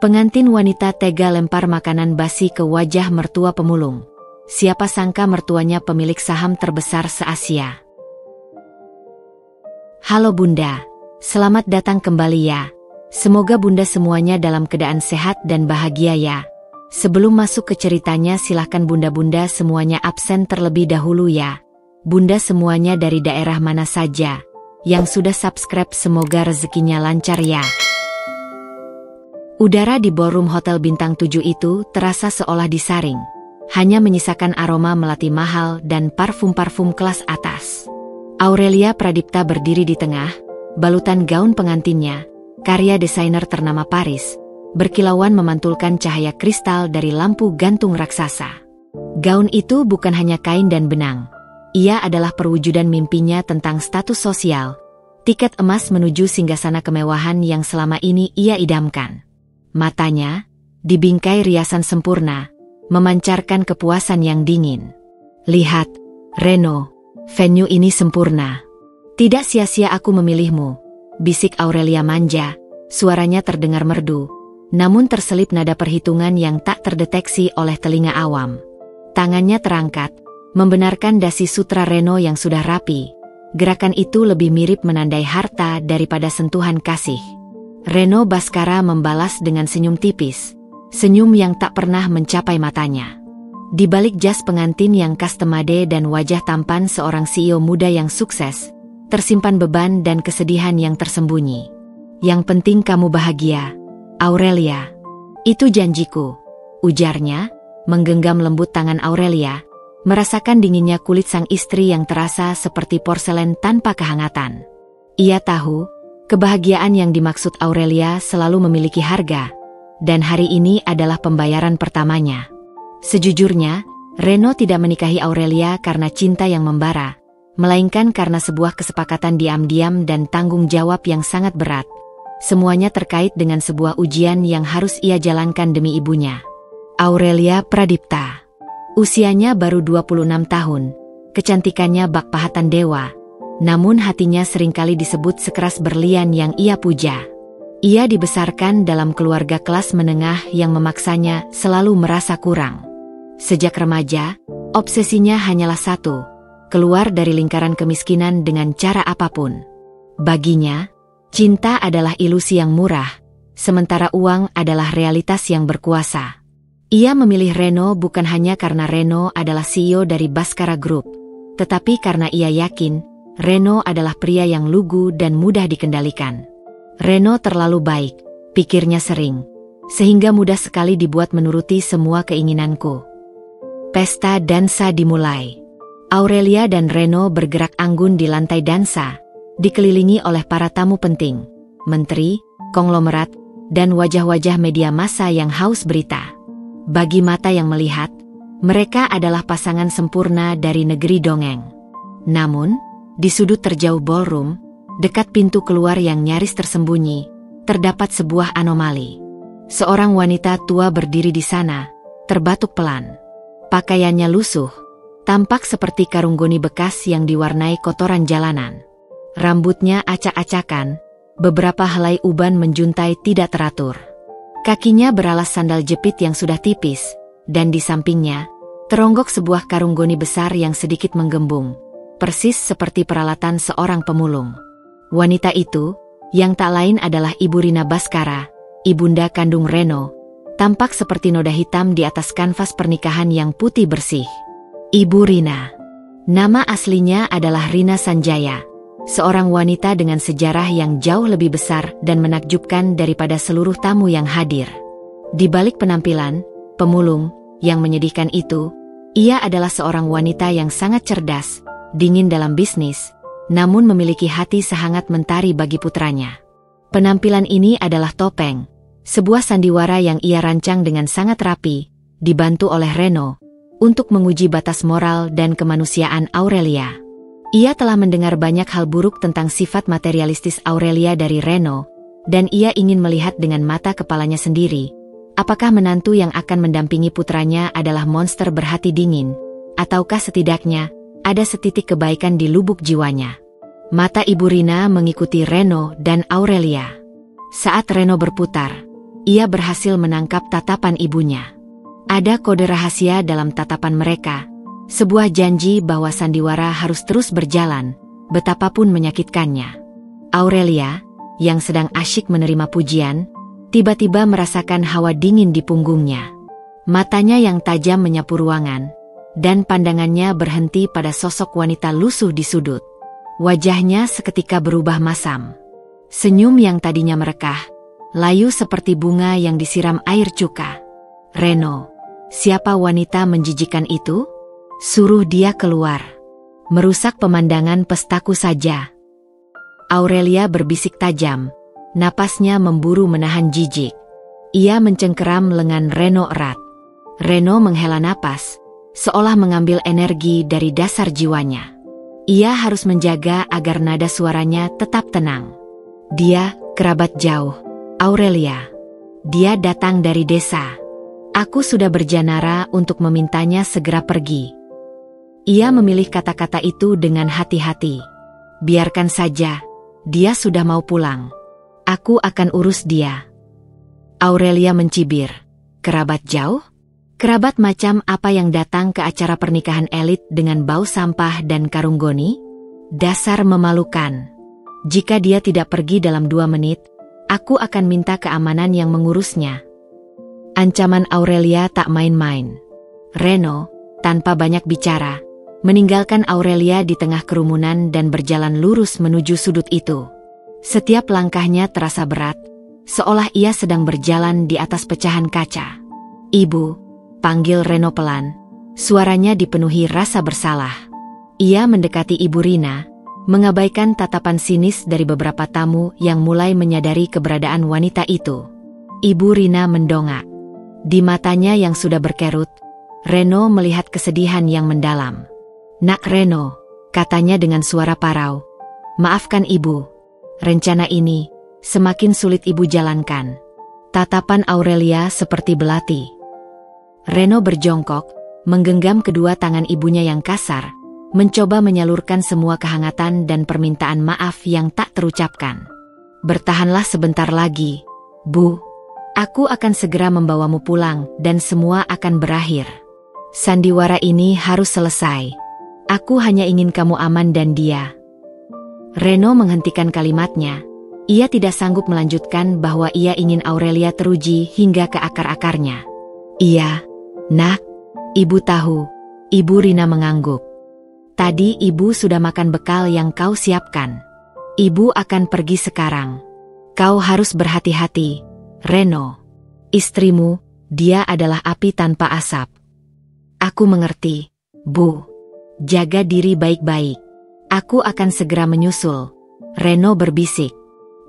Pengantin wanita tega lempar makanan basi ke wajah mertua pemulung. Siapa sangka mertuanya pemilik saham terbesar se-Asia. Halo Bunda, selamat datang kembali ya. Semoga Bunda semuanya dalam keadaan sehat dan bahagia ya. Sebelum masuk ke ceritanya silahkan Bunda-Bunda semuanya absen terlebih dahulu ya. Bunda semuanya dari daerah mana saja yang sudah subscribe semoga rezekinya lancar ya. Udara di ballroom hotel bintang 7 itu terasa seolah disaring. Hanya menyisakan aroma melati mahal dan parfum-parfum kelas atas. Aurelia Pradipta berdiri di tengah, balutan gaun pengantinnya, karya desainer ternama Paris, berkilauan memantulkan cahaya kristal dari lampu gantung raksasa. Gaun itu bukan hanya kain dan benang. Ia adalah perwujudan mimpinya tentang status sosial, tiket emas menuju singgasana kemewahan yang selama ini ia idamkan. Matanya, dibingkai riasan sempurna, memancarkan kepuasan yang dingin. Lihat, Reno, venue ini sempurna. Tidak sia-sia aku memilihmu, bisik Aurelia manja, suaranya terdengar merdu, namun terselip nada perhitungan yang tak terdeteksi oleh telinga awam. Tangannya terangkat, membenarkan dasi sutra Reno yang sudah rapi. Gerakan itu lebih mirip menandai harta daripada sentuhan kasih. Reno Baskara membalas dengan senyum tipis, senyum yang tak pernah mencapai matanya. Di balik jas pengantin yang custom-made dan wajah tampan seorang CEO muda yang sukses, tersimpan beban dan kesedihan yang tersembunyi. Yang penting kamu bahagia, Aurelia. Itu janjiku, ujarnya, menggenggam lembut tangan Aurelia, merasakan dinginnya kulit sang istri yang terasa seperti porselen tanpa kehangatan. Ia tahu, kebahagiaan yang dimaksud Aurelia selalu memiliki harga, dan hari ini adalah pembayaran pertamanya. Sejujurnya, Reno tidak menikahi Aurelia karena cinta yang membara, melainkan karena sebuah kesepakatan diam-diam dan tanggung jawab yang sangat berat. Semuanya terkait dengan sebuah ujian yang harus ia jalankan demi ibunya. Aurelia Pradipta. Usianya baru 26 tahun, kecantikannya bak pahatan dewa. Namun hatinya seringkali disebut sekeras berlian yang ia puja. Ia dibesarkan dalam keluarga kelas menengah yang memaksanya selalu merasa kurang. Sejak remaja, obsesinya hanyalah satu, keluar dari lingkaran kemiskinan dengan cara apapun. Baginya, cinta adalah ilusi yang murah, sementara uang adalah realitas yang berkuasa. Ia memilih Reno bukan hanya karena Reno adalah CEO dari Baskara Group, tetapi karena ia yakin Reno adalah pria yang lugu dan mudah dikendalikan. Reno terlalu baik, pikirnya sering, sehingga mudah sekali dibuat menuruti semua keinginanku. Pesta dansa dimulai. Aurelia dan Reno bergerak anggun di lantai dansa, dikelilingi oleh para tamu penting, menteri, konglomerat, dan wajah-wajah media massa yang haus berita. Bagi mata yang melihat, mereka adalah pasangan sempurna dari negeri dongeng. Namun, di sudut terjauh ballroom, dekat pintu keluar yang nyaris tersembunyi, terdapat sebuah anomali. Seorang wanita tua berdiri di sana, terbatuk pelan. Pakaiannya lusuh, tampak seperti karung goni bekas yang diwarnai kotoran jalanan. Rambutnya acak-acakan, beberapa helai uban menjuntai tidak teratur. Kakinya beralas sandal jepit yang sudah tipis, dan di sampingnya, teronggok sebuah karung goni besar yang sedikit menggembung. Persis seperti peralatan seorang pemulung. Wanita itu, yang tak lain adalah Ibu Rina Baskara, ibunda kandung Reno, tampak seperti noda hitam di atas kanvas pernikahan yang putih bersih. Ibu Rina. Nama aslinya adalah Rina Sanjaya, seorang wanita dengan sejarah yang jauh lebih besar dan menakjubkan daripada seluruh tamu yang hadir. Di balik penampilan, pemulung, yang menyedihkan itu, ia adalah seorang wanita yang sangat cerdas, dingin dalam bisnis, namun memiliki hati sehangat mentari bagi putranya. Penampilan ini adalah topeng, sebuah sandiwara yang ia rancang dengan sangat rapi, dibantu oleh Reno, untuk menguji batas moral dan kemanusiaan Aurelia. Ia telah mendengar banyak hal buruk tentang sifat materialistis Aurelia dari Reno, dan ia ingin melihat dengan mata kepalanya sendiri, apakah menantu yang akan mendampingi putranya adalah monster berhati dingin, ataukah setidaknya ada setitik kebaikan di lubuk jiwanya. Mata Ibu Rina mengikuti Reno dan Aurelia. Saat Reno berputar, ia berhasil menangkap tatapan ibunya. Ada kode rahasia dalam tatapan mereka, sebuah janji bahwa sandiwara harus terus berjalan, betapapun menyakitkannya. Aurelia, yang sedang asyik menerima pujian, tiba-tiba merasakan hawa dingin di punggungnya. Matanya yang tajam menyapu ruangan, dan pandangannya berhenti pada sosok wanita lusuh di sudut. Wajahnya seketika berubah masam. Senyum yang tadinya merekah, layu seperti bunga yang disiram air cuka. Reno, siapa wanita menjijikan itu? Suruh dia keluar. Merusak pemandangan pestaku saja. Aurelia berbisik tajam, napasnya memburu menahan jijik. Ia mencengkeram lengan Reno erat. Reno menghela napas, seolah mengambil energi dari dasar jiwanya. Ia harus menjaga agar nada suaranya tetap tenang. Dia, kerabat jauh, Aurelia. Dia datang dari desa. Aku sudah berjanara untuk memintanya segera pergi. Ia memilih kata-kata itu dengan hati-hati. Biarkan saja, dia sudah mau pulang. Aku akan urus dia. Aurelia mencibir. Kerabat jauh? Kerabat macam apa yang datang ke acara pernikahan elit dengan bau sampah dan karung goni? Dasar memalukan. Jika dia tidak pergi dalam 2 menit, aku akan minta keamanan yang mengurusnya. Ancaman Aurelia tak main-main. Reno, tanpa banyak bicara, meninggalkan Aurelia di tengah kerumunan dan berjalan lurus menuju sudut itu. Setiap langkahnya terasa berat, seolah ia sedang berjalan di atas pecahan kaca. Ibu, panggil Reno pelan, suaranya dipenuhi rasa bersalah. Ia mendekati Ibu Rina, mengabaikan tatapan sinis dari beberapa tamu yang mulai menyadari keberadaan wanita itu. Ibu Rina mendongak. Di matanya yang sudah berkerut, Reno melihat kesedihan yang mendalam. Nak Reno, katanya dengan suara parau. Maafkan ibu. Rencana ini semakin sulit ibu jalankan. Tatapan Aurelia seperti belati. Reno berjongkok, menggenggam kedua tangan ibunya yang kasar, mencoba menyalurkan semua kehangatan dan permintaan maaf yang tak terucapkan. Bertahanlah sebentar lagi, Bu. Aku akan segera membawamu pulang dan semua akan berakhir. Sandiwara ini harus selesai. Aku hanya ingin kamu aman dan dia. Reno menghentikan kalimatnya. Ia tidak sanggup melanjutkan bahwa ia ingin Aurelia teruji hingga ke akar-akarnya. Iya, nak, ibu tahu. Ibu Rina mengangguk. Tadi ibu sudah makan bekal yang kau siapkan. Ibu akan pergi sekarang. Kau harus berhati-hati, Reno. Istrimu, dia adalah api tanpa asap. Aku mengerti, Bu. Jaga diri baik-baik. Aku akan segera menyusul. Reno berbisik.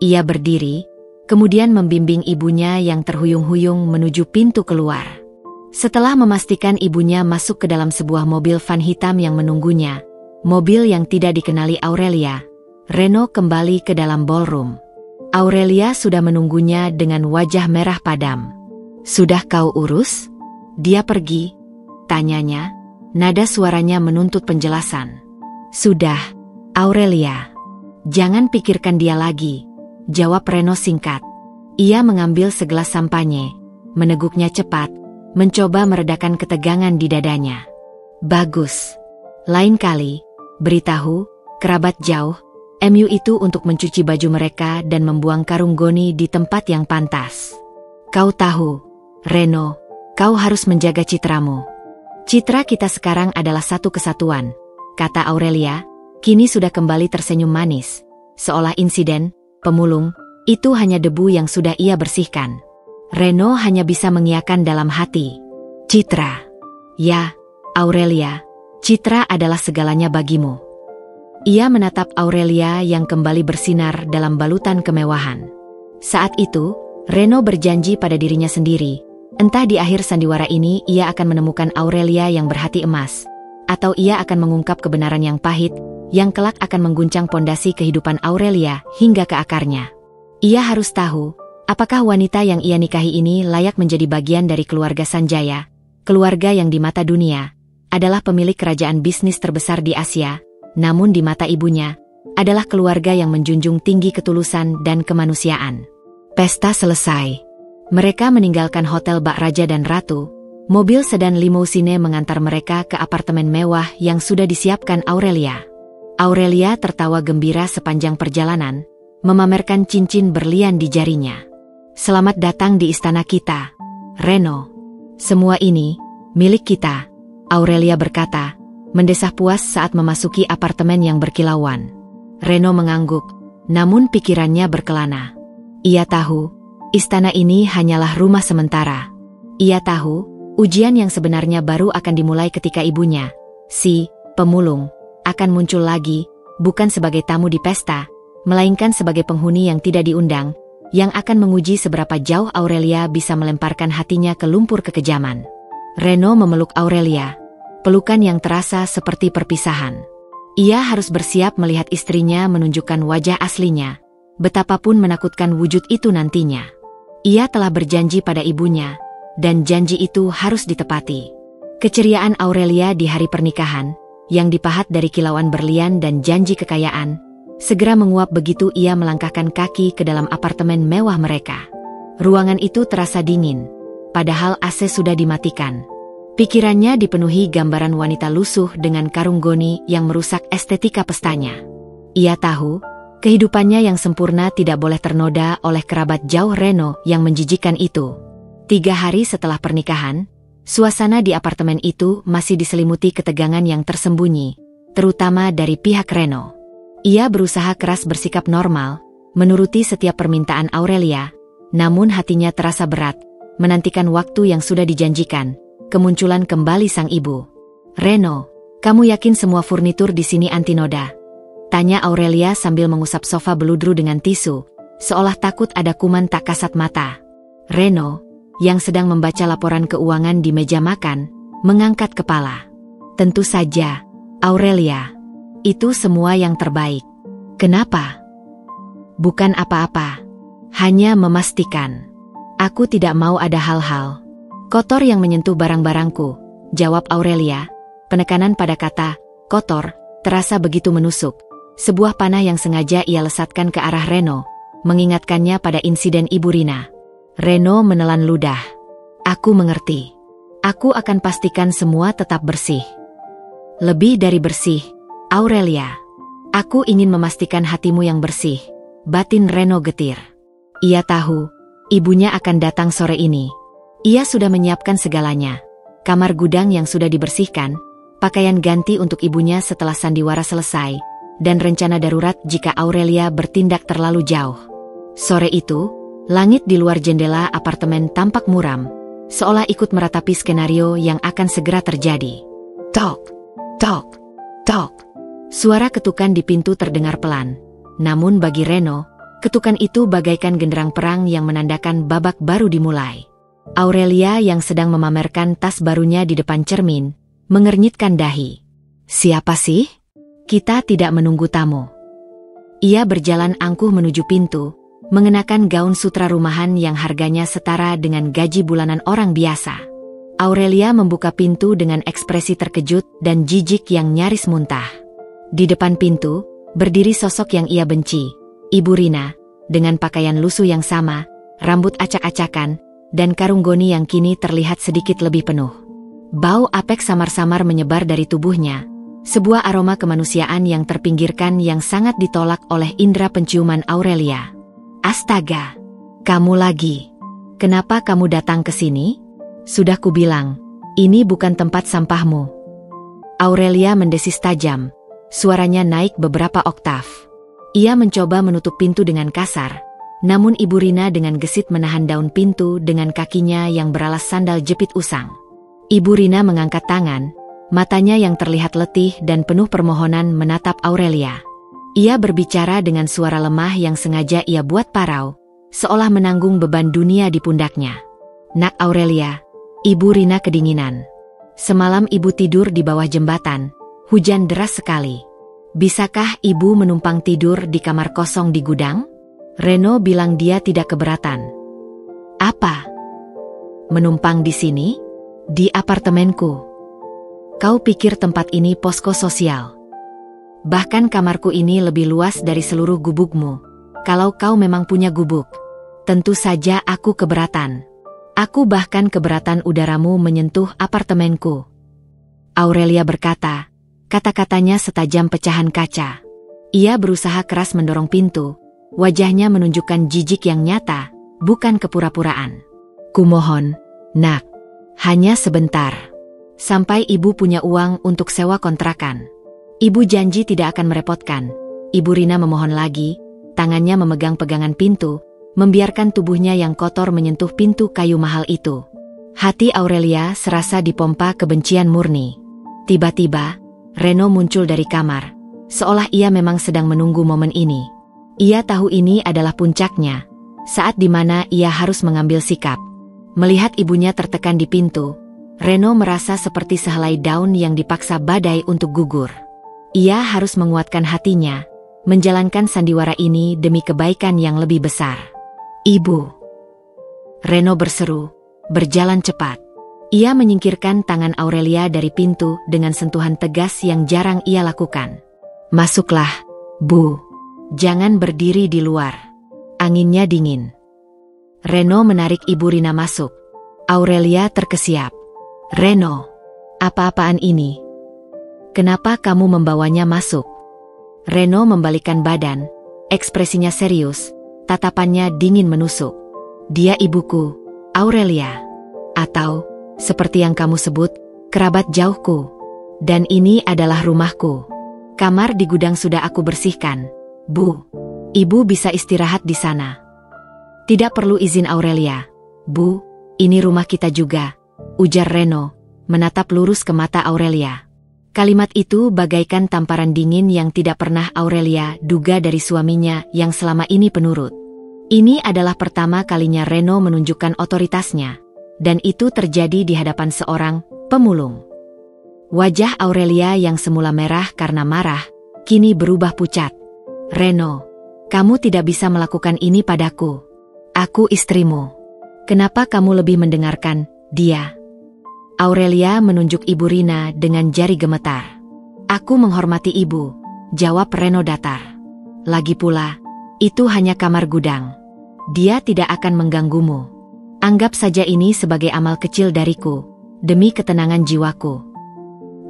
Ia berdiri, kemudian membimbing ibunya yang terhuyung-huyung menuju pintu keluar. Setelah memastikan ibunya masuk ke dalam sebuah mobil van hitam yang menunggunya, mobil yang tidak dikenali Aurelia, Reno kembali ke dalam ballroom. Aurelia sudah menunggunya dengan wajah merah padam. Sudah kau urus? Dia pergi? Tanyanya, nada suaranya menuntut penjelasan. Sudah, Aurelia. Jangan pikirkan dia lagi, jawab Reno singkat. Ia mengambil segelas sampanye, meneguknya cepat, mencoba meredakan ketegangan di dadanya. Bagus. Lain kali, beritahu, kerabat jauh, MU itu untuk mencuci baju mereka dan membuang karung goni di tempat yang pantas. Kau tahu, Reno, kau harus menjaga citramu. Citra kita sekarang adalah satu kesatuan, kata Aurelia, kini sudah kembali tersenyum manis, seolah insiden, pemulung, itu hanya debu yang sudah ia bersihkan. Reno hanya bisa mengiyakan dalam hati. Citra. Ya, Aurelia, Citra adalah segalanya bagimu. Ia menatap Aurelia yang kembali bersinar dalam balutan kemewahan. Saat itu, Reno berjanji pada dirinya sendiri, entah di akhir sandiwara ini ia akan menemukan Aurelia yang berhati emas, atau ia akan mengungkap kebenaran yang pahit, yang kelak akan mengguncang pondasi kehidupan Aurelia hingga ke akarnya. Ia harus tahu, apakah wanita yang ia nikahi ini layak menjadi bagian dari keluarga Sanjaya, keluarga yang di mata dunia adalah pemilik kerajaan bisnis terbesar di Asia, namun di mata ibunya adalah keluarga yang menjunjung tinggi ketulusan dan kemanusiaan. Pesta selesai. Mereka meninggalkan hotel Bak Raja dan Ratu. Mobil sedan limousine mengantar mereka ke apartemen mewah yang sudah disiapkan Aurelia. Aurelia tertawa gembira sepanjang perjalanan, memamerkan cincin berlian di jarinya. "Selamat datang di istana kita, Reno. Semua ini milik kita," Aurelia berkata, mendesah puas saat memasuki apartemen yang berkilauan. Reno mengangguk, namun pikirannya berkelana. Ia tahu, istana ini hanyalah rumah sementara. Ia tahu, ujian yang sebenarnya baru akan dimulai ketika ibunya, si pemulung, akan muncul lagi, bukan sebagai tamu di pesta, melainkan sebagai penghuni yang tidak diundang, yang akan menguji seberapa jauh Aurelia bisa melemparkan hatinya ke lumpur kekejaman. Reno memeluk Aurelia, pelukan yang terasa seperti perpisahan. Ia harus bersiap melihat istrinya menunjukkan wajah aslinya, betapapun menakutkan wujud itu nantinya. Ia telah berjanji pada ibunya, dan janji itu harus ditepati. Keceriaan Aurelia di hari pernikahan, yang dipahat dari kilauan berlian dan janji kekayaan, segera menguap begitu ia melangkahkan kaki ke dalam apartemen mewah mereka. Ruangan itu terasa dingin, padahal AC sudah dimatikan. Pikirannya dipenuhi gambaran wanita lusuh dengan karung goni yang merusak estetika pestanya. Ia tahu, kehidupannya yang sempurna tidak boleh ternoda oleh kerabat jauh Reno yang menjijikan itu. 3 hari setelah pernikahan, suasana di apartemen itu masih diselimuti ketegangan yang tersembunyi, terutama dari pihak Reno. Ia berusaha keras bersikap normal, menuruti setiap permintaan Aurelia, namun hatinya terasa berat, menantikan waktu yang sudah dijanjikan, kemunculan kembali sang ibu. "Reno, kamu yakin semua furnitur di sini anti noda?" tanya Aurelia sambil mengusap sofa beludru dengan tisu, seolah takut ada kuman tak kasat mata. Reno, yang sedang membaca laporan keuangan di meja makan, mengangkat kepala. "Tentu saja, Aurelia. Itu semua yang terbaik." "Kenapa?" "Bukan apa-apa. Hanya memastikan. Aku tidak mau ada hal-hal kotor yang menyentuh barang-barangku," jawab Aurelia. Penekanan pada kata "kotor" terasa begitu menusuk. Sebuah panah yang sengaja ia lesatkan ke arah Reno, mengingatkannya pada insiden Ibu Rina. Reno menelan ludah. "Aku mengerti. Aku akan pastikan semua tetap bersih." "Lebih dari bersih, Aurelia. Aku ingin memastikan hatimu yang bersih," batin Reno getir. Ia tahu, ibunya akan datang sore ini. Ia sudah menyiapkan segalanya. Kamar gudang yang sudah dibersihkan, pakaian ganti untuk ibunya setelah sandiwara selesai, dan rencana darurat jika Aurelia bertindak terlalu jauh. Sore itu, langit di luar jendela apartemen tampak muram, seolah ikut meratapi skenario yang akan segera terjadi. Tok, tok, tok. Suara ketukan di pintu terdengar pelan. Namun bagi Reno, ketukan itu bagaikan genderang perang yang menandakan babak baru dimulai. Aurelia yang sedang memamerkan tas barunya di depan cermin, mengernyitkan dahi. "Siapa sih? Kita tidak menunggu tamu." Ia berjalan angkuh menuju pintu, mengenakan gaun sutra rumahan yang harganya setara dengan gaji bulanan orang biasa. Aurelia membuka pintu dengan ekspresi terkejut dan jijik yang nyaris muntah. Di depan pintu, berdiri sosok yang ia benci, Ibu Rina, dengan pakaian lusuh yang sama, rambut acak-acakan, dan karung goni yang kini terlihat sedikit lebih penuh. Bau apek samar-samar menyebar dari tubuhnya, sebuah aroma kemanusiaan yang terpinggirkan yang sangat ditolak oleh indera penciuman Aurelia. "Astaga, kamu lagi. Kenapa kamu datang ke sini? Sudah kubilang, ini bukan tempat sampahmu." Aurelia mendesis tajam, suaranya naik beberapa oktav. Ia mencoba menutup pintu dengan kasar, namun Ibu Rina dengan gesit menahan daun pintu dengan kakinya yang beralas sandal jepit usang. Ibu Rina mengangkat tangan, matanya yang terlihat letih dan penuh permohonan menatap Aurelia. Ia berbicara dengan suara lemah yang sengaja ia buat parau, seolah menanggung beban dunia di pundaknya. "Nak Aurelia," Ibu Rina kedinginan. "Semalam ibu tidur di bawah jembatan, hujan deras sekali. Bisakah ibu menumpang tidur di kamar kosong di gudang?" Reno bilang dia tidak keberatan. "Apa? Menumpang di sini? Di apartemenku? Kau pikir tempat ini posko sosial? Bahkan kamarku ini lebih luas dari seluruh gubukmu, kalau kau memang punya gubuk." Tentu saja aku keberatan. Aku bahkan keberatan udaramu menyentuh apartemenku. Aurelia berkata, kata-katanya setajam pecahan kaca. Ia berusaha keras mendorong pintu, wajahnya menunjukkan jijik yang nyata, bukan kepura-puraan. Kumohon, nak, hanya sebentar. Sampai ibu punya uang untuk sewa kontrakan. Ibu janji tidak akan merepotkan. Ibu Rina memohon lagi, tangannya memegang pegangan pintu, membiarkan tubuhnya yang kotor menyentuh pintu kayu mahal itu. Hati Aurelia serasa dipompa kebencian murni. Tiba-tiba, Reno muncul dari kamar, seolah ia memang sedang menunggu momen ini. Ia tahu ini adalah puncaknya, saat di mana ia harus mengambil sikap. Melihat ibunya tertekan di pintu, Reno merasa seperti sehelai daun yang dipaksa badai untuk gugur. Ia harus menguatkan hatinya, menjalankan sandiwara ini demi kebaikan yang lebih besar. Ibu, Reno berseru, berjalan cepat. Ia menyingkirkan tangan Aurelia dari pintu dengan sentuhan tegas yang jarang ia lakukan. Masuklah, Bu. Jangan berdiri di luar. Anginnya dingin. Reno menarik Ibu Rina masuk. Aurelia terkesiap. Reno, apa-apaan ini? Kenapa kamu membawanya masuk? Reno membalikkan badan, ekspresinya serius, tatapannya dingin menusuk. Dia ibuku, Aurelia. Atau, seperti yang kamu sebut, kerabat jauhku. Dan ini adalah rumahku. Kamar di gudang sudah aku bersihkan. Bu, ibu bisa istirahat di sana. Tidak perlu izin Aurelia. Bu, ini rumah kita juga, ujar Reno, menatap lurus ke mata Aurelia. Kalimat itu bagaikan tamparan dingin yang tidak pernah Aurelia duga dari suaminya yang selama ini penurut. Ini adalah pertama kalinya Reno menunjukkan otoritasnya, dan itu terjadi di hadapan seorang pemulung. Wajah Aurelia yang semula merah karena marah, kini berubah pucat. Reno, kamu tidak bisa melakukan ini padaku. Aku istrimu. Kenapa kamu lebih mendengarkan dia? Aurelia menunjuk Ibu Rina dengan jari gemetar. Aku menghormati ibu, jawab Reno datar. Lagi pula, itu hanya kamar gudang. Dia tidak akan mengganggumu. Anggap saja ini sebagai amal kecil dariku, demi ketenangan jiwaku.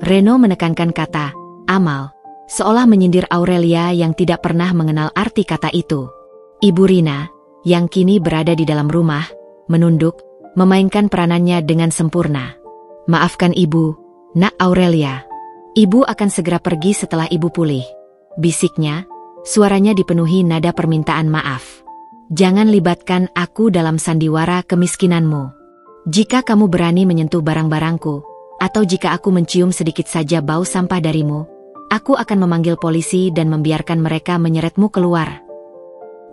Reno menekankan kata, amal, seolah menyindir Aurelia yang tidak pernah mengenal arti kata itu. Ibu Rina, yang kini berada di dalam rumah, menunduk, memainkan peranannya dengan sempurna. Maafkan ibu, nak Aurelia. Ibu akan segera pergi setelah ibu pulih. Bisiknya, suaranya dipenuhi nada permintaan maaf. Jangan libatkan aku dalam sandiwara kemiskinanmu. Jika kamu berani menyentuh barang-barangku, atau jika aku mencium sedikit saja bau sampah darimu, aku akan memanggil polisi dan membiarkan mereka menyeretmu keluar.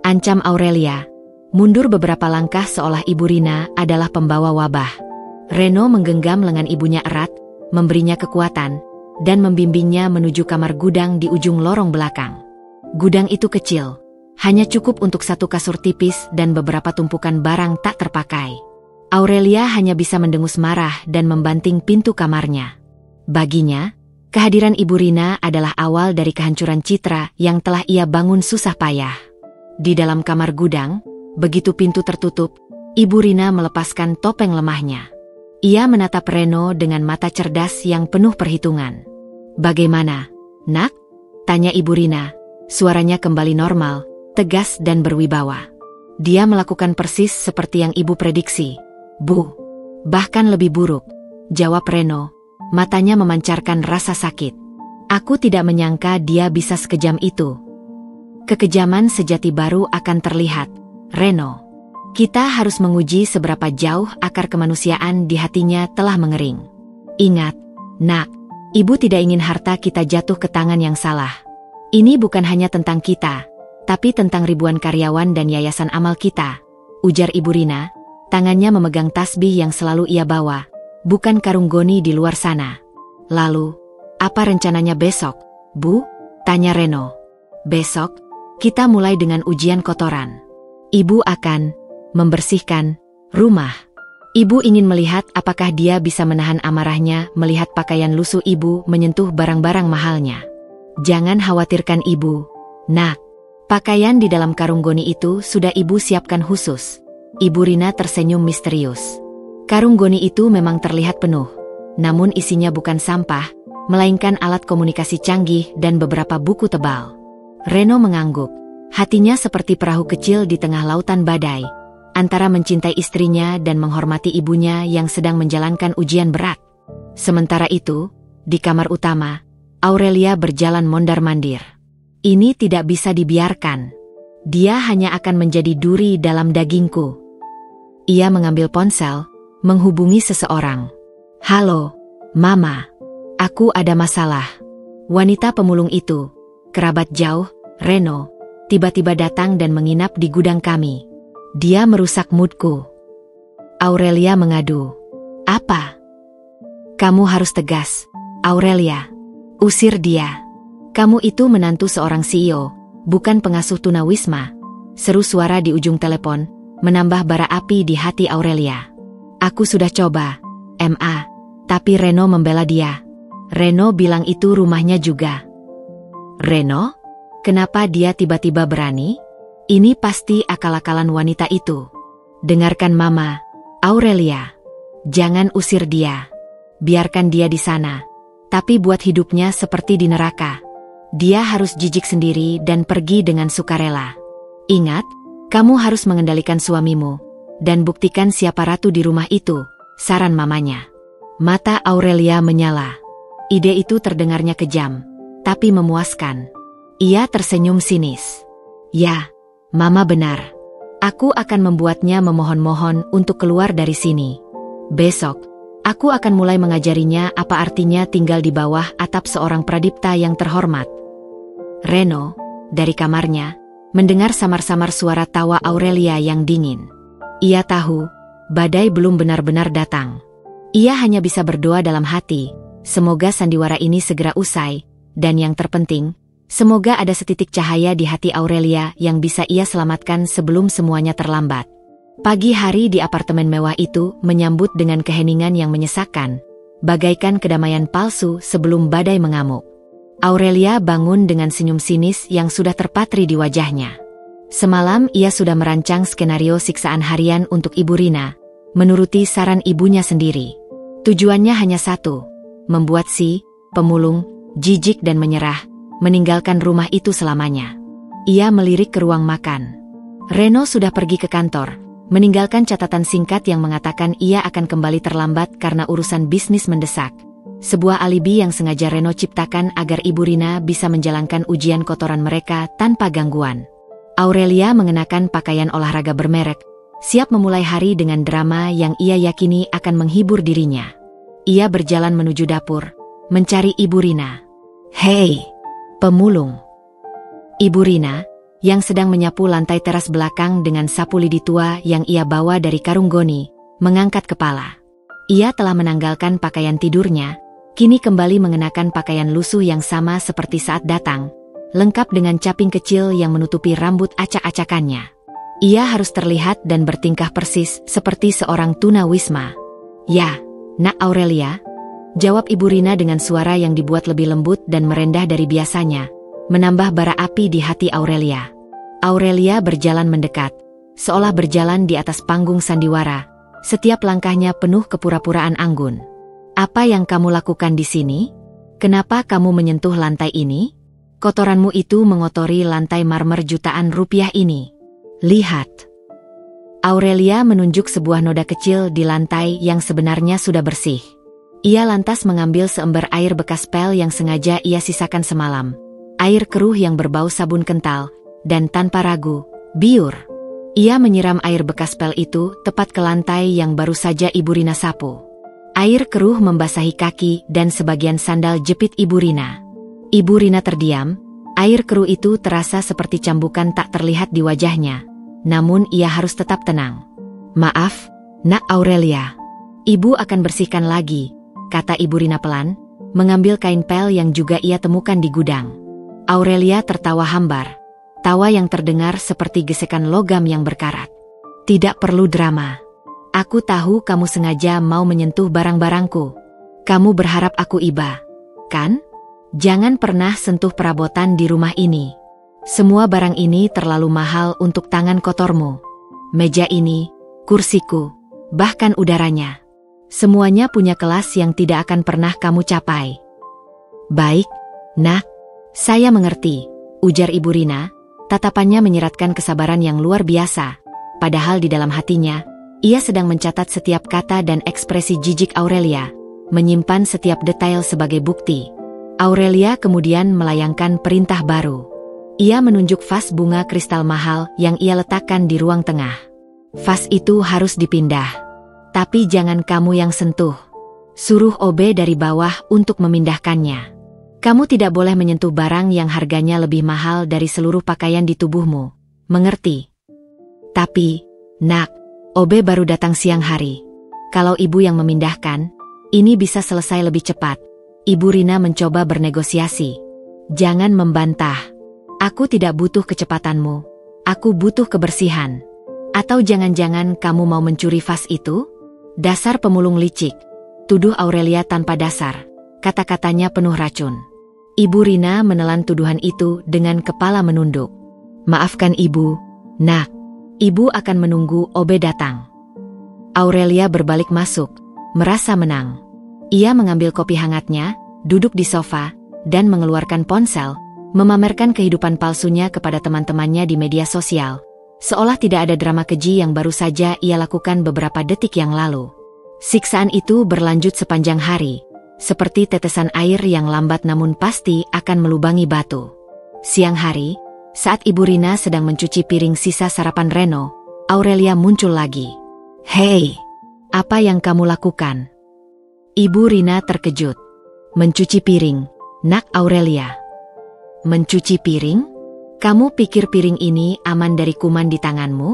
Ancam Aurelia, mundur beberapa langkah seolah Ibu Rina adalah pembawa wabah. Reno menggenggam lengan ibunya erat, memberinya kekuatan, dan membimbingnya menuju kamar gudang di ujung lorong belakang. Gudang itu kecil, hanya cukup untuk satu kasur tipis dan beberapa tumpukan barang tak terpakai. Aurelia hanya bisa mendengus marah dan membanting pintu kamarnya. Baginya, kehadiran Ibu Rina adalah awal dari kehancuran citra yang telah ia bangun susah payah. Di dalam kamar gudang, begitu pintu tertutup, Ibu Rina melepaskan topeng lemahnya. Ia menatap Reno dengan mata cerdas yang penuh perhitungan. Bagaimana, nak? Tanya Ibu Rina. Suaranya kembali normal, tegas dan berwibawa. Dia melakukan persis seperti yang ibu prediksi. Bu, bahkan lebih buruk, jawab Reno, matanya memancarkan rasa sakit. Aku tidak menyangka dia bisa sekejam itu. Kekejaman sejati baru akan terlihat, Reno. Kita harus menguji seberapa jauh akar kemanusiaan di hatinya telah mengering. Ingat, nak, ibu tidak ingin harta kita jatuh ke tangan yang salah. Ini bukan hanya tentang kita, tapi tentang ribuan karyawan dan yayasan amal kita, ujar Ibu Rina, tangannya memegang tasbih yang selalu ia bawa, bukan karung goni di luar sana. Lalu, apa rencananya besok, Bu? Tanya Reno. Besok, kita mulai dengan ujian kotoran. Ibu akan membersihkan rumah. Ibu ingin melihat apakah dia bisa menahan amarahnya melihat pakaian lusuh ibu menyentuh barang-barang mahalnya. Jangan khawatirkan ibu, nak. Pakaian di dalam karung goni itu sudah ibu siapkan khusus. Ibu Rina tersenyum misterius. Karung goni itu memang terlihat penuh. Namun isinya bukan sampah, melainkan alat komunikasi canggih dan beberapa buku tebal. Reno mengangguk. Hatinya seperti perahu kecil di tengah lautan badai, antara mencintai istrinya dan menghormati ibunya yang sedang menjalankan ujian berat. Sementara itu, di kamar utama, Aurelia berjalan mondar-mandir. Ini tidak bisa dibiarkan. Dia hanya akan menjadi duri dalam dagingku. Ia mengambil ponsel, menghubungi seseorang. Halo, Mama. Aku ada masalah. Wanita pemulung itu, kerabat jauh, Reno, tiba-tiba datang dan menginap di gudang kami. Dia merusak moodku. Aurelia mengadu. Apa? Kamu harus tegas, Aurelia. Usir dia. Kamu itu menantu seorang CEO, bukan pengasuh tunawisma. Seru suara di ujung telepon, menambah bara api di hati Aurelia. Aku sudah coba, Ma, tapi Reno membela dia. Reno bilang itu rumahnya juga. Reno? Kenapa dia tiba-tiba berani? Ini pasti akal-akalan wanita itu. Dengarkan Mama, Aurelia. Jangan usir dia. Biarkan dia di sana. Tapi buat hidupnya seperti di neraka. Dia harus jijik sendiri dan pergi dengan sukarela. Ingat, kamu harus mengendalikan suamimu. Dan buktikan siapa ratu di rumah itu, saran mamanya. Mata Aurelia menyala. Ide itu terdengarnya kejam, tapi memuaskan. Ia tersenyum sinis. Ya, Mama benar. Aku akan membuatnya memohon-mohon untuk keluar dari sini. Besok, aku akan mulai mengajarinya apa artinya tinggal di bawah atap seorang pradipta yang terhormat. Reno, dari kamarnya, mendengar samar-samar suara tawa Aurelia yang dingin. Ia tahu, badai belum benar-benar datang. Ia hanya bisa berdoa dalam hati, semoga sandiwara ini segera usai, dan yang terpenting, semoga ada setitik cahaya di hati Aurelia yang bisa ia selamatkan sebelum semuanya terlambat. Pagi hari di apartemen mewah itu menyambut dengan keheningan yang menyesakkan, bagaikan kedamaian palsu sebelum badai mengamuk. Aurelia bangun dengan senyum sinis yang sudah terpatri di wajahnya. Semalam ia sudah merancang skenario siksaan harian untuk Ibu Rina, menuruti saran ibunya sendiri. Tujuannya hanya satu, membuat si pemulung jijik dan menyerah, meninggalkan rumah itu selamanya. Ia melirik ke ruang makan. Reno sudah pergi ke kantor, meninggalkan catatan singkat yang mengatakan ia akan kembali terlambat karena urusan bisnis mendesak. Sebuah alibi yang sengaja Reno ciptakan agar Ibu Rina bisa menjalankan ujian kotoran mereka tanpa gangguan. Aurelia mengenakan pakaian olahraga bermerek, siap memulai hari dengan drama yang ia yakini akan menghibur dirinya. Ia berjalan menuju dapur, mencari Ibu Rina. Hei, pemulung. Ibu Rina, yang sedang menyapu lantai teras belakang dengan sapu lidi tua yang ia bawa dari karung goni, mengangkat kepala. Ia telah menanggalkan pakaian tidurnya, kini kembali mengenakan pakaian lusuh yang sama seperti saat datang, lengkap dengan caping kecil yang menutupi rambut acak-acakannya. Ia harus terlihat dan bertingkah persis seperti seorang tunawisma. Ya, Nak Aurelia, jawab Ibu Rina dengan suara yang dibuat lebih lembut dan merendah dari biasanya, menambah bara api di hati Aurelia. Aurelia berjalan mendekat, seolah berjalan di atas panggung sandiwara, setiap langkahnya penuh kepura-puraan anggun. Apa yang kamu lakukan di sini? Kenapa kamu menyentuh lantai ini? Kotoranmu itu mengotori lantai marmer jutaan rupiah ini. Lihat. Aurelia menunjuk sebuah noda kecil di lantai yang sebenarnya sudah bersih. Ia lantas mengambil seember air bekas pel yang sengaja ia sisakan semalam. Air keruh yang berbau sabun kental, dan tanpa ragu, biur. Ia menyiram air bekas pel itu tepat ke lantai yang baru saja Ibu Rina sapu. Air keruh membasahi kaki dan sebagian sandal jepit Ibu Rina. Ibu Rina terdiam, air keruh itu terasa seperti cambukan tak terlihat di wajahnya. Namun ia harus tetap tenang. Maaf, Nak Aurelia. Ibu akan bersihkan lagi, kata Ibu Rina pelan, mengambil kain pel yang juga ia temukan di gudang. Aurelia tertawa hambar, tawa yang terdengar seperti gesekan logam yang berkarat. Tidak perlu drama. Aku tahu kamu sengaja mau menyentuh barang-barangku. Kamu berharap aku iba, kan? Jangan pernah sentuh perabotan di rumah ini. Semua barang ini terlalu mahal untuk tangan kotormu. Meja ini, kursiku, bahkan udaranya. Semuanya punya kelas yang tidak akan pernah kamu capai. Baik, nak, saya mengerti, ujar Ibu Rina. Tatapannya menyiratkan kesabaran yang luar biasa. Padahal di dalam hatinya, ia sedang mencatat setiap kata dan ekspresi jijik Aurelia, menyimpan setiap detail sebagai bukti. Aurelia kemudian melayangkan perintah baru. Ia menunjuk vas bunga kristal mahal yang ia letakkan di ruang tengah. Vas itu harus dipindah. Tapi jangan kamu yang sentuh. Suruh OB dari bawah untuk memindahkannya. Kamu tidak boleh menyentuh barang yang harganya lebih mahal dari seluruh pakaian di tubuhmu. Mengerti? Tapi, nak, OB baru datang siang hari. Kalau ibu yang memindahkan, ini bisa selesai lebih cepat. Ibu Rina mencoba bernegosiasi. Jangan membantah. Aku tidak butuh kecepatanmu. Aku butuh kebersihan. Atau jangan-jangan kamu mau mencuri vas itu? Dasar pemulung licik. Tuduh Aurelia tanpa dasar. Kata-katanya penuh racun. Ibu Rina menelan tuduhan itu dengan kepala menunduk. Maafkan ibu, nak. Ibu akan menunggu OB datang. Aurelia berbalik masuk, merasa menang. Ia mengambil kopi hangatnya, duduk di sofa, dan mengeluarkan ponsel, memamerkan kehidupan palsunya kepada teman-temannya di media sosial. Seolah tidak ada drama keji yang baru saja ia lakukan beberapa detik yang lalu. Siksaan itu berlanjut sepanjang hari, seperti tetesan air yang lambat namun pasti akan melubangi batu. Siang hari, saat Ibu Rina sedang mencuci piring sisa sarapan Reno, Aurelia muncul lagi. Hei, apa yang kamu lakukan? Ibu Rina terkejut. Mencuci piring, nak Aurelia. Mencuci piring? Kamu pikir piring ini aman dari kuman di tanganmu?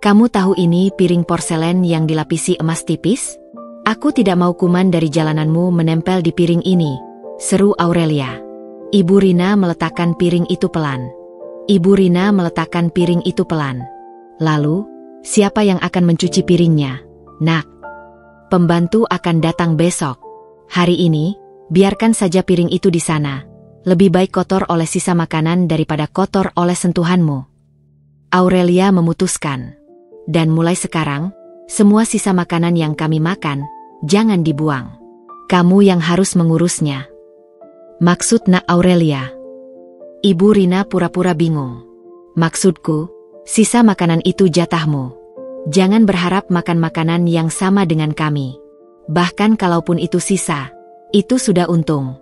Kamu tahu ini piring porselen yang dilapisi emas tipis? Aku tidak mau kuman dari jalananmu menempel di piring ini, seru Aurelia. Ibu Rina meletakkan piring itu pelan. Ibu Rina meletakkan piring itu pelan. Lalu, siapa yang akan mencuci piringnya? Nak, pembantu akan datang besok. Hari ini, biarkan saja piring itu di sana. Lebih baik kotor oleh sisa makanan daripada kotor oleh sentuhanmu. Aurelia memutuskan. Dan mulai sekarang, semua sisa makanan yang kami makan, jangan dibuang. Kamu yang harus mengurusnya. Maksud nak Aurelia? Ibu Rina pura-pura bingung. Maksudku, sisa makanan itu jatahmu. Jangan berharap makan makanan yang sama dengan kami. Bahkan kalaupun itu sisa, itu sudah untung.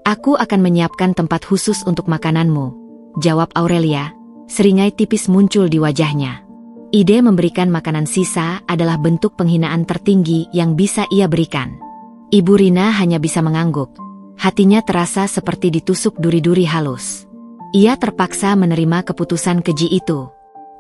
Aku akan menyiapkan tempat khusus untuk makananmu, jawab Aurelia. Seringai tipis muncul di wajahnya. Ide memberikan makanan sisa adalah bentuk penghinaan tertinggi yang bisa ia berikan. Ibu Rina hanya bisa mengangguk. Hatinya terasa seperti ditusuk duri-duri halus. Ia terpaksa menerima keputusan keji itu.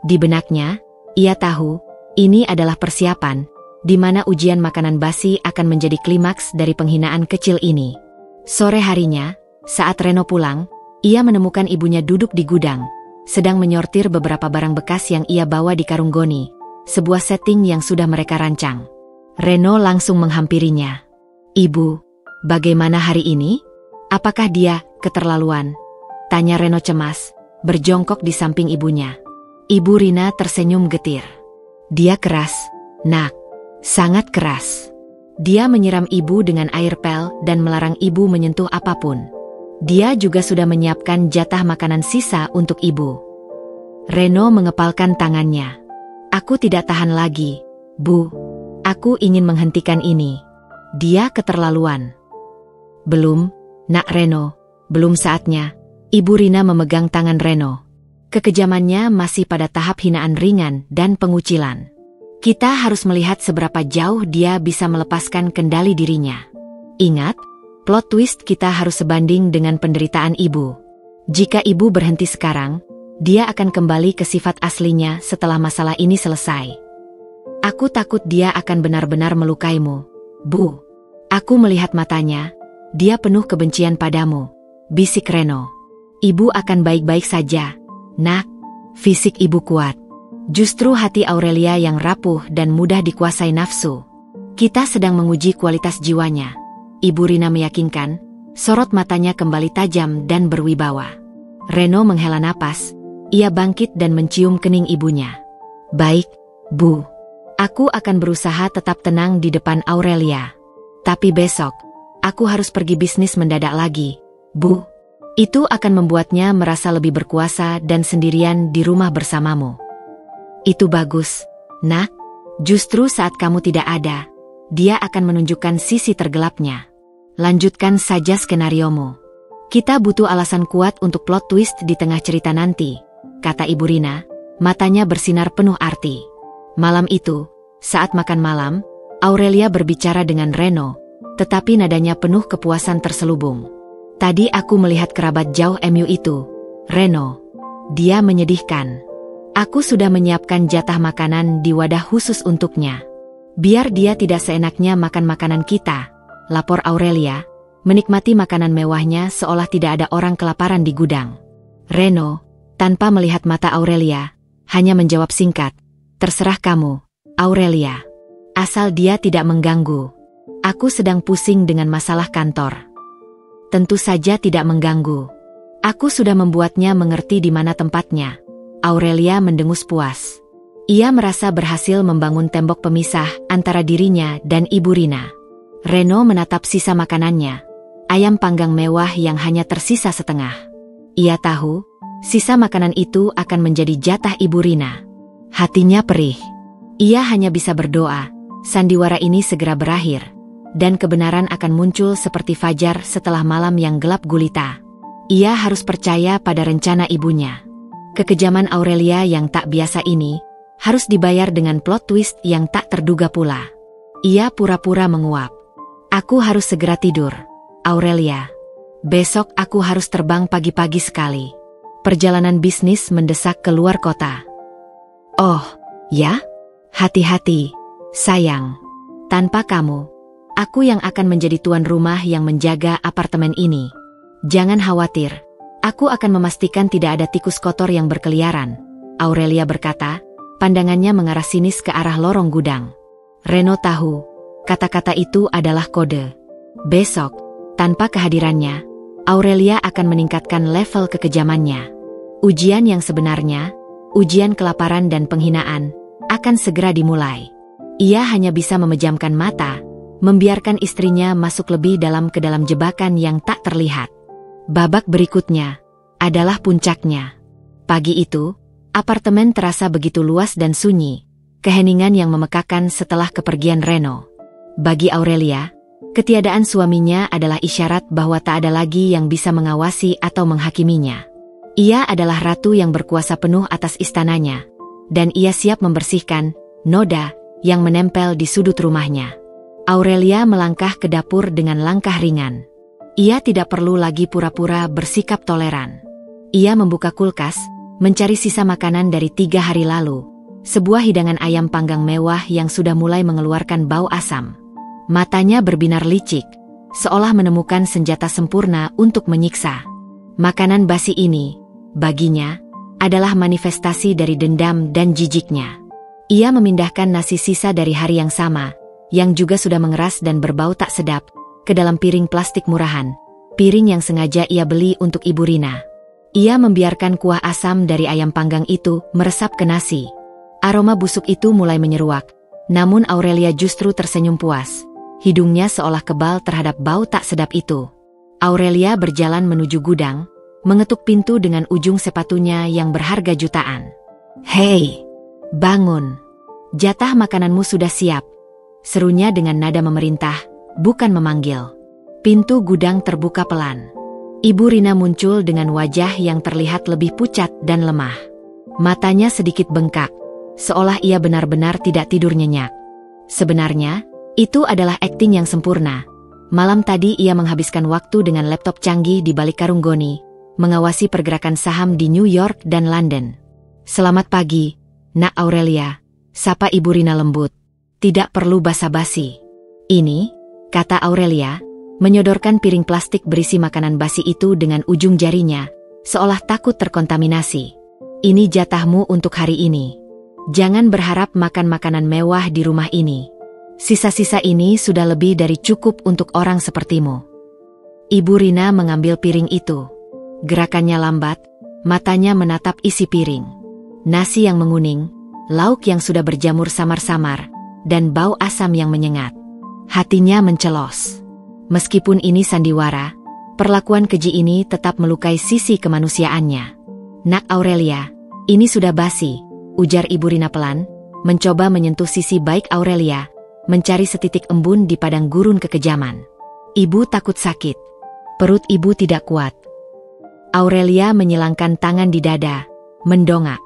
Di benaknya, ia tahu, ini adalah persiapan, di mana ujian makanan basi akan menjadi klimaks dari penghinaan kecil ini. Sore harinya, saat Reno pulang, ia menemukan ibunya duduk di gudang, sedang menyortir beberapa barang bekas yang ia bawa di karung goni, sebuah setting yang sudah mereka rancang. Reno langsung menghampirinya. Ibu, bagaimana hari ini? Apakah dia keterlaluan? Tanya Reno cemas, berjongkok di samping ibunya. Ibu Rina tersenyum getir. Dia keras, nak, sangat keras. Dia menyiram ibu dengan air pel dan melarang ibu menyentuh apapun. Dia juga sudah menyiapkan jatah makanan sisa untuk ibu. Reno mengepalkan tangannya. Aku tidak tahan lagi, Bu. Aku ingin menghentikan ini. Dia keterlaluan. Belum, nak Reno, belum saatnya. Ibu Rina memegang tangan Reno. Kekejamannya masih pada tahap hinaan ringan dan pengucilan. Kita harus melihat seberapa jauh dia bisa melepaskan kendali dirinya. Ingat, plot twist kita harus sebanding dengan penderitaan ibu. Jika ibu berhenti sekarang, dia akan kembali ke sifat aslinya setelah masalah ini selesai. Aku takut dia akan benar-benar melukaimu, Bu. Aku melihat matanya, dia penuh kebencian padamu, bisik Reno. Ibu akan baik-baik saja, nak. Fisik ibu kuat. Justru hati Aurelia yang rapuh dan mudah dikuasai nafsu. Kita sedang menguji kualitas jiwanya. Ibu Rina meyakinkan, sorot matanya kembali tajam dan berwibawa. Reno menghela napas, Ia bangkit dan mencium kening ibunya. Baik, Bu. Aku akan berusaha tetap tenang di depan Aurelia. Tapi besok, aku harus pergi bisnis mendadak lagi, Bu. Itu akan membuatnya merasa lebih berkuasa dan sendirian di rumah bersamamu. Itu bagus, Nak. Justru saat kamu tidak ada, dia akan menunjukkan sisi tergelapnya. Lanjutkan saja skenariomu. Kita butuh alasan kuat untuk plot twist di tengah cerita nanti, kata Ibu Rina, matanya bersinar penuh arti. Malam itu, saat makan malam, Aurelia berbicara dengan Reno, tetapi nadanya penuh kepuasan terselubung. Tadi aku melihat kerabat jauh MU itu, Reno. Dia menyedihkan. Aku sudah menyiapkan jatah makanan di wadah khusus untuknya. Biar dia tidak seenaknya makan makanan kita, lapor Aurelia, menikmati makanan mewahnya seolah tidak ada orang kelaparan di gudang. Reno, tanpa melihat mata Aurelia, hanya menjawab singkat, terserah kamu, Aurelia. Asal dia tidak mengganggu. Aku sedang pusing dengan masalah kantor. Tentu saja tidak mengganggu. Aku sudah membuatnya mengerti di mana tempatnya. Aurelia mendengus puas. Ia merasa berhasil membangun tembok pemisah antara dirinya dan Ibu Rina. Reno menatap sisa makanannya. Ayam panggang mewah yang hanya tersisa setengah. Ia tahu, sisa makanan itu akan menjadi jatah Ibu Rina. Hatinya perih. Ia hanya bisa berdoa, sandiwara ini segera berakhir, dan kebenaran akan muncul seperti fajar setelah malam yang gelap gulita. Ia harus percaya pada rencana ibunya. Kekejaman Aurelia yang tak biasa ini, harus dibayar dengan plot twist yang tak terduga pula. Ia pura-pura menguap. Aku harus segera tidur, Aurelia. Besok aku harus terbang pagi-pagi sekali. Perjalanan bisnis mendesak keluar kota. Oh, ya? Hati-hati, sayang. Tanpa kamu, aku yang akan menjadi tuan rumah yang menjaga apartemen ini. Jangan khawatir, aku akan memastikan tidak ada tikus kotor yang berkeliaran, Aurelia berkata, pandangannya mengarah sinis ke arah lorong gudang. Reno tahu, kata-kata itu adalah kode. Besok, tanpa kehadirannya, Aurelia akan meningkatkan level kekejamannya. Ujian yang sebenarnya, ujian kelaparan dan penghinaan, akan segera dimulai. Ia hanya bisa memejamkan mata, membiarkan istrinya masuk lebih dalam ke dalam jebakan yang tak terlihat. Babak berikutnya adalah puncaknya. Pagi itu, apartemen terasa begitu luas dan sunyi, keheningan yang memekakan setelah kepergian Reno. Bagi Aurelia, ketiadaan suaminya adalah isyarat bahwa tak ada lagi yang bisa mengawasi atau menghakiminya. Ia adalah ratu yang berkuasa penuh atas istananya, dan ia siap membersihkan noda yang menempel di sudut rumahnya. Aurelia melangkah ke dapur dengan langkah ringan. Ia tidak perlu lagi pura-pura bersikap toleran. Ia membuka kulkas, mencari sisa makanan dari 3 hari lalu, sebuah hidangan ayam panggang mewah yang sudah mulai mengeluarkan bau asam. Matanya berbinar licik, seolah menemukan senjata sempurna untuk menyiksa. Makanan basi ini, baginya, adalah manifestasi dari dendam dan jijiknya. Ia memindahkan nasi sisa dari hari yang sama, yang juga sudah mengeras dan berbau tak sedap, ke dalam piring plastik murahan, piring yang sengaja ia beli untuk Ibu Rina. Ia membiarkan kuah asam dari ayam panggang itu meresap ke nasi. Aroma busuk itu mulai menyeruak, namun Aurelia justru tersenyum puas. Hidungnya seolah kebal terhadap bau tak sedap itu. Aurelia berjalan menuju gudang, mengetuk pintu dengan ujung sepatunya yang berharga jutaan. "Hei, bangun. Jatah makananmu sudah siap," serunya dengan nada memerintah, bukan memanggil. Pintu gudang terbuka pelan. Ibu Rina muncul dengan wajah yang terlihat lebih pucat dan lemah. Matanya sedikit bengkak, seolah ia benar-benar tidak tidur nyenyak. Sebenarnya, itu adalah akting yang sempurna. Malam tadi ia menghabiskan waktu dengan laptop canggih di balik karung goni, mengawasi pergerakan saham di New York dan London. "Selamat pagi, Nak Aurelia," sapa Ibu Rina lembut. "Tidak perlu basa-basi." "Ini," kata Aurelia, menyodorkan piring plastik berisi makanan basi itu dengan ujung jarinya, seolah takut terkontaminasi. "Ini jatahmu untuk hari ini. Jangan berharap makan makanan mewah di rumah ini. Sisa-sisa ini sudah lebih dari cukup untuk orang sepertimu." Ibu Rina mengambil piring itu. Gerakannya lambat, matanya menatap isi piring. Nasi yang menguning, lauk yang sudah berjamur samar-samar, dan bau asam yang menyengat. Hatinya mencelos. Meskipun ini sandiwara, perlakuan keji ini tetap melukai sisi kemanusiaannya. "Nak Aurelia, ini sudah basi," ujar Ibu Rina pelan, mencoba menyentuh sisi baik Aurelia, mencari setitik embun di padang gurun kekejaman. Ibu takut sakit. Perut ibu tidak kuat. Aurelia menyilangkan tangan di dada, mendongak.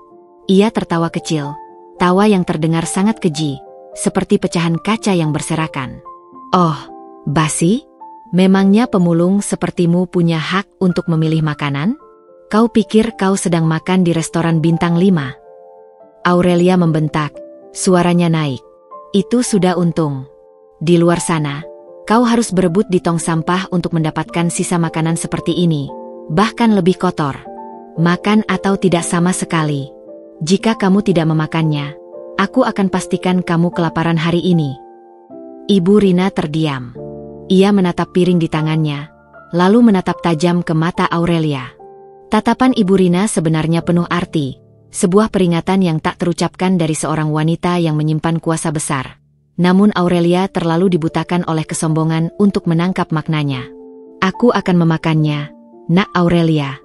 Ia tertawa kecil, tawa yang terdengar sangat keji, seperti pecahan kaca yang berserakan. "Oh, basi? Memangnya pemulung sepertimu punya hak untuk memilih makanan? Kau pikir kau sedang makan di restoran bintang 5? Aurelia membentak, suaranya naik. "Itu sudah untung. Di luar sana, kau harus berebut di tong sampah untuk mendapatkan sisa makanan seperti ini, bahkan lebih kotor. Makan atau tidak sama sekali. Jika kamu tidak memakannya, aku akan pastikan kamu kelaparan hari ini." Ibu Rina terdiam. Ia menatap piring di tangannya, lalu menatap tajam ke mata Aurelia. Tatapan Ibu Rina sebenarnya penuh arti, sebuah peringatan yang tak terucapkan dari seorang wanita yang menyimpan kuasa besar. Namun Aurelia terlalu dibutakan oleh kesombongan untuk menangkap maknanya. "Aku akan memakannya, Nak Aurelia."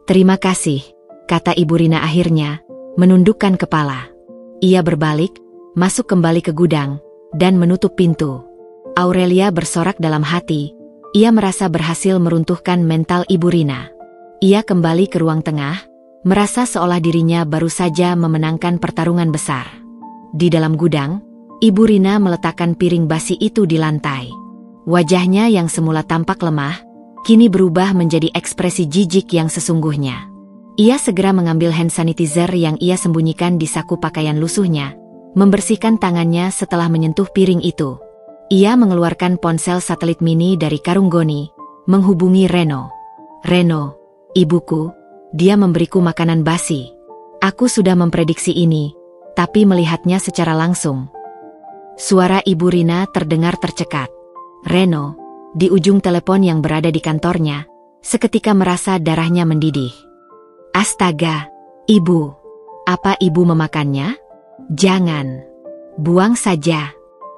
"Terima kasih," kata Ibu Rina akhirnya, menundukkan kepala. Ia berbalik, masuk kembali ke gudang, dan menutup pintu. Aurelia bersorak dalam hati, ia merasa berhasil meruntuhkan mental Ibu Rina. Ia kembali ke ruang tengah, merasa seolah dirinya baru saja memenangkan pertarungan besar. Di dalam gudang, Ibu Rina meletakkan piring basi itu di lantai. Wajahnya yang semula tampak lemah, kini berubah menjadi ekspresi jijik yang sesungguhnya. Ia segera mengambil hand sanitizer yang ia sembunyikan di saku pakaian lusuhnya, membersihkan tangannya setelah menyentuh piring itu. Ia mengeluarkan ponsel satelit mini dari karung goni, menghubungi Reno. "Reno, ibuku, dia memberiku makanan basi. Aku sudah memprediksi ini, tapi melihatnya secara langsung." Suara Ibu Rina terdengar tercekat. Reno, di ujung telepon yang berada di kantornya, seketika merasa darahnya mendidih. "Astaga, Ibu, apa Ibu memakannya? Jangan. Buang saja.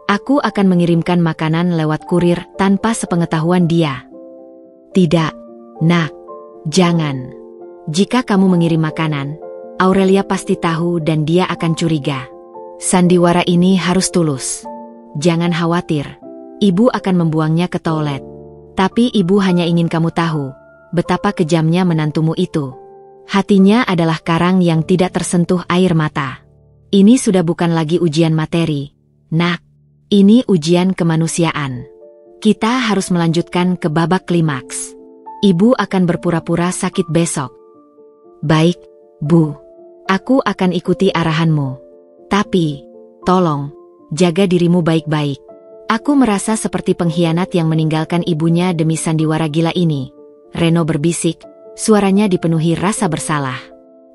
Aku akan mengirimkan makanan lewat kurir tanpa sepengetahuan dia." "Tidak, Nak. Jangan. Jika kamu mengirim makanan, Aurelia pasti tahu dan dia akan curiga. Sandiwara ini harus tulus. Jangan khawatir, Ibu akan membuangnya ke toilet. Tapi Ibu hanya ingin kamu tahu betapa kejamnya menantumu itu. Hatinya adalah karang yang tidak tersentuh air mata. Ini sudah bukan lagi ujian materi, Nak. Ini ujian kemanusiaan. Kita harus melanjutkan ke babak klimaks. Ibu akan berpura-pura sakit besok." "Baik, Bu. Aku akan ikuti arahanmu. Tapi, tolong, jaga dirimu baik-baik. Aku merasa seperti pengkhianat yang meninggalkan ibunya demi sandiwara gila ini." Reno berbisik, suaranya dipenuhi rasa bersalah.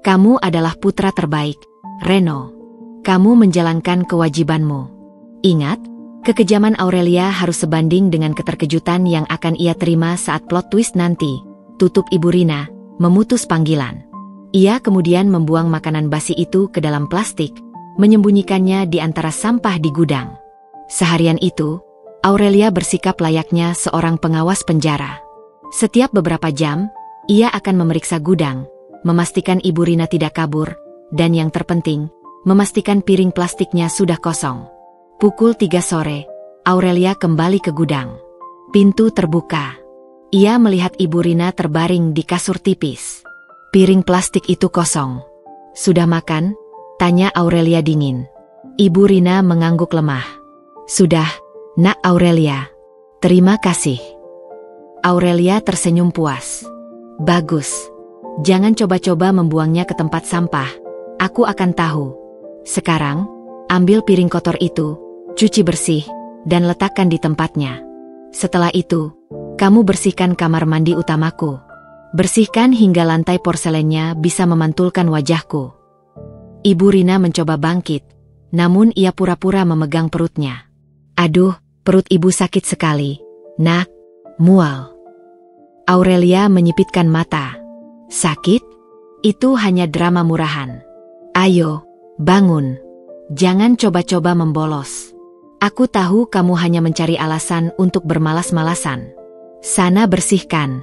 "Kamu adalah putra terbaik, Reno. Kamu menjalankan kewajibanmu. Ingat, kekejaman Aurelia harus sebanding dengan keterkejutan yang akan ia terima saat plot twist nanti." Tutup Ibu Rina, memutus panggilan. Ia kemudian membuang makanan basi itu ke dalam plastik, menyembunyikannya di antara sampah di gudang. Seharian itu, Aurelia bersikap layaknya seorang pengawas penjara. Setiap beberapa jam, ia akan memeriksa gudang, memastikan Ibu Rina tidak kabur, dan yang terpenting, memastikan piring plastiknya sudah kosong. Pukul 3 sore, Aurelia kembali ke gudang. Pintu terbuka. Ia melihat Ibu Rina terbaring di kasur tipis. Piring plastik itu kosong. "Sudah makan?" tanya Aurelia dingin. Ibu Rina mengangguk lemah. "Sudah, Nak Aurelia. Terima kasih." Aurelia tersenyum puas. "Bagus. Jangan coba-coba membuangnya ke tempat sampah. Aku akan tahu. Sekarang, ambil piring kotor itu, cuci bersih, dan letakkan di tempatnya. Setelah itu, kamu bersihkan kamar mandi utamaku. Bersihkan hingga lantai porselennya bisa memantulkan wajahku." Ibu Rina mencoba bangkit, namun ia pura-pura memegang perutnya. "Aduh, perut ibu sakit sekali, Nak. Mual." Aurelia menyipitkan mata. "Sakit? Itu hanya drama murahan. Ayo, bangun. Jangan coba-coba membolos. Aku tahu kamu hanya mencari alasan untuk bermalas-malasan. Sana bersihkan.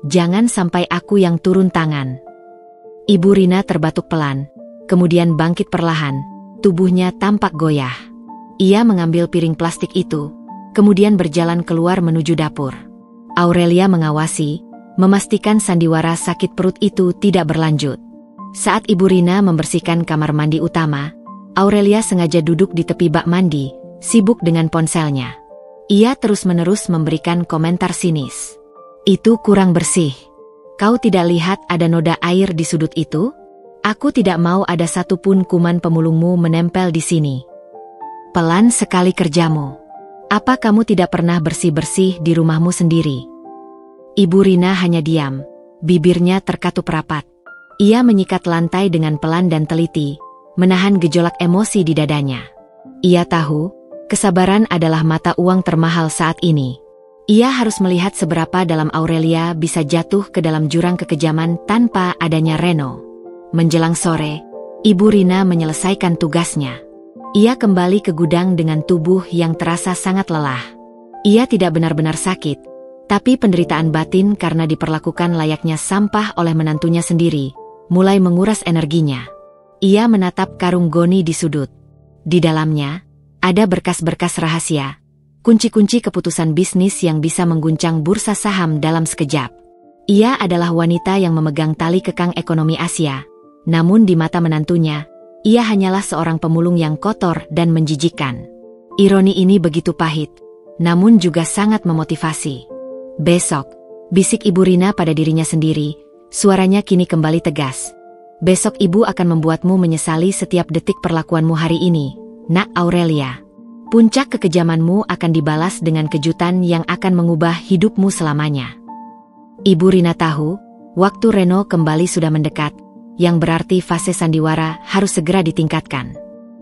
Jangan sampai aku yang turun tangan. Ibu Rina terbatuk pelan, kemudian bangkit perlahan, tubuhnya tampak goyah. Ia mengambil piring plastik itu, kemudian berjalan keluar menuju dapur. Aurelia mengawasi, memastikan sandiwara sakit perut itu tidak berlanjut. Saat Ibu Rina membersihkan kamar mandi utama, Aurelia sengaja duduk di tepi bak mandi, sibuk dengan ponselnya. Ia terus-menerus memberikan komentar sinis. Itu kurang bersih. Kau tidak lihat ada noda air di sudut itu? Aku tidak mau ada satupun kuman pemulungmu menempel di sini. Pelan sekali kerjamu. Apa kamu tidak pernah bersih-bersih di rumahmu sendiri? Ibu Rina hanya diam, bibirnya terkatup rapat. Ia menyikat lantai dengan pelan dan teliti, menahan gejolak emosi di dadanya. Ia tahu, kesabaran adalah mata uang termahal saat ini. Ia harus melihat seberapa dalam Aurelia bisa jatuh ke dalam jurang kekejaman tanpa adanya Reno. Menjelang sore, Ibu Rina menyelesaikan tugasnya. Ia kembali ke gudang dengan tubuh yang terasa sangat lelah. Ia tidak benar-benar sakit, tapi penderitaan batin karena diperlakukan layaknya sampah oleh menantunya sendiri, mulai menguras energinya. Ia menatap karung goni di sudut. Di dalamnya, ada berkas-berkas rahasia. Kunci-kunci keputusan bisnis yang bisa mengguncang bursa saham dalam sekejap. Ia adalah wanita yang memegang tali kekang ekonomi Asia. Namun di mata menantunya, ia hanyalah seorang pemulung yang kotor dan menjijikkan. Ironi ini begitu pahit, namun juga sangat memotivasi. Besok, bisik Ibu Rina pada dirinya sendiri, suaranya kini kembali tegas. Besok ibu akan membuatmu menyesali setiap detik perlakuanmu hari ini, Nak Aurelia. Puncak kekejamanmu akan dibalas dengan kejutan yang akan mengubah hidupmu selamanya. Ibu Rina tahu, waktu Reno kembali sudah mendekat, yang berarti fase sandiwara harus segera ditingkatkan.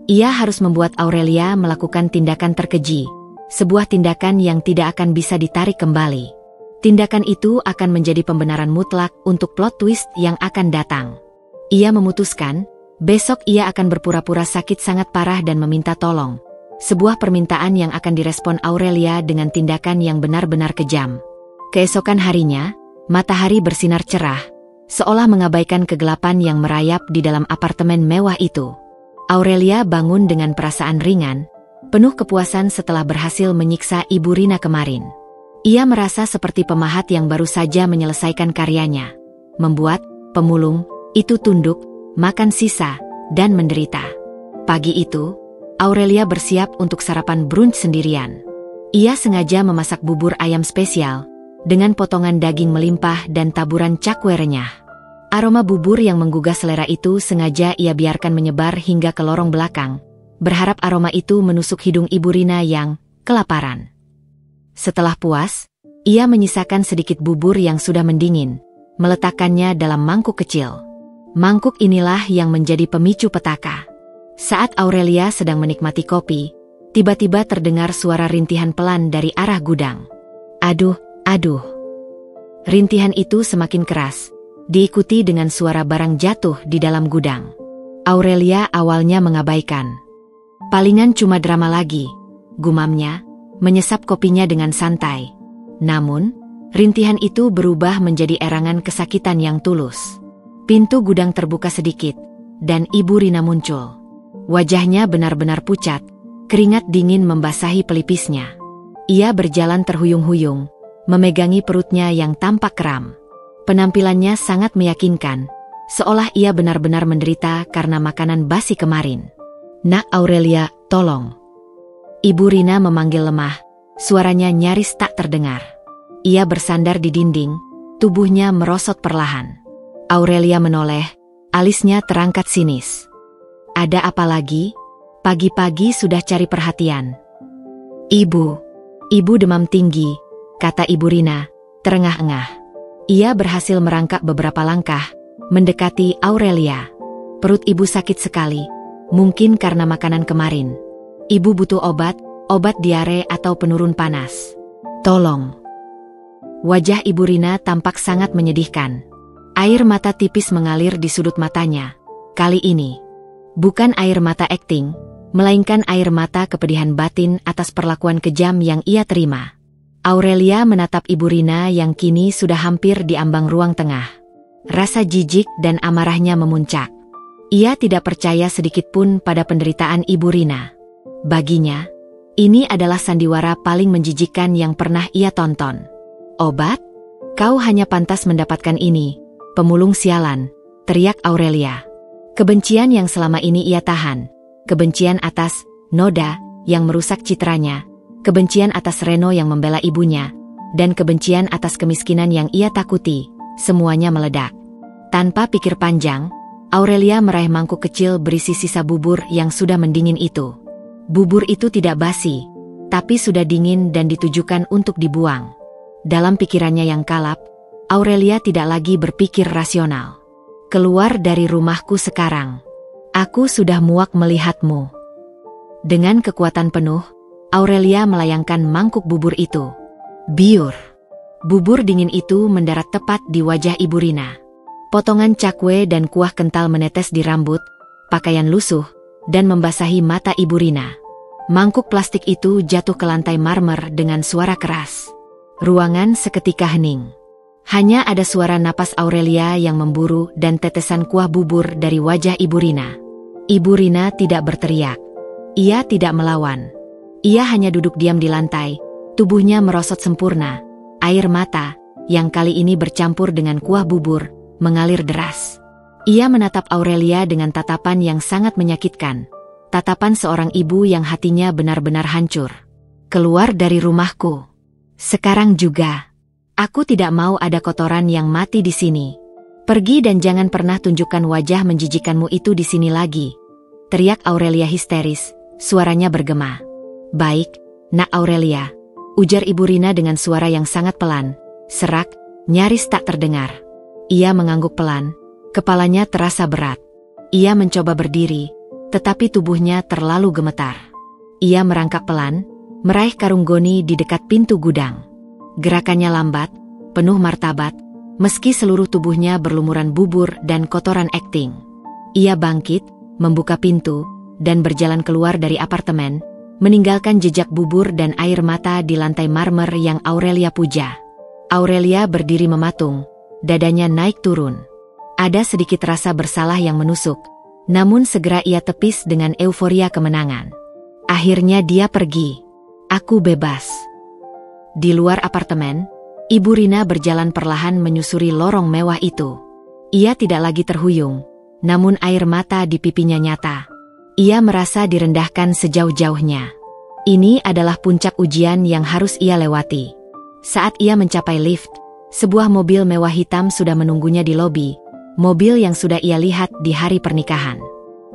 Ia harus membuat Aurelia melakukan tindakan terkeji, sebuah tindakan yang tidak akan bisa ditarik kembali. Tindakan itu akan menjadi pembenaran mutlak untuk plot twist yang akan datang. Ia memutuskan, besok ia akan berpura-pura sakit sangat parah dan meminta tolong. Sebuah permintaan yang akan direspon Aurelia dengan tindakan yang benar-benar kejam. Keesokan harinya, matahari bersinar cerah, seolah mengabaikan kegelapan yang merayap di dalam apartemen mewah itu. Aurelia bangun dengan perasaan ringan, penuh kepuasan setelah berhasil menyiksa Ibu Rina kemarin. Ia merasa seperti pemahat yang baru saja menyelesaikan karyanya. Membuat pemulung itu tunduk, makan sisa, dan menderita. Pagi itu, Aurelia bersiap untuk sarapan brunch sendirian. Ia sengaja memasak bubur ayam spesial, dengan potongan daging melimpah dan taburan cakwe renyah. Aroma bubur yang menggugah selera itu sengaja ia biarkan menyebar hingga ke lorong belakang, berharap aroma itu menusuk hidung Ibu Rina yang kelaparan. Setelah puas, ia menyisakan sedikit bubur yang sudah mendingin, meletakkannya dalam mangkuk kecil. Mangkuk inilah yang menjadi pemicu petaka. Saat Aurelia sedang menikmati kopi, tiba-tiba terdengar suara rintihan pelan dari arah gudang. Aduh, aduh. Rintihan itu semakin keras, diikuti dengan suara barang jatuh di dalam gudang. Aurelia awalnya mengabaikan. Palingan cuma drama lagi, gumamnya, menyesap kopinya dengan santai. Namun, rintihan itu berubah menjadi erangan kesakitan yang tulus. Pintu gudang terbuka sedikit, dan Ibu Rina muncul. Wajahnya benar-benar pucat, keringat dingin membasahi pelipisnya. Ia berjalan terhuyung-huyung, memegangi perutnya yang tampak kram. Penampilannya sangat meyakinkan, seolah ia benar-benar menderita karena makanan basi kemarin. Nak Aurelia, tolong. Ibu Rina memanggil lemah, suaranya nyaris tak terdengar. Ia bersandar di dinding, tubuhnya merosot perlahan. Aurelia menoleh, alisnya terangkat sinis. Ada apa lagi? Pagi-pagi sudah cari perhatian. Ibu demam tinggi, kata Ibu Rina, terengah-engah. Ia berhasil merangkak beberapa langkah, mendekati Aurelia. Perut ibu sakit sekali, mungkin karena makanan kemarin. Ibu butuh obat diare atau penurun panas. Tolong. Wajah Ibu Rina tampak sangat menyedihkan. Air mata tipis mengalir di sudut matanya. Kali ini, bukan air mata akting, melainkan air mata kepedihan batin atas perlakuan kejam yang ia terima. Aurelia menatap Ibu Rina yang kini sudah hampir di ambang ruang tengah. Rasa jijik dan amarahnya memuncak. Ia tidak percaya sedikitpun pada penderitaan Ibu Rina. Baginya, ini adalah sandiwara paling menjijikkan yang pernah ia tonton. Obat? Kau hanya pantas mendapatkan ini, pemulung sialan, teriak Aurelia. Kebencian yang selama ini ia tahan, kebencian atas Noda yang merusak citranya, kebencian atas Reno yang membela ibunya, dan kebencian atas kemiskinan yang ia takuti, semuanya meledak. Tanpa pikir panjang, Aurelia meraih mangkuk kecil berisi sisa bubur yang sudah mendingin itu. Bubur itu tidak basi, tapi sudah dingin dan ditujukan untuk dibuang. Dalam pikirannya yang kalap, Aurelia tidak lagi berpikir rasional. Keluar dari rumahku sekarang. Aku sudah muak melihatmu. Dengan kekuatan penuh, Aurelia melayangkan mangkuk bubur itu. Biur. Bubur dingin itu mendarat tepat di wajah Ibu Rina. Potongan cakwe dan kuah kental menetes di rambut, pakaian lusuh, dan membasahi mata Ibu Rina. Mangkuk plastik itu jatuh ke lantai marmer dengan suara keras. Ruangan seketika hening. Hanya ada suara napas Aurelia yang memburu dan tetesan kuah bubur dari wajah Ibu Rina. Ibu Rina tidak berteriak. Ia tidak melawan. Ia hanya duduk diam di lantai, tubuhnya merosot sempurna. Air mata, yang kali ini bercampur dengan kuah bubur, mengalir deras. Ia menatap Aurelia dengan tatapan yang sangat menyakitkan. Tatapan seorang ibu yang hatinya benar-benar hancur. Keluar dari rumahku. Sekarang juga. Aku tidak mau ada kotoran yang mati di sini. Pergi dan jangan pernah tunjukkan wajah menjijikanmu itu di sini lagi. Teriak Aurelia histeris, suaranya bergema. Baik, Nak Aurelia, ujar Ibu Rina dengan suara yang sangat pelan, serak, nyaris tak terdengar. Ia mengangguk pelan, kepalanya terasa berat. Ia mencoba berdiri, tetapi tubuhnya terlalu gemetar. Ia merangkak pelan, meraih karung goni di dekat pintu gudang. Gerakannya lambat, penuh martabat, meski seluruh tubuhnya berlumuran bubur dan kotoran akting. Ia bangkit, membuka pintu, dan berjalan keluar dari apartemen, meninggalkan jejak bubur dan air mata di lantai marmer yang Aurelia puja. Aurelia berdiri mematung, dadanya naik turun. Ada sedikit rasa bersalah yang menusuk, namun segera ia tepis dengan euforia kemenangan. Akhirnya dia pergi. Aku bebas. Di luar apartemen, Ibu Rina berjalan perlahan menyusuri lorong mewah itu. Ia tidak lagi terhuyung, namun air mata di pipinya nyata. Ia merasa direndahkan sejauh-jauhnya. Ini adalah puncak ujian yang harus ia lewati. Saat ia mencapai lift, sebuah mobil mewah hitam sudah menunggunya di lobi, mobil yang sudah ia lihat di hari pernikahan.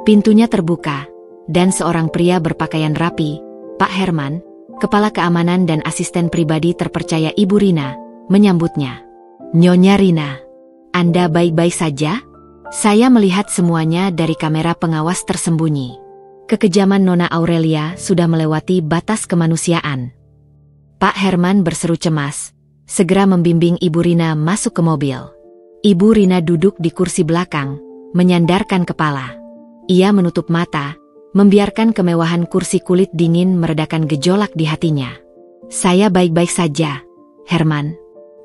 Pintunya terbuka, dan seorang pria berpakaian rapi, Pak Herman, kepala keamanan dan asisten pribadi terpercaya Ibu Rina, menyambutnya. Nyonya Rina, Anda baik-baik saja? Saya melihat semuanya dari kamera pengawas tersembunyi. Kekejaman Nona Aurelia sudah melewati batas kemanusiaan. Pak Herman berseru cemas, segera membimbing Ibu Rina masuk ke mobil. Ibu Rina duduk di kursi belakang, menyandarkan kepala. Ia menutup mata, membiarkan kemewahan kursi kulit dingin meredakan gejolak di hatinya. Saya baik-baik saja, Herman.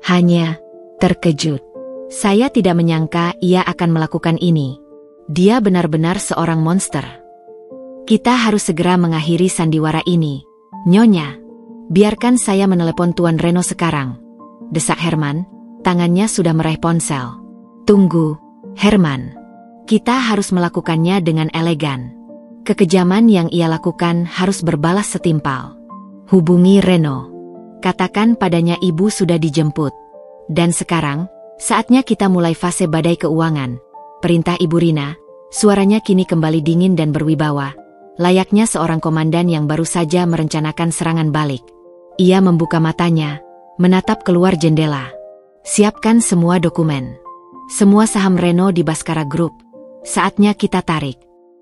Hanya terkejut. Saya tidak menyangka ia akan melakukan ini. Dia benar-benar seorang monster. Kita harus segera mengakhiri sandiwara ini, Nyonya. Biarkan saya menelepon Tuan Reno sekarang, desak Herman, tangannya sudah meraih ponsel. Tunggu, Herman. Kita harus melakukannya dengan elegan. Kekejaman yang ia lakukan harus berbalas setimpal. Hubungi Reno. Katakan padanya ibu sudah dijemput. Dan sekarang, saatnya kita mulai fase badai keuangan. Perintah Ibu Rina, suaranya kini kembali dingin dan berwibawa. Layaknya seorang komandan yang baru saja merencanakan serangan balik. Ia membuka matanya, menatap keluar jendela. Siapkan semua dokumen. Semua saham Reno di Baskara Group. Saatnya kita tarik.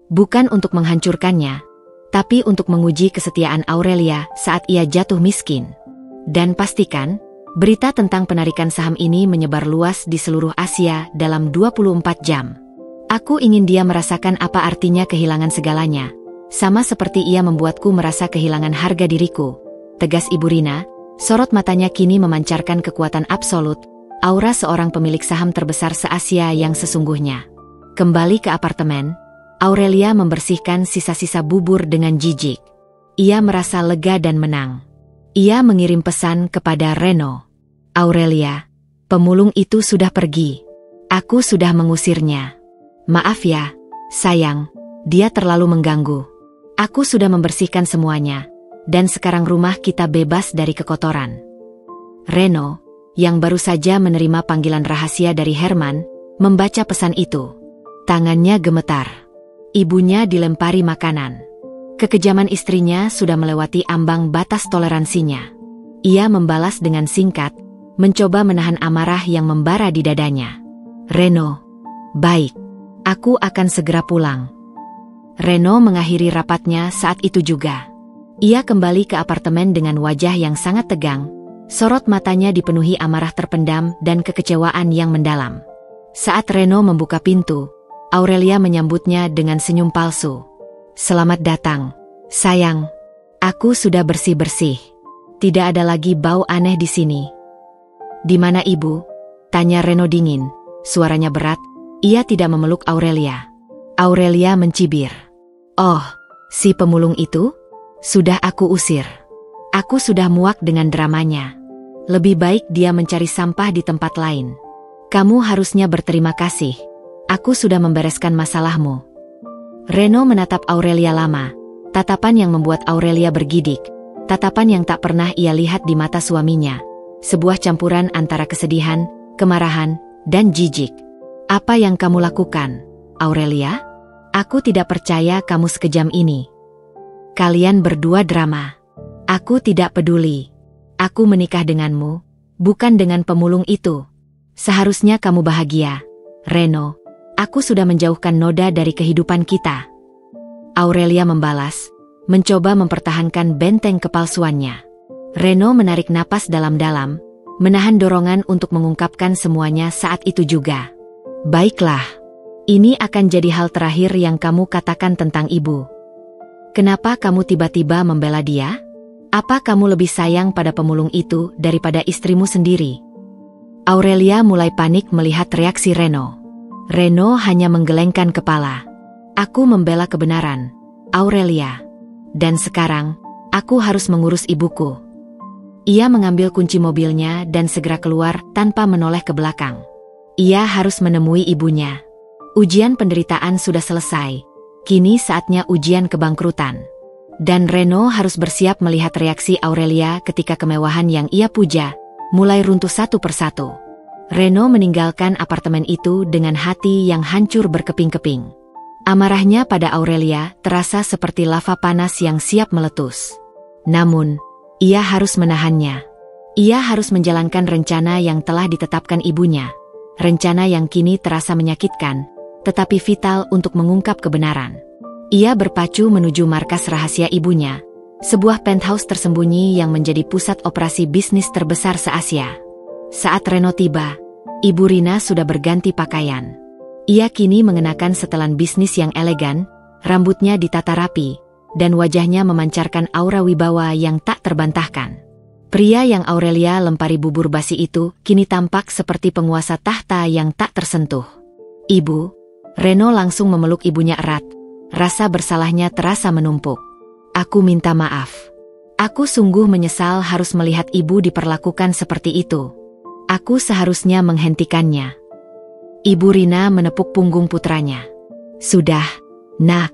Bukan untuk menghancurkannya, tapi untuk menguji kesetiaan Aurelia saat ia jatuh miskin. Dan pastikan, Berita tentang penarikan saham ini menyebar luas di seluruh Asia dalam 24 jam. Aku ingin dia merasakan apa artinya kehilangan segalanya. Sama seperti ia membuatku merasa kehilangan harga diriku. Tegas Ibu Rina, sorot matanya kini memancarkan kekuatan absolut, aura seorang pemilik saham terbesar se-Asia yang sesungguhnya. Kembali ke apartemen, Aurelia membersihkan sisa-sisa bubur dengan jijik. Ia merasa lega dan menang. Ia mengirim pesan kepada Reno. Aurelia, pemulung itu sudah pergi. Aku sudah mengusirnya. Maaf ya, sayang, dia terlalu mengganggu. Aku sudah membersihkan semuanya, dan sekarang rumah kita bebas dari kekotoran. Reno, yang baru saja menerima panggilan rahasia dari Herman, membaca pesan itu. Tangannya gemetar. Ibunya dilempari makanan. Kekejaman istrinya sudah melewati ambang batas toleransinya. Ia membalas dengan singkat, mencoba menahan amarah yang membara di dadanya. Reno, baik. Aku akan segera pulang. Reno mengakhiri rapatnya saat itu juga. Ia kembali ke apartemen dengan wajah yang sangat tegang, sorot matanya dipenuhi amarah terpendam dan kekecewaan yang mendalam. Saat Reno membuka pintu, Aurelia menyambutnya dengan senyum palsu. Selamat datang, sayang. Aku sudah bersih-bersih. Tidak ada lagi bau aneh di sini. Di mana ibu? Tanya Reno dingin. Suaranya berat, ia tidak memeluk Aurelia. Aurelia mencibir. Oh, si pemulung itu? Sudah aku usir. Aku sudah muak dengan dramanya. Lebih baik dia mencari sampah di tempat lain. Kamu harusnya berterima kasih. Aku sudah membereskan masalahmu. Reno menatap Aurelia lama, tatapan yang membuat Aurelia bergidik, tatapan yang tak pernah ia lihat di mata suaminya. Sebuah campuran antara kesedihan, kemarahan, dan jijik. Apa yang kamu lakukan, Aurelia? Aku tidak percaya kamu sekejam ini. Kalian berdua drama. Aku tidak peduli. Aku menikah denganmu, bukan dengan pemulung itu. Seharusnya kamu bahagia, Reno. Aku sudah menjauhkan noda dari kehidupan kita. Aurelia membalas, mencoba mempertahankan benteng kepalsuannya. Reno menarik napas dalam-dalam, menahan dorongan untuk mengungkapkan semuanya saat itu juga. Baiklah, ini akan jadi hal terakhir yang kamu katakan tentang ibu. Kenapa kamu tiba-tiba membela dia? Apa kamu lebih sayang pada pemulung itu daripada istrimu sendiri? Aurelia mulai panik melihat reaksi Reno. Reno hanya menggelengkan kepala. Aku membela kebenaran, Aurelia. Dan sekarang, aku harus mengurus ibuku. Ia mengambil kunci mobilnya dan segera keluar tanpa menoleh ke belakang. Ia harus menemui ibunya. Ujian penderitaan sudah selesai. Kini saatnya ujian kebangkrutan. Dan Reno harus bersiap melihat reaksi Aurelia ketika kemewahan yang ia puja mulai runtuh satu persatu. Reno meninggalkan apartemen itu dengan hati yang hancur berkeping-keping. Amarahnya pada Aurelia terasa seperti lava panas yang siap meletus. Namun, ia harus menahannya. Ia harus menjalankan rencana yang telah ditetapkan ibunya. Rencana yang kini terasa menyakitkan, tetapi vital untuk mengungkap kebenaran. Ia berpacu menuju markas rahasia ibunya, sebuah penthouse tersembunyi yang menjadi pusat operasi bisnis terbesar se-Asia. Saat Reno tiba, Ibu Rina sudah berganti pakaian. Ia kini mengenakan setelan bisnis yang elegan, rambutnya ditata rapi, dan wajahnya memancarkan aura wibawa yang tak terbantahkan. Pria yang Aurelia lempari bubur basi itu kini tampak seperti penguasa tahta yang tak tersentuh. Ibu, Reno langsung memeluk ibunya erat. Rasa bersalahnya terasa menumpuk. Aku minta maaf. Aku sungguh menyesal harus melihat ibu diperlakukan seperti itu. Aku seharusnya menghentikannya. Ibu Rina menepuk punggung putranya. Sudah, nak.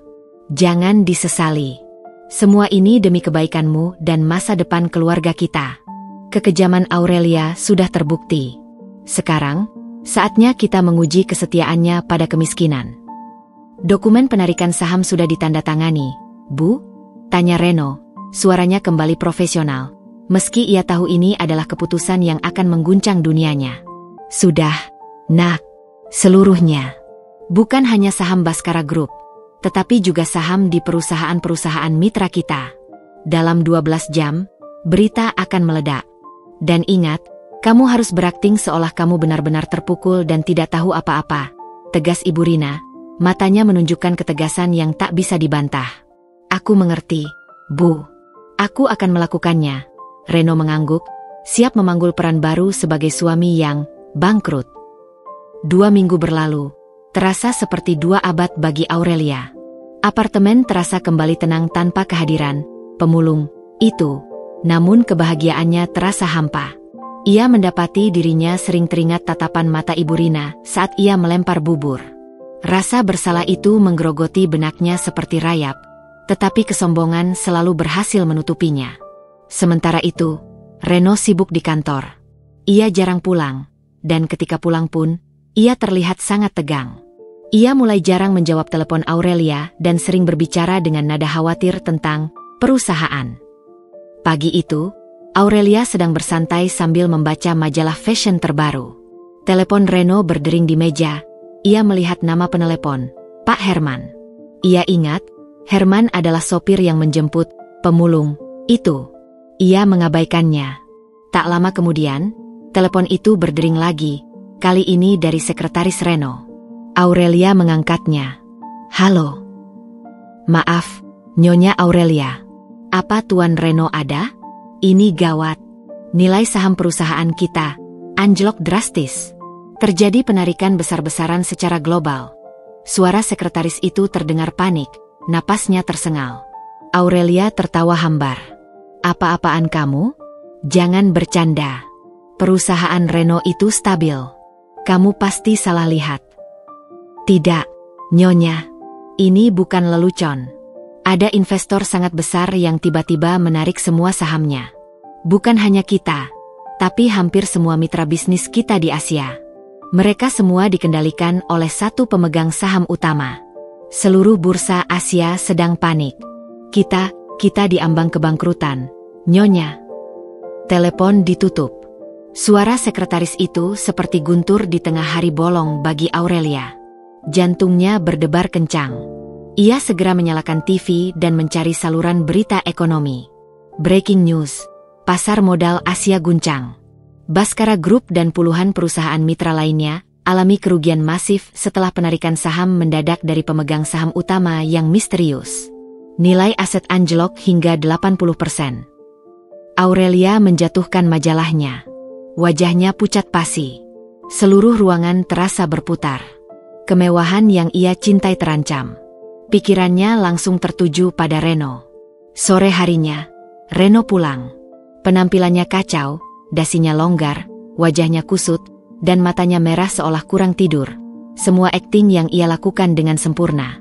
Jangan disesali. Semua ini demi kebaikanmu dan masa depan keluarga kita. Kekejaman Aurelia sudah terbukti. Sekarang, saatnya kita menguji kesetiaannya pada kemiskinan. Dokumen penarikan saham sudah ditandatangani, Bu? Tanya Reno, suaranya kembali profesional. Meski ia tahu ini adalah keputusan yang akan mengguncang dunianya. Sudah, nak. Seluruhnya. Bukan hanya saham Baskara Group, tetapi juga saham di perusahaan-perusahaan mitra kita. Dalam 12 jam, berita akan meledak. Dan ingat, Kamu harus berakting seolah kamu benar-benar terpukul dan tidak tahu apa-apa, tegas Ibu Rina, matanya menunjukkan ketegasan yang tak bisa dibantah. Aku mengerti, Bu. Aku akan melakukannya. Reno mengangguk, siap memanggul peran baru sebagai suami yang bangkrut. 2 minggu berlalu, terasa seperti 2 abad bagi Aurelia. Apartemen terasa kembali tenang tanpa kehadiran pemulung itu, namun kebahagiaannya terasa hampa. Ia mendapati dirinya sering teringat tatapan mata Ibu Rina saat ia melempar bubur. Rasa bersalah itu menggerogoti benaknya seperti rayap, tetapi kesombongan selalu berhasil menutupinya. Sementara itu, Reno sibuk di kantor. Ia jarang pulang, dan ketika pulang pun, ia terlihat sangat tegang. Ia mulai jarang menjawab telepon Aurelia dan sering berbicara dengan nada khawatir tentang perusahaan. Pagi itu, Aurelia sedang bersantai sambil membaca majalah fashion terbaru. Telepon Reno berdering di meja. Ia melihat nama penelepon, Pak Herman. Ia ingat, Herman adalah sopir yang menjemput pemulung itu. Ia mengabaikannya. Tak lama kemudian, telepon itu berdering lagi, kali ini dari sekretaris Reno. Aurelia mengangkatnya. Halo. Maaf, Nyonya Aurelia. Apa Tuan Reno ada? Ini gawat. Nilai saham perusahaan kita anjlok drastis. Terjadi penarikan besar-besaran secara global. Suara sekretaris itu terdengar panik, napasnya tersengal. Aurelia tertawa hambar. Apa-apaan kamu? Jangan bercanda. Perusahaan Reno itu stabil. Kamu pasti salah lihat. Tidak, Nyonya. Ini bukan lelucon. Ada investor sangat besar yang tiba-tiba menarik semua sahamnya. Bukan hanya kita, tapi hampir semua mitra bisnis kita di Asia. Mereka semua dikendalikan oleh satu pemegang saham utama. Seluruh bursa Asia sedang panik. Kita diambang kebangkrutan, Nyonya. Telepon ditutup. Suara sekretaris itu seperti guntur di tengah hari bolong bagi Aurelia. Jantungnya berdebar kencang. Ia segera menyalakan TV dan mencari saluran berita ekonomi. Breaking news, pasar modal Asia guncang. Baskara Group dan puluhan perusahaan mitra lainnya alami kerugian masif setelah penarikan saham mendadak dari pemegang saham utama yang misterius. Nilai aset anjlok hingga 80%. Aurelia menjatuhkan majalahnya. Wajahnya pucat pasi. Seluruh ruangan terasa berputar. Kemewahan yang ia cintai terancam. Pikirannya langsung tertuju pada Reno. Sore harinya, Reno pulang. Penampilannya kacau, dasinya longgar, wajahnya kusut, dan matanya merah seolah kurang tidur. Semua akting yang ia lakukan dengan sempurna.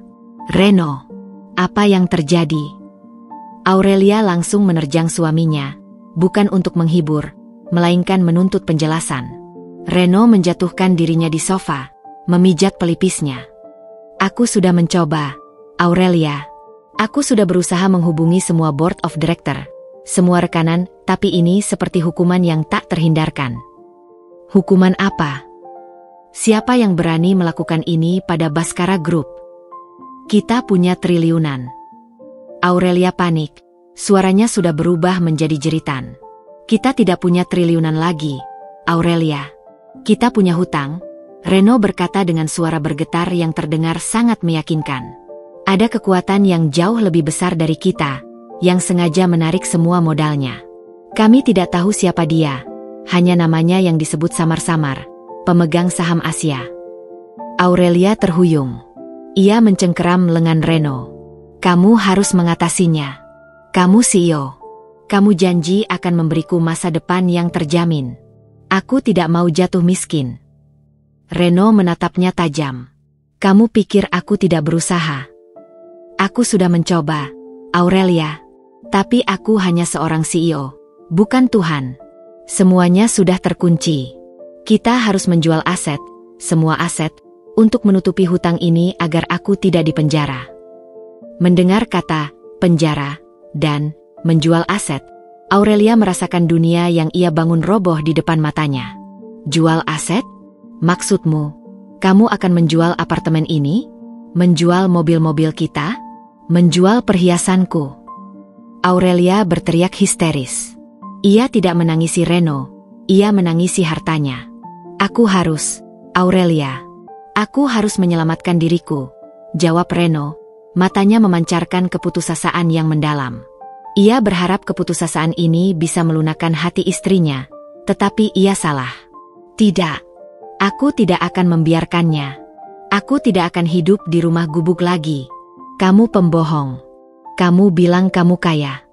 Reno, apa yang terjadi? Aurelia langsung menerjang suaminya, bukan untuk menghibur, melainkan menuntut penjelasan. Reno menjatuhkan dirinya di sofa, memijat pelipisnya. Aku sudah mencoba, Aurelia. Aku sudah berusaha menghubungi semua board of director, semua rekanan, tapi ini seperti hukuman yang tak terhindarkan. Hukuman apa? Siapa yang berani melakukan ini pada Baskara Group? Kita punya triliunan. Aurelia panik, suaranya sudah berubah menjadi jeritan. Kita tidak punya triliunan lagi, Aurelia. Kita punya hutang, Reno berkata dengan suara bergetar yang terdengar sangat meyakinkan. Ada kekuatan yang jauh lebih besar dari kita, yang sengaja menarik semua modalnya. Kami tidak tahu siapa dia, hanya namanya yang disebut samar-samar, pemegang saham Asia. Aurelia terhuyung. Ia mencengkeram lengan Reno. Kamu harus mengatasinya. Kamu CEO. Kamu janji akan memberiku masa depan yang terjamin. Aku tidak mau jatuh miskin. Reno menatapnya tajam. Kamu pikir aku tidak berusaha? Aku sudah mencoba, Aurelia. Tapi aku hanya seorang CEO, bukan Tuhan. Semuanya sudah terkunci. Kita harus menjual aset, semua aset, untuk menutupi hutang ini agar aku tidak dipenjara. Mendengar kata penjara dan menjual aset, Aurelia merasakan dunia yang ia bangun roboh di depan matanya. Jual aset? Maksudmu, kamu akan menjual apartemen ini? Menjual mobil-mobil kita? Menjual perhiasanku? Aurelia berteriak histeris. Ia tidak menangisi Reno, Ia menangisi hartanya. Aku harus, Aurelia. Aku harus menyelamatkan diriku, jawab Reno. Matanya memancarkan keputusasaan yang mendalam. Ia berharap keputusasaan ini bisa melunakkan hati istrinya, tetapi ia salah. Tidak, aku tidak akan membiarkannya. Aku tidak akan hidup di rumah gubuk lagi. Kamu pembohong. Kamu bilang kamu kaya.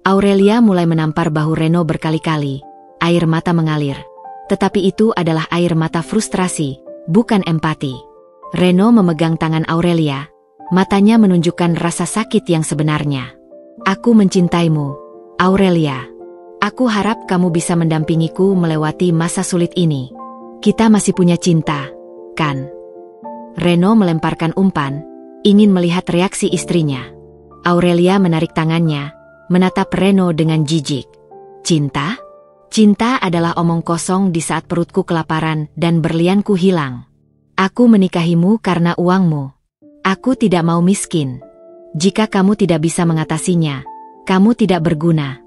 Aurelia mulai menampar bahu Reno berkali-kali. Air mata mengalir. Tetapi itu adalah air mata frustrasi, bukan empati. Reno memegang tangan Aurelia. Matanya menunjukkan rasa sakit yang sebenarnya. Aku mencintaimu, Aurelia. Aku harap kamu bisa mendampingiku melewati masa sulit ini. Kita masih punya cinta, kan? Reno melemparkan umpan, ingin melihat reaksi istrinya. Aurelia menarik tangannya, menatap Reno dengan jijik. Cinta? Cinta adalah omong kosong di saat perutku kelaparan dan berlianku hilang. Aku menikahimu karena uangmu. Aku tidak mau miskin. Jika kamu tidak bisa mengatasinya, kamu tidak berguna.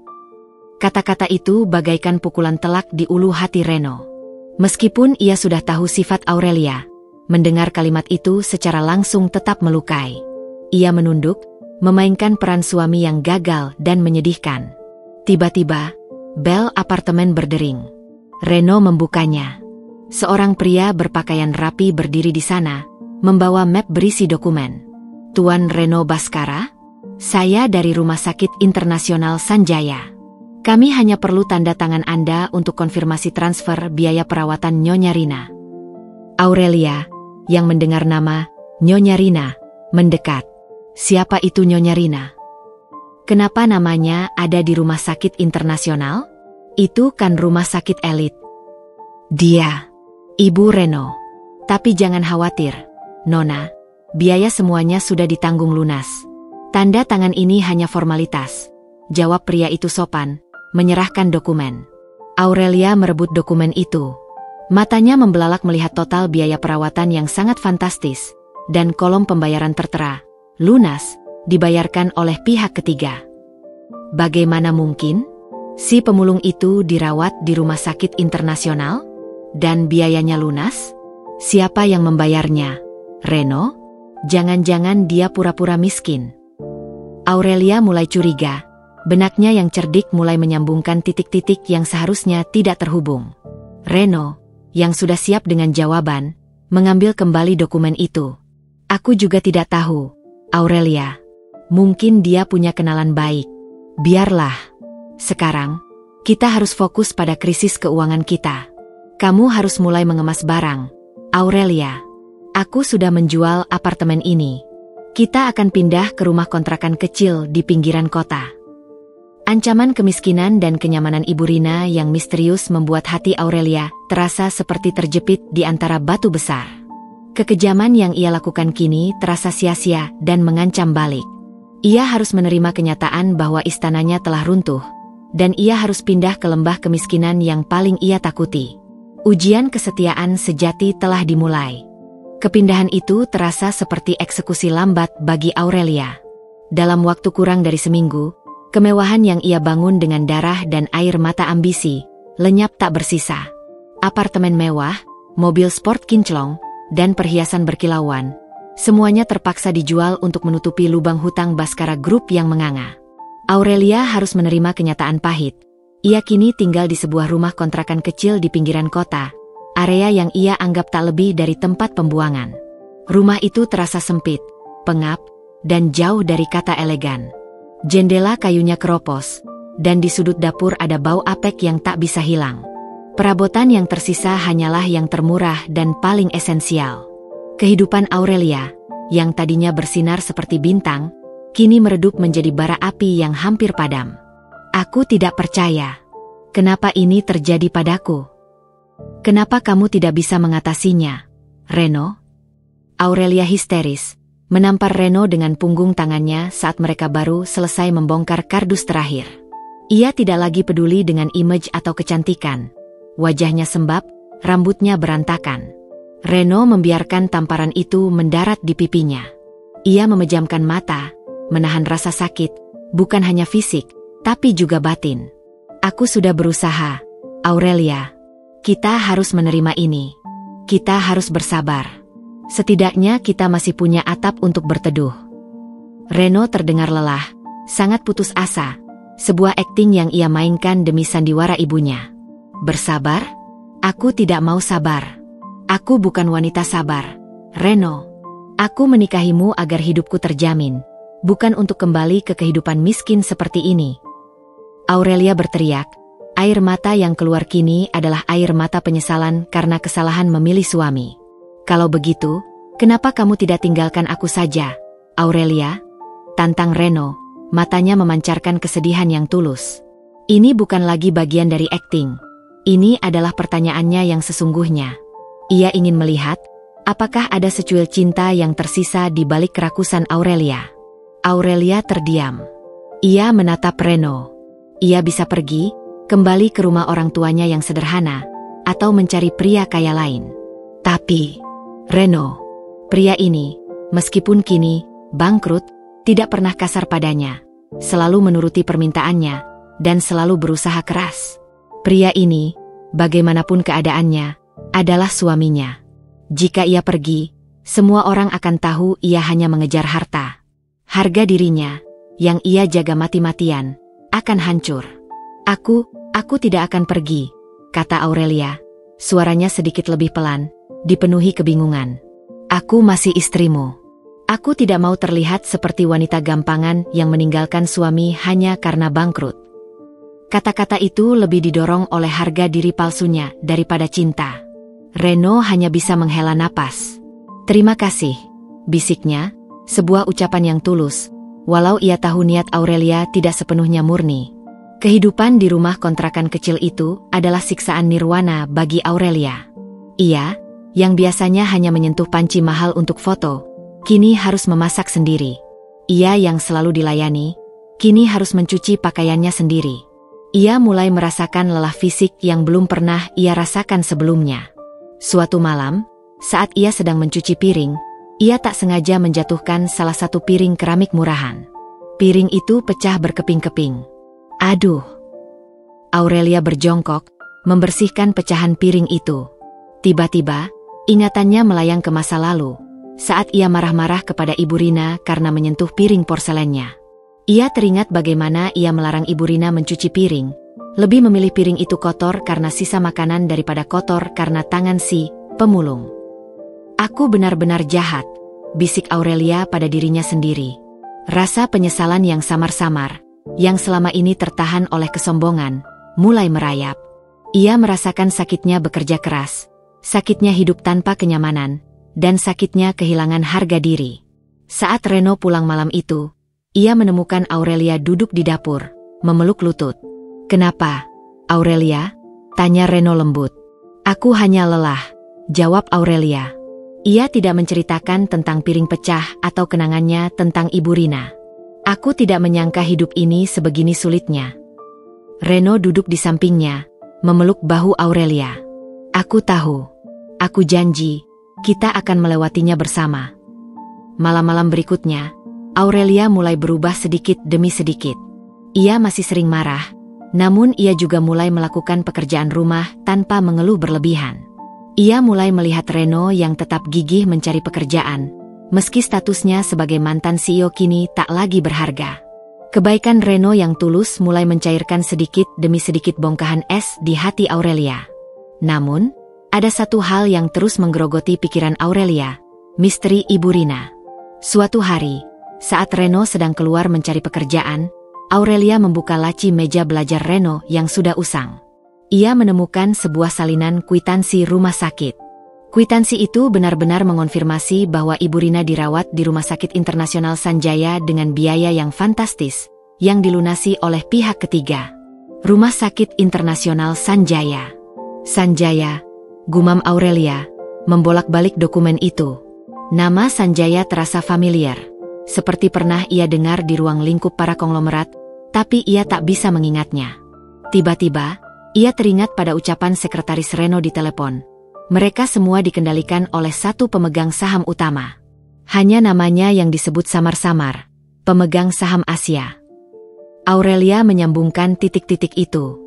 Kata-kata itu bagaikan pukulan telak di ulu hati Reno. Meskipun ia sudah tahu sifat Aurelia, mendengar kalimat itu secara langsung tetap melukai. Ia menunduk, memainkan peran suami yang gagal dan menyedihkan. Tiba-tiba, bel apartemen berdering. Reno membukanya. Seorang pria berpakaian rapi berdiri di sana, membawa map berisi dokumen. Tuan Reno Baskara? Saya dari Rumah Sakit Internasional Sanjaya. Kami hanya perlu tanda tangan Anda untuk konfirmasi transfer biaya perawatan Nyonya Rina. Aurelia, yang mendengar nama Nyonya Rina, mendekat. Siapa itu Nyonya Rina? Kenapa namanya ada di Rumah Sakit Internasional? Itu kan rumah sakit elit. Dia, Ibu Reno. Tapi jangan khawatir, Nona. Biaya semuanya sudah ditanggung lunas. Tanda tangan ini hanya formalitas, jawab pria itu sopan, menyerahkan dokumen. Aurelia merebut dokumen itu. Matanya membelalak melihat total biaya perawatan yang sangat fantastis, dan kolom pembayaran tertera, lunas, dibayarkan oleh pihak ketiga. Bagaimana mungkin? Si pemulung itu dirawat di rumah sakit internasional? Dan biayanya lunas? Siapa yang membayarnya? Reno? Jangan-jangan dia pura-pura miskin. Aurelia mulai curiga. Benaknya yang cerdik mulai menyambungkan titik-titik yang seharusnya tidak terhubung. Reno, yang sudah siap dengan jawaban, mengambil kembali dokumen itu. Aku juga tidak tahu, Aurelia. Mungkin dia punya kenalan baik. Biarlah. Sekarang, kita harus fokus pada krisis keuangan kita. Kamu harus mulai mengemas barang, Aurelia. Aku sudah menjual apartemen ini. Kita akan pindah ke rumah kontrakan kecil di pinggiran kota. Ancaman kemiskinan dan kenyamanan Ibu Rina yang misterius membuat hati Aurelia terasa seperti terjepit di antara batu besar. Kekejaman yang ia lakukan kini terasa sia-sia dan mengancam balik. Ia harus menerima kenyataan bahwa istananya telah runtuh, dan ia harus pindah ke lembah kemiskinan yang paling ia takuti. Ujian kesetiaan sejati telah dimulai. Kepindahan itu terasa seperti eksekusi lambat bagi Aurelia. Dalam waktu kurang dari seminggu, kemewahan yang ia bangun dengan darah dan air mata ambisi, lenyap tak bersisa. Apartemen mewah, mobil sport kinclong, dan perhiasan berkilauan, semuanya terpaksa dijual untuk menutupi lubang hutang Baskara Group yang menganga. Aurelia harus menerima kenyataan pahit. Ia kini tinggal di sebuah rumah kontrakan kecil di pinggiran kota, area yang ia anggap tak lebih dari tempat pembuangan. Rumah itu terasa sempit, pengap, dan jauh dari kata elegan. Jendela kayunya keropos, dan di sudut dapur ada bau apek yang tak bisa hilang. Perabotan yang tersisa hanyalah yang termurah dan paling esensial. Kehidupan Aurelia, yang tadinya bersinar seperti bintang, kini meredup menjadi bara api yang hampir padam. Aku tidak percaya. Kenapa ini terjadi padaku? Kenapa kamu tidak bisa mengatasinya, Reno? Aurelia histeris, menampar Reno dengan punggung tangannya saat mereka baru selesai membongkar kardus terakhir. Ia tidak lagi peduli dengan image atau kecantikan. Wajahnya sembab, rambutnya berantakan. Reno membiarkan tamparan itu mendarat di pipinya. Ia memejamkan mata, menahan rasa sakit, bukan hanya fisik, tapi juga batin. Aku sudah berusaha, Aurelia, kita harus menerima ini. Kita harus bersabar. Setidaknya kita masih punya atap untuk berteduh. Reno terdengar lelah, sangat putus asa. Sebuah akting yang ia mainkan demi sandiwara ibunya. Bersabar? Aku tidak mau sabar. Aku bukan wanita sabar. Reno, aku menikahimu agar hidupku terjamin, bukan untuk kembali ke kehidupan miskin seperti ini. Aurelia berteriak. Air mata yang keluar kini adalah air mata penyesalan karena kesalahan memilih suami. Kalau begitu, kenapa kamu tidak tinggalkan aku saja, Aurelia? Tantang Reno, matanya memancarkan kesedihan yang tulus. Ini bukan lagi bagian dari akting. Ini adalah pertanyaannya yang sesungguhnya. Ia ingin melihat, apakah ada secuil cinta yang tersisa di balik kerakusan Aurelia. Aurelia terdiam. Ia menatap Reno. Ia bisa pergi, kembali ke rumah orang tuanya yang sederhana, atau mencari pria kaya lain. Tapi, Reno, pria ini, meskipun kini bangkrut, tidak pernah kasar padanya, selalu menuruti permintaannya, dan selalu berusaha keras. Pria ini, bagaimanapun keadaannya, adalah suaminya. Jika ia pergi, semua orang akan tahu ia hanya mengejar harta. Harga dirinya, yang ia jaga mati-matian, akan hancur. Aku tidak akan pergi, kata Aurelia. Suaranya sedikit lebih pelan, dipenuhi kebingungan. Aku masih istrimu. Aku tidak mau terlihat seperti wanita gampangan yang meninggalkan suami hanya karena bangkrut. Kata-kata itu lebih didorong oleh harga diri palsunya daripada cinta. Reno hanya bisa menghela napas. Terima kasih, bisiknya, sebuah ucapan yang tulus, walau ia tahu niat Aurelia tidak sepenuhnya murni. Kehidupan di rumah kontrakan kecil itu adalah siksaan nirwana bagi Aurelia. Ia, yang biasanya hanya menyentuh panci mahal untuk foto, kini harus memasak sendiri. Ia yang selalu dilayani, kini harus mencuci pakaiannya sendiri. Ia mulai merasakan lelah fisik yang belum pernah ia rasakan sebelumnya. Suatu malam, saat ia sedang mencuci piring, ia tak sengaja menjatuhkan salah satu piring keramik murahan. Piring itu pecah berkeping-keping. Aduh! Aurelia berjongkok, membersihkan pecahan piring itu. Tiba-tiba, ingatannya melayang ke masa lalu, saat ia marah-marah kepada Ibu Rina karena menyentuh piring porselennya. Ia teringat bagaimana ia melarang Ibu Rina mencuci piring, lebih memilih piring itu kotor karena sisa makanan daripada kotor karena tangan si pemulung. Aku benar-benar jahat, bisik Aurelia pada dirinya sendiri. Rasa penyesalan yang samar-samar, yang selama ini tertahan oleh kesombongan, mulai merayap. Ia merasakan sakitnya bekerja keras, sakitnya hidup tanpa kenyamanan, dan sakitnya kehilangan harga diri. Saat Reno pulang malam itu, ia menemukan Aurelia duduk di dapur, memeluk lutut. Kenapa, Aurelia? Tanya Reno lembut. Aku hanya lelah, jawab Aurelia. Ia tidak menceritakan tentang piring pecah atau kenangannya tentang Ibu Rina. Aku tidak menyangka hidup ini sebegini sulitnya. Reno duduk di sampingnya, memeluk bahu Aurelia. Aku tahu. Aku janji, kita akan melewatinya bersama. Malam-malam berikutnya, Aurelia mulai berubah sedikit demi sedikit. Ia masih sering marah, namun ia juga mulai melakukan pekerjaan rumah tanpa mengeluh berlebihan. Ia mulai melihat Reno yang tetap gigih mencari pekerjaan, meski statusnya sebagai mantan CEO kini tak lagi berharga. Kebaikan Reno yang tulus mulai mencairkan sedikit demi sedikit bongkahan es di hati Aurelia. Namun, ada satu hal yang terus menggerogoti pikiran Aurelia, misteri Ibu Rina. Suatu hari, saat Reno sedang keluar mencari pekerjaan, Aurelia membuka laci meja belajar Reno yang sudah usang. Ia menemukan sebuah salinan kwitansi rumah sakit. Kwitansi itu benar-benar mengonfirmasi bahwa Ibu Rina dirawat di Rumah Sakit Internasional Sanjaya dengan biaya yang fantastis, yang dilunasi oleh pihak ketiga. Rumah Sakit Internasional Sanjaya. Sanjaya, gumam Aurelia, membolak-balik dokumen itu. Nama Sanjaya terasa familiar, seperti pernah ia dengar di ruang lingkup para konglomerat, tapi ia tak bisa mengingatnya. Tiba-tiba, ia teringat pada ucapan sekretaris Reno di telepon. Mereka semua dikendalikan oleh satu pemegang saham utama. Hanya namanya yang disebut samar-samar, pemegang saham Asia. Aurelia menyambungkan titik-titik itu.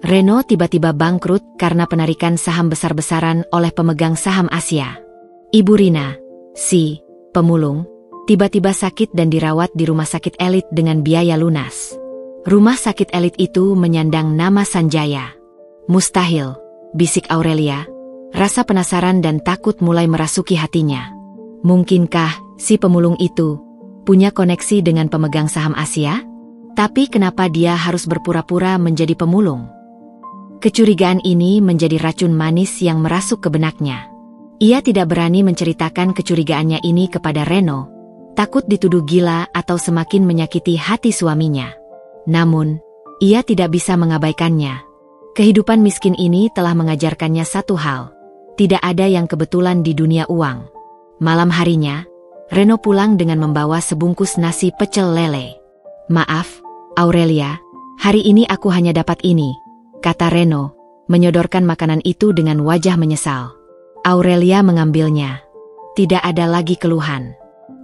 Reno tiba-tiba bangkrut karena penarikan saham besar-besaran oleh pemegang saham Asia. Ibu Rina, si pemulung, tiba-tiba sakit dan dirawat di rumah sakit elit dengan biaya lunas. Rumah sakit elit itu menyandang nama Sanjaya. Mustahil, bisik Aurelia. Rasa penasaran dan takut mulai merasuki hatinya. Mungkinkah si pemulung itu punya koneksi dengan pemegang saham Asia? Tapi kenapa dia harus berpura-pura menjadi pemulung? Kecurigaan ini menjadi racun manis yang merasuk ke benaknya. Ia tidak berani menceritakan kecurigaannya ini kepada Reno, takut dituduh gila atau semakin menyakiti hati suaminya. Namun, ia tidak bisa mengabaikannya. Kehidupan miskin ini telah mengajarkannya satu hal. Tidak ada yang kebetulan di dunia uang. Malam harinya, Reno pulang dengan membawa sebungkus nasi pecel lele. "Maaf, Aurelia, hari ini aku hanya dapat ini," kata Reno, menyodorkan makanan itu dengan wajah menyesal. Aurelia mengambilnya. Tidak ada lagi keluhan.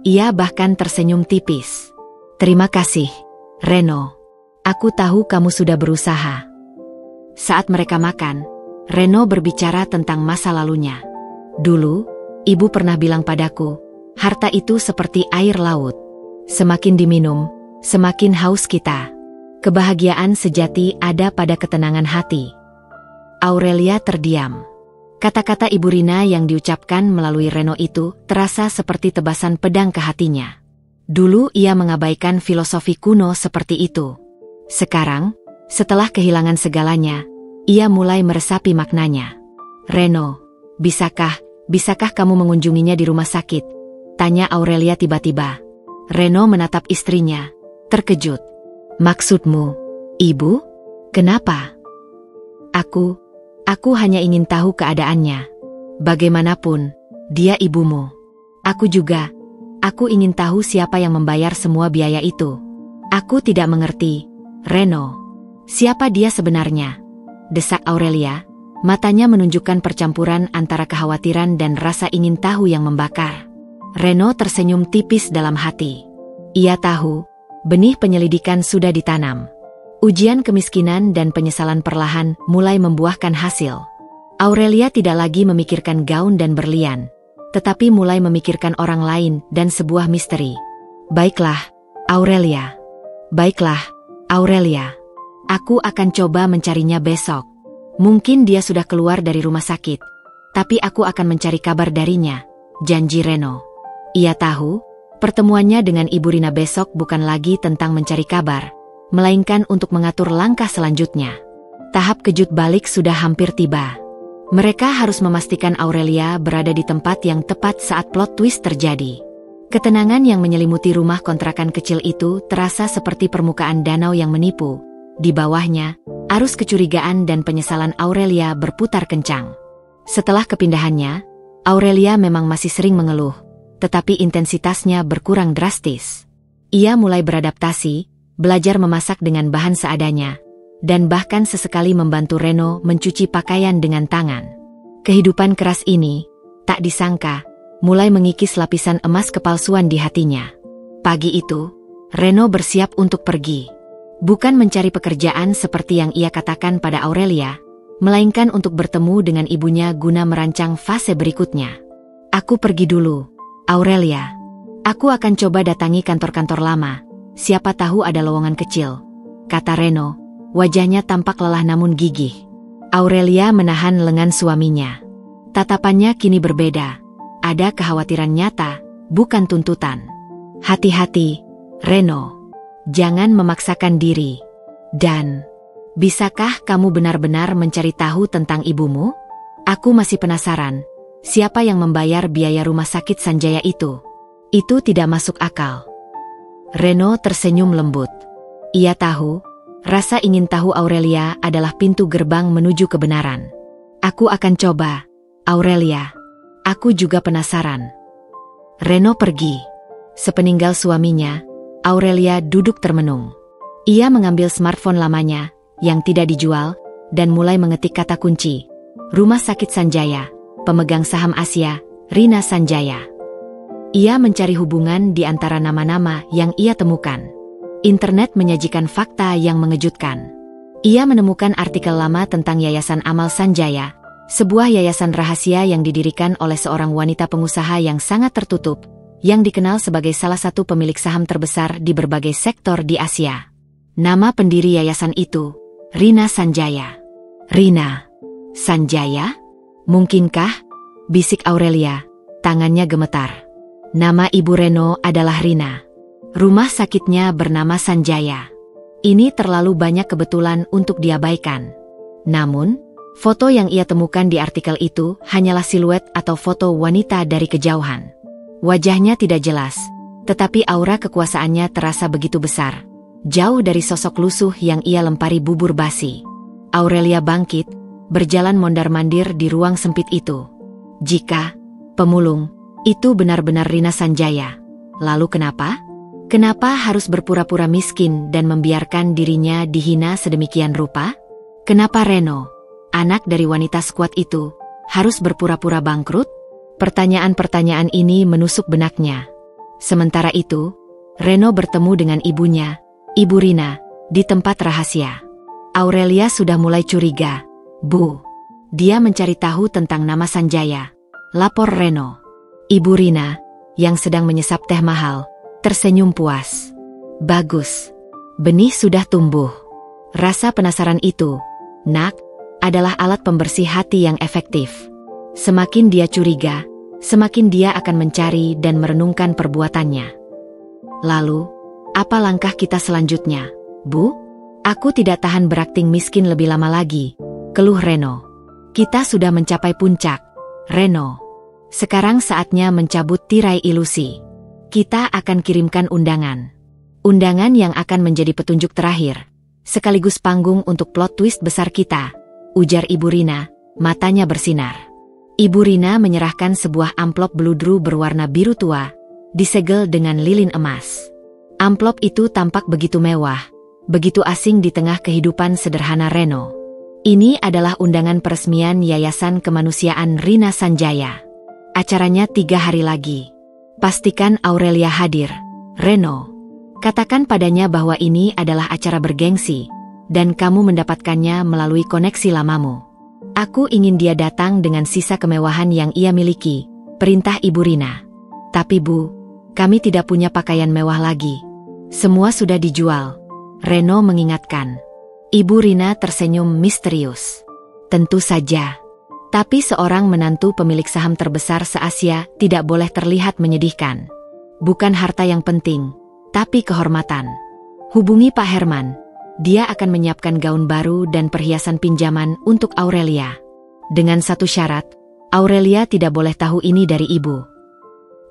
Ia bahkan tersenyum tipis. "Terima kasih, Reno. Aku tahu kamu sudah berusaha." Saat mereka makan, Reno berbicara tentang masa lalunya. "Dulu, ibu pernah bilang padaku, harta itu seperti air laut. Semakin diminum, semakin haus kita. Kebahagiaan sejati ada pada ketenangan hati." Aurelia terdiam. Kata-kata Ibu Rina yang diucapkan melalui Reno itu terasa seperti tebasan pedang ke hatinya. Dulu ia mengabaikan filosofi kuno seperti itu. Sekarang, setelah kehilangan segalanya, ia mulai meresapi maknanya. "Reno, bisakah kamu mengunjunginya di rumah sakit?" tanya Aurelia tiba-tiba. Reno menatap istrinya, terkejut. "Maksudmu, Ibu? Kenapa?" Aku hanya ingin tahu keadaannya. Bagaimanapun, dia ibumu. Aku ingin tahu siapa yang membayar semua biaya itu. Aku tidak mengerti, Reno. Siapa dia sebenarnya? Desak Aurelia, matanya menunjukkan percampuran antara kekhawatiran dan rasa ingin tahu yang membakar. Reno tersenyum tipis dalam hati. Ia tahu, benih penyelidikan sudah ditanam. Ujian kemiskinan dan penyesalan perlahan mulai membuahkan hasil. Aurelia tidak lagi memikirkan gaun dan berlian, tetapi mulai memikirkan orang lain dan sebuah misteri. Baiklah, Aurelia. Aku akan coba mencarinya besok. Mungkin dia sudah keluar dari rumah sakit, tapi aku akan mencari kabar darinya, janji Reno. Ia tahu, pertemuannya dengan Ibu Rina besok bukan lagi tentang mencari kabar, melainkan untuk mengatur langkah selanjutnya. Tahap kejut balik sudah hampir tiba. Mereka harus memastikan Aurelia berada di tempat yang tepat saat plot twist terjadi. Ketenangan yang menyelimuti rumah kontrakan kecil itu terasa seperti permukaan danau yang menipu. Di bawahnya, arus kecurigaan dan penyesalan Aurelia berputar kencang. Setelah kepindahannya, Aurelia memang masih sering mengeluh, tetapi intensitasnya berkurang drastis. Ia mulai beradaptasi, belajar memasak dengan bahan seadanya, dan bahkan sesekali membantu Reno mencuci pakaian dengan tangan. Kehidupan keras ini, tak disangka, mulai mengikis lapisan emas kepalsuan di hatinya. Pagi itu, Reno bersiap untuk pergi. Bukan mencari pekerjaan seperti yang ia katakan pada Aurelia, melainkan untuk bertemu dengan ibunya guna merancang fase berikutnya. "Aku pergi dulu, Aurelia. Aku akan coba datangi kantor-kantor lama, siapa tahu ada lowongan kecil," kata Reno, wajahnya tampak lelah namun gigih. Aurelia menahan lengan suaminya. Tatapannya kini berbeda, ada kekhawatiran nyata, bukan tuntutan. "Hati-hati, Reno. Jangan memaksakan diri. Dan, bisakah kamu benar-benar mencari tahu tentang ibumu? Aku masih penasaran, siapa yang membayar biaya rumah sakit Sanjaya itu? Itu tidak masuk akal." Reno tersenyum lembut. Ia tahu, rasa ingin tahu Aurelia adalah pintu gerbang menuju kebenaran. "Aku akan coba, Aurelia. Aku juga penasaran." Reno pergi. Sepeninggal suaminya, Aurelia duduk termenung. Ia mengambil smartphone lamanya, yang tidak dijual, dan mulai mengetik kata kunci. Rumah sakit Sanjaya, pemegang saham Asia, Rina Sanjaya. Ia mencari hubungan di antara nama-nama yang ia temukan. Internet menyajikan fakta yang mengejutkan. Ia menemukan artikel lama tentang Yayasan Amal Sanjaya, sebuah yayasan rahasia yang didirikan oleh seorang wanita pengusaha yang sangat tertutup, yang dikenal sebagai salah satu pemilik saham terbesar di berbagai sektor di Asia. Nama pendiri yayasan itu, Rina Sanjaya. Rina Sanjaya? Mungkinkah? Bisik Aurelia, tangannya gemetar. Nama Ibu Reno adalah Rina. Rumah sakitnya bernama Sanjaya. Ini terlalu banyak kebetulan untuk diabaikan. Namun, foto yang ia temukan di artikel itu hanyalah siluet atau foto wanita dari kejauhan. Wajahnya tidak jelas, tetapi aura kekuasaannya terasa begitu besar. Jauh dari sosok lusuh yang ia lempari bubur basi. Aurelia bangkit, berjalan mondar-mandir di ruang sempit itu. Jika pemulung itu benar-benar Rina Sanjaya, lalu kenapa? Kenapa harus berpura-pura miskin dan membiarkan dirinya dihina sedemikian rupa? Kenapa Reno, anak dari wanita sekuat itu, harus berpura-pura bangkrut? Pertanyaan-pertanyaan ini menusuk benaknya. Sementara itu, Reno bertemu dengan ibunya, Ibu Rina, di tempat rahasia. Aurelia sudah mulai curiga. Bu, dia mencari tahu tentang nama Sanjaya, lapor Reno. Ibu Rina, yang sedang menyesap teh mahal, tersenyum puas. Bagus. Benih sudah tumbuh. Rasa penasaran itu, nak, adalah alat pembersih hati yang efektif. Semakin dia curiga, semakin dia akan mencari dan merenungkan perbuatannya. Lalu, apa langkah kita selanjutnya, Bu? Aku tidak tahan berakting miskin lebih lama lagi, keluh Reno. Kita sudah mencapai puncak, Reno. Sekarang saatnya mencabut tirai ilusi. Kita akan kirimkan undangan. Undangan yang akan menjadi petunjuk terakhir, sekaligus panggung untuk plot twist besar kita, ujar Ibu Rina, matanya bersinar. Ibu Rina menyerahkan sebuah amplop bludru berwarna biru tua, disegel dengan lilin emas. Amplop itu tampak begitu mewah, begitu asing di tengah kehidupan sederhana Reno. Ini adalah undangan peresmian Yayasan Kemanusiaan Rina Sanjaya. Acaranya 3 hari lagi. Pastikan Aurelia hadir, Reno. Katakan padanya bahwa ini adalah acara bergengsi, dan kamu mendapatkannya melalui koneksi lamamu. Aku ingin dia datang dengan sisa kemewahan yang ia miliki, perintah Ibu Rina. Tapi Bu, kami tidak punya pakaian mewah lagi. Semua sudah dijual, Reno mengingatkan. Ibu Rina tersenyum misterius. Tentu saja. Tapi seorang menantu pemilik saham terbesar se-Asia tidak boleh terlihat menyedihkan. Bukan harta yang penting, tapi kehormatan. Hubungi Pak Herman. Dia akan menyiapkan gaun baru dan perhiasan pinjaman untuk Aurelia. Dengan satu syarat, Aurelia tidak boleh tahu ini dari ibu.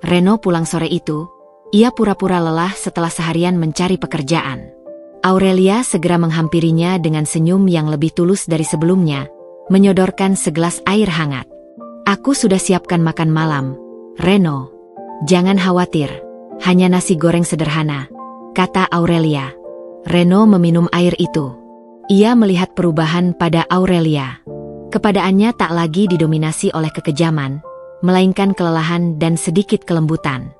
Reno pulang sore itu, ia pura-pura lelah setelah seharian mencari pekerjaan. Aurelia segera menghampirinya dengan senyum yang lebih tulus dari sebelumnya, menyodorkan segelas air hangat. Aku sudah siapkan makan malam, Reno. Jangan khawatir, hanya nasi goreng sederhana, kata Aurelia. Reno meminum air itu. Ia melihat perubahan pada Aurelia. Kepadaannya tak lagi didominasi oleh kekejaman, melainkan kelelahan dan sedikit kelembutan.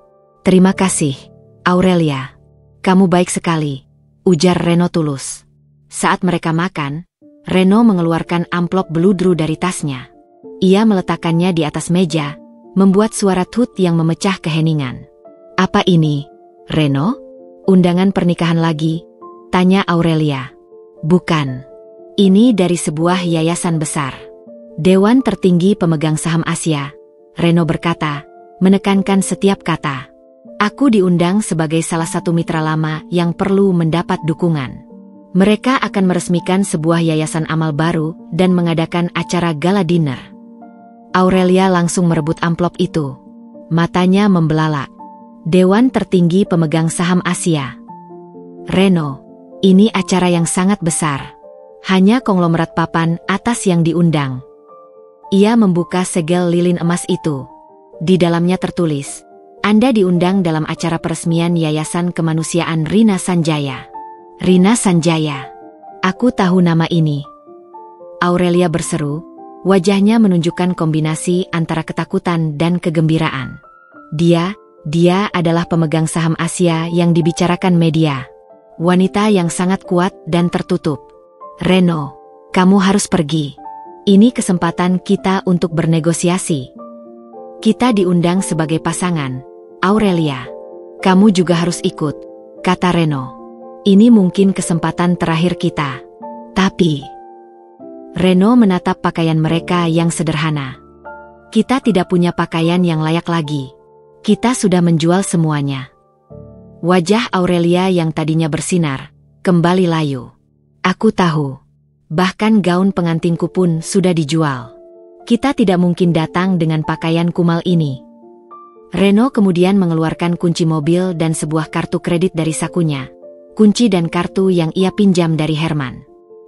Terima kasih, Aurelia. Kamu baik sekali, ujar Reno tulus. Saat mereka makan, Reno mengeluarkan amplop bludru dari tasnya. Ia meletakkannya di atas meja, membuat suara tut yang memecah keheningan. Apa ini, Reno? Undangan pernikahan lagi? Tanya Aurelia. Bukan. Ini dari sebuah yayasan besar. Dewan tertinggi pemegang saham Asia, Reno berkata, menekankan setiap kata. Aku diundang sebagai salah satu mitra lama yang perlu mendapat dukungan. Mereka akan meresmikan sebuah yayasan amal baru dan mengadakan acara gala dinner. Aurelia langsung merebut amplop itu. Matanya membelalak. Dewan tertinggi pemegang saham Asia. Reno, ini acara yang sangat besar. Hanya konglomerat papan atas yang diundang. Ia membuka segel lilin emas itu. Di dalamnya tertulis, Anda diundang dalam acara peresmian Yayasan Kemanusiaan Rina Sanjaya. Rina Sanjaya. Aku tahu nama ini. Aurelia berseru, wajahnya menunjukkan kombinasi antara ketakutan dan kegembiraan. Dia adalah pemegang saham Asia yang dibicarakan media. Wanita yang sangat kuat dan tertutup. Reno, kamu harus pergi. Ini kesempatan kita untuk bernegosiasi. Kita diundang sebagai pasangan. Aurelia, kamu juga harus ikut, kata Reno. Ini mungkin kesempatan terakhir kita. Tapi Reno menatap pakaian mereka yang sederhana. Kita tidak punya pakaian yang layak lagi. Kita sudah menjual semuanya. Wajah Aurelia yang tadinya bersinar kembali layu. Aku tahu. Bahkan gaun pengantinku pun sudah dijual. Kita tidak mungkin datang dengan pakaian kumal ini. Reno kemudian mengeluarkan kunci mobil dan sebuah kartu kredit dari sakunya. Kunci dan kartu yang ia pinjam dari Herman.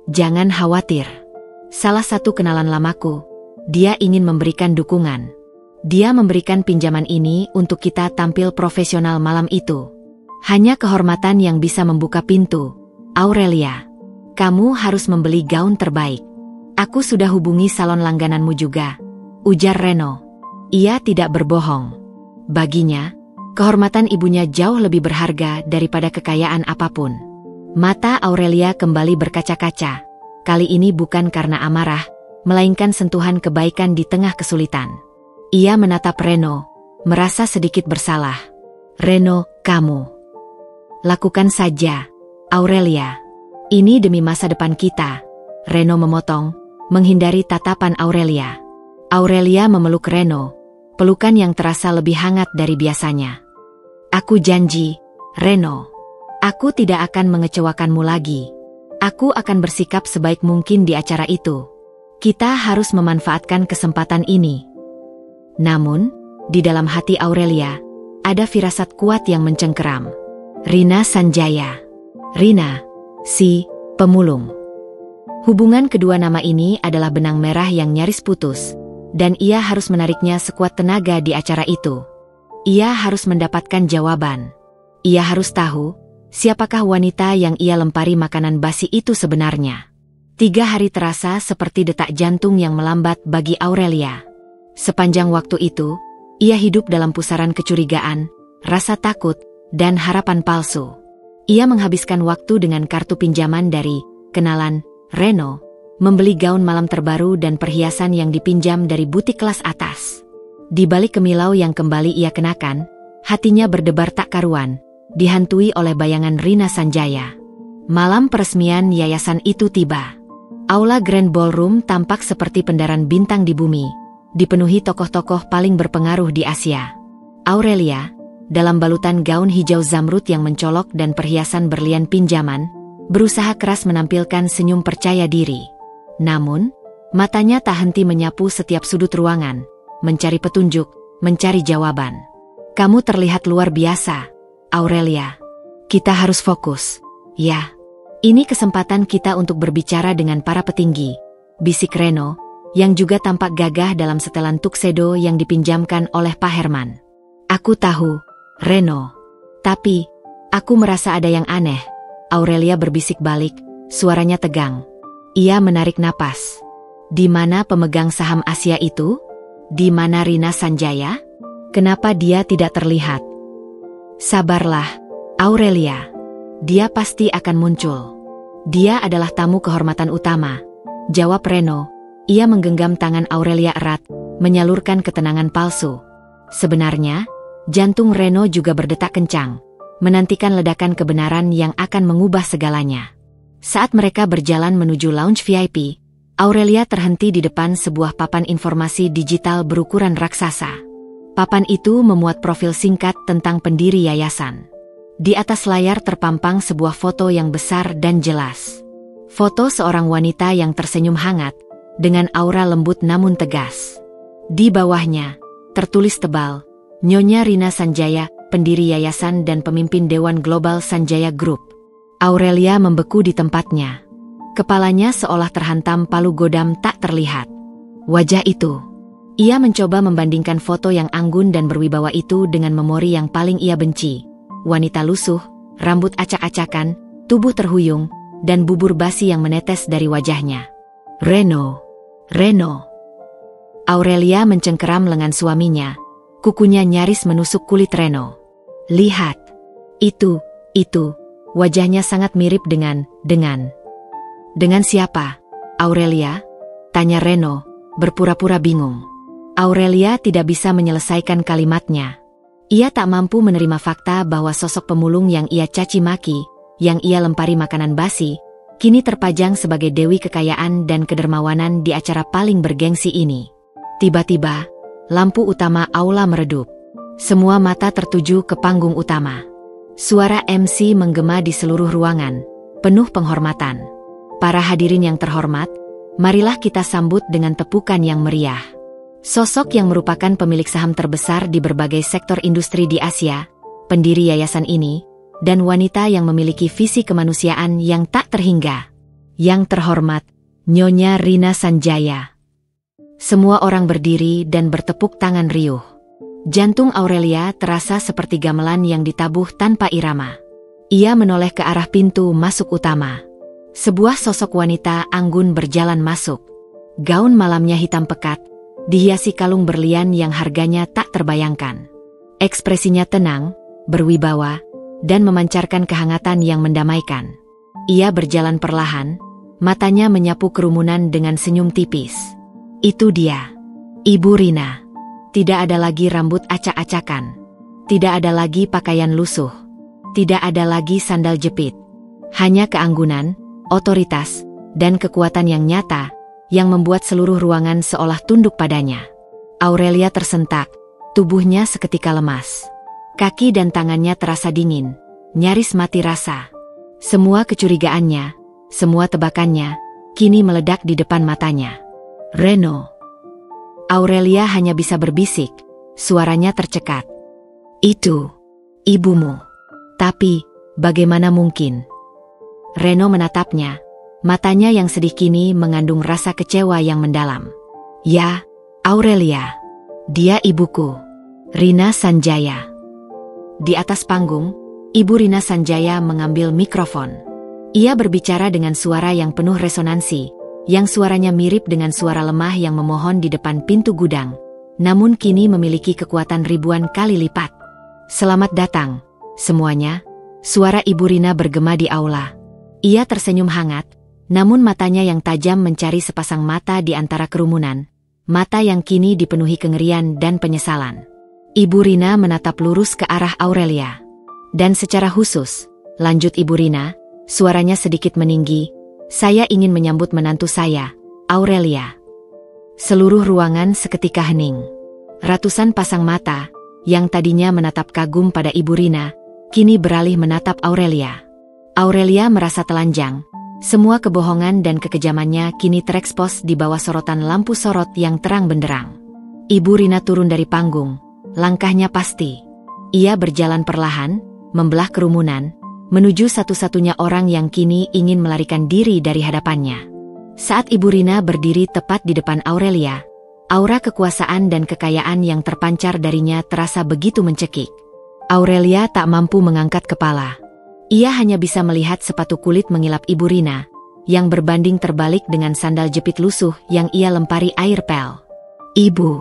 Jangan khawatir. Salah satu kenalan lamaku. Dia ingin memberikan dukungan. Dia memberikan pinjaman ini untuk kita tampil profesional malam itu. Hanya kehormatan yang bisa membuka pintu. Aurelia, kamu harus membeli gaun terbaik. Aku sudah hubungi salon langgananmu juga, ujar Reno. Ia tidak berbohong. Baginya, kehormatan ibunya jauh lebih berharga daripada kekayaan apapun. Mata Aurelia kembali berkaca-kaca. Kali ini bukan karena amarah, melainkan sentuhan kebaikan di tengah kesulitan. Ia menatap Reno, merasa sedikit bersalah. Reno, kamu lakukan saja, Aurelia. Ini demi masa depan kita. Reno memotong, menghindari tatapan Aurelia. Aurelia memeluk Reno, pelukan yang terasa lebih hangat dari biasanya. Aku janji, Reno. Aku tidak akan mengecewakanmu lagi. Aku akan bersikap sebaik mungkin di acara itu. Kita harus memanfaatkan kesempatan ini. Namun, di dalam hati Aurelia, ada firasat kuat yang mencengkeram. Rina Sanjaya. Rina, si pemulung. Hubungan kedua nama ini adalah benang merah yang nyaris putus, dan ia harus menariknya sekuat tenaga di acara itu. Ia harus mendapatkan jawaban. Ia harus tahu, siapakah wanita yang ia lempari makanan basi itu sebenarnya. 3 hari terasa seperti detak jantung yang melambat bagi Aurelia. Sepanjang waktu itu, ia hidup dalam pusaran kecurigaan, rasa takut, dan harapan palsu. Ia menghabiskan waktu dengan kartu pinjaman dari kenalan Reno, membeli gaun malam terbaru dan perhiasan yang dipinjam dari butik kelas atas. Di balik kemilau yang kembali ia kenakan, hatinya berdebar tak karuan, dihantui oleh bayangan Rina Sanjaya. Malam peresmian yayasan itu tiba. Aula Grand Ballroom tampak seperti pendaran bintang di bumi, dipenuhi tokoh-tokoh paling berpengaruh di Asia. Aurelia, dalam balutan gaun hijau zamrud yang mencolok dan perhiasan berlian pinjaman, berusaha keras menampilkan senyum percaya diri. Namun, matanya tak henti menyapu setiap sudut ruangan, mencari petunjuk, mencari jawaban. Kamu terlihat luar biasa, Aurelia. Kita harus fokus. Ya, ini kesempatan kita untuk berbicara dengan para petinggi, bisik Reno, yang juga tampak gagah dalam setelan tuxedo yang dipinjamkan oleh Pak Herman. Aku tahu, Reno. Tapi, aku merasa ada yang aneh. Aurelia berbisik balik, suaranya tegang. Ia menarik napas. Di mana pemegang saham Asia itu? Di mana Rina Sanjaya? Kenapa dia tidak terlihat? Sabarlah, Aurelia. Dia pasti akan muncul. Dia adalah tamu kehormatan utama, jawab Reno. Ia menggenggam tangan Aurelia erat, menyalurkan ketenangan palsu. Sebenarnya, jantung Reno juga berdetak kencang, menantikan ledakan kebenaran yang akan mengubah segalanya. Saat mereka berjalan menuju lounge VIP, Aurelia terhenti di depan sebuah papan informasi digital berukuran raksasa. Papan itu memuat profil singkat tentang pendiri yayasan. Di atas layar terpampang sebuah foto yang besar dan jelas. Foto seorang wanita yang tersenyum hangat, dengan aura lembut namun tegas. Di bawahnya, tertulis tebal, Nyonya Rina Sanjaya, pendiri yayasan dan pemimpin Dewan Global Sanjaya Group. Aurelia membeku di tempatnya. Kepalanya seolah terhantam palu godam tak terlihat. Wajah itu. Ia mencoba membandingkan foto yang anggun dan berwibawa itu dengan memori yang paling ia benci. Wanita lusuh, rambut acak-acakan, tubuh terhuyung, dan bubur basi yang menetes dari wajahnya. Reno. Aurelia mencengkeram lengan suaminya. Kukunya nyaris menusuk kulit Reno. Lihat. Itu. Wajahnya sangat mirip dengan. Dengan siapa, Aurelia? Tanya Reno, berpura-pura bingung. Aurelia tidak bisa menyelesaikan kalimatnya. Ia tak mampu menerima fakta bahwa sosok pemulung yang ia caci maki, yang ia lempari makanan basi, kini terpajang sebagai dewi kekayaan dan kedermawanan di acara paling bergengsi ini. Tiba-tiba, lampu utama aula meredup. Semua mata tertuju ke panggung utama. Suara MC menggema di seluruh ruangan, penuh penghormatan. Para hadirin yang terhormat, marilah kita sambut dengan tepukan yang meriah. Sosok yang merupakan pemilik saham terbesar di berbagai sektor industri di Asia, pendiri yayasan ini, dan wanita yang memiliki visi kemanusiaan yang tak terhingga. Yang terhormat, Nyonya Rina Sanjaya. Semua orang berdiri dan bertepuk tangan riuh. Jantung Aurelia terasa seperti gamelan yang ditabuh tanpa irama. Ia menoleh ke arah pintu masuk utama. Sebuah sosok wanita anggun berjalan masuk. Gaun malamnya hitam pekat, dihiasi kalung berlian yang harganya tak terbayangkan. Ekspresinya tenang, berwibawa, dan memancarkan kehangatan yang mendamaikan. Ia berjalan perlahan, matanya menyapu kerumunan dengan senyum tipis. Itu dia, Ibu Rina. Tidak ada lagi rambut acak-acakan. Tidak ada lagi pakaian lusuh. Tidak ada lagi sandal jepit. Hanya keanggunan, otoritas, dan kekuatan yang nyata, yang membuat seluruh ruangan seolah tunduk padanya. Aurelia tersentak, tubuhnya seketika lemas. Kaki dan tangannya terasa dingin, nyaris mati rasa. Semua kecurigaannya, semua tebakannya, kini meledak di depan matanya. Reno. Aurelia hanya bisa berbisik, suaranya tercekat. Itu, ibumu. Tapi, bagaimana mungkin? Reno menatapnya, matanya yang sedih kini mengandung rasa kecewa yang mendalam. Ya, Aurelia. Dia ibuku, Rina Sanjaya. Di atas panggung, Ibu Rina Sanjaya mengambil mikrofon. Ia berbicara dengan suara yang penuh resonansi, yang suaranya mirip dengan suara lemah yang memohon di depan pintu gudang, namun kini memiliki kekuatan ribuan kali lipat. Selamat datang, semuanya. Suara Ibu Rina bergema di aula. Ia tersenyum hangat, namun matanya yang tajam mencari sepasang mata di antara kerumunan, mata yang kini dipenuhi kengerian dan penyesalan. Ibu Rina menatap lurus ke arah Aurelia. Dan secara khusus, lanjut Ibu Rina, suaranya sedikit meninggi, saya ingin menyambut menantu saya, Aurelia. Seluruh ruangan seketika hening. Ratusan pasang mata, yang tadinya menatap kagum pada Ibu Rina, kini beralih menatap Aurelia. Aurelia merasa telanjang. Semua kebohongan dan kekejamannya kini terekspos di bawah sorotan lampu sorot yang terang benderang. Ibu Rina turun dari panggung, langkahnya pasti. Ia berjalan perlahan, membelah kerumunan, menuju satu-satunya orang yang kini ingin melarikan diri dari hadapannya. Saat Ibu Rina berdiri tepat di depan Aurelia, aura kekuasaan dan kekayaan yang terpancar darinya terasa begitu mencekik. Aurelia tak mampu mengangkat kepala. Ia hanya bisa melihat sepatu kulit mengilap Ibu Rina, yang berbanding terbalik dengan sandal jepit lusuh yang ia lempari air pel. Ibu.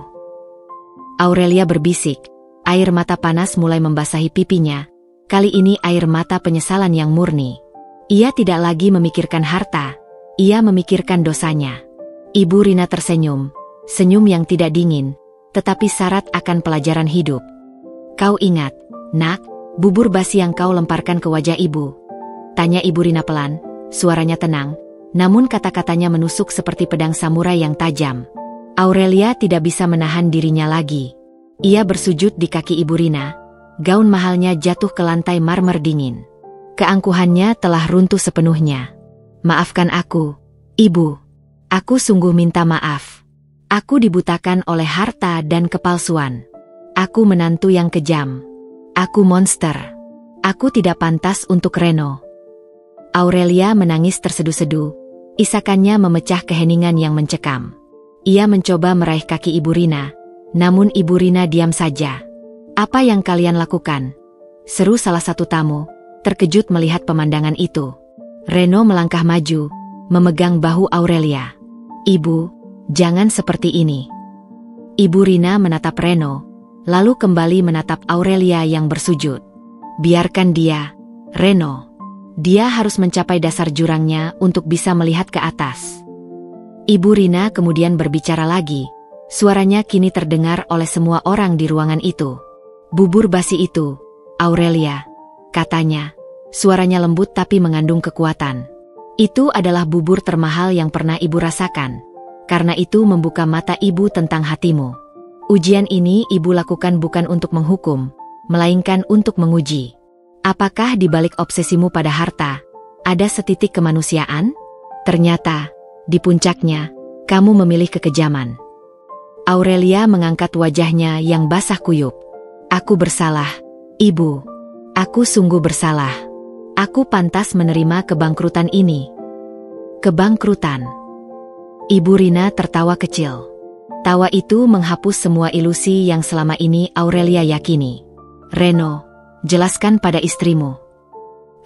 Aurelia berbisik, air mata panas mulai membasahi pipinya, kali ini air mata penyesalan yang murni. Ia tidak lagi memikirkan harta, ia memikirkan dosanya. Ibu Rina tersenyum, senyum yang tidak dingin, tetapi syarat akan pelajaran hidup. Kau ingat, nak, bubur basi yang kau lemparkan ke wajah ibu? Tanya Ibu Rina pelan, suaranya tenang, namun kata-katanya menusuk seperti pedang samurai yang tajam. Aurelia tidak bisa menahan dirinya lagi. Ia bersujud di kaki Ibu Rina, gaun mahalnya jatuh ke lantai marmer dingin. Keangkuhannya telah runtuh sepenuhnya. Maafkan aku, Ibu. Aku sungguh minta maaf. Aku dibutakan oleh harta dan kepalsuan. Aku menantu yang kejam. Aku monster. Aku tidak pantas untuk Reno. Aurelia menangis terseduh-seduh, isakannya memecah keheningan yang mencekam. Ia mencoba meraih kaki Ibu Rina, namun Ibu Rina diam saja. Apa yang kalian lakukan? Seru salah satu tamu, terkejut melihat pemandangan itu. Reno melangkah maju, memegang bahu Aurelia. Ibu, jangan seperti ini. Ibu Rina menatap Reno, lalu kembali menatap Aurelia yang bersujud. Biarkan dia, Reno. Dia harus mencapai dasar jurangnya untuk bisa melihat ke atas. Ibu Rina kemudian berbicara lagi. Suaranya kini terdengar oleh semua orang di ruangan itu. Bubur basi itu, Aurelia, katanya. Suaranya lembut tapi mengandung kekuatan. Itu adalah bubur termahal yang pernah ibu rasakan. Karena itu membuka mata ibu tentang hatimu. Ujian ini ibu lakukan bukan untuk menghukum, melainkan untuk menguji. Apakah di balik obsesimu pada harta, ada setitik kemanusiaan? Ternyata, di puncaknya, kamu memilih kekejaman. Aurelia mengangkat wajahnya yang basah kuyup. Aku bersalah, Ibu. Aku sungguh bersalah. Aku pantas menerima kebangkrutan ini. Kebangkrutan. Ibu Rina tertawa kecil. Tawa itu menghapus semua ilusi yang selama ini Aurelia yakini. Reno, jelaskan pada istrimu.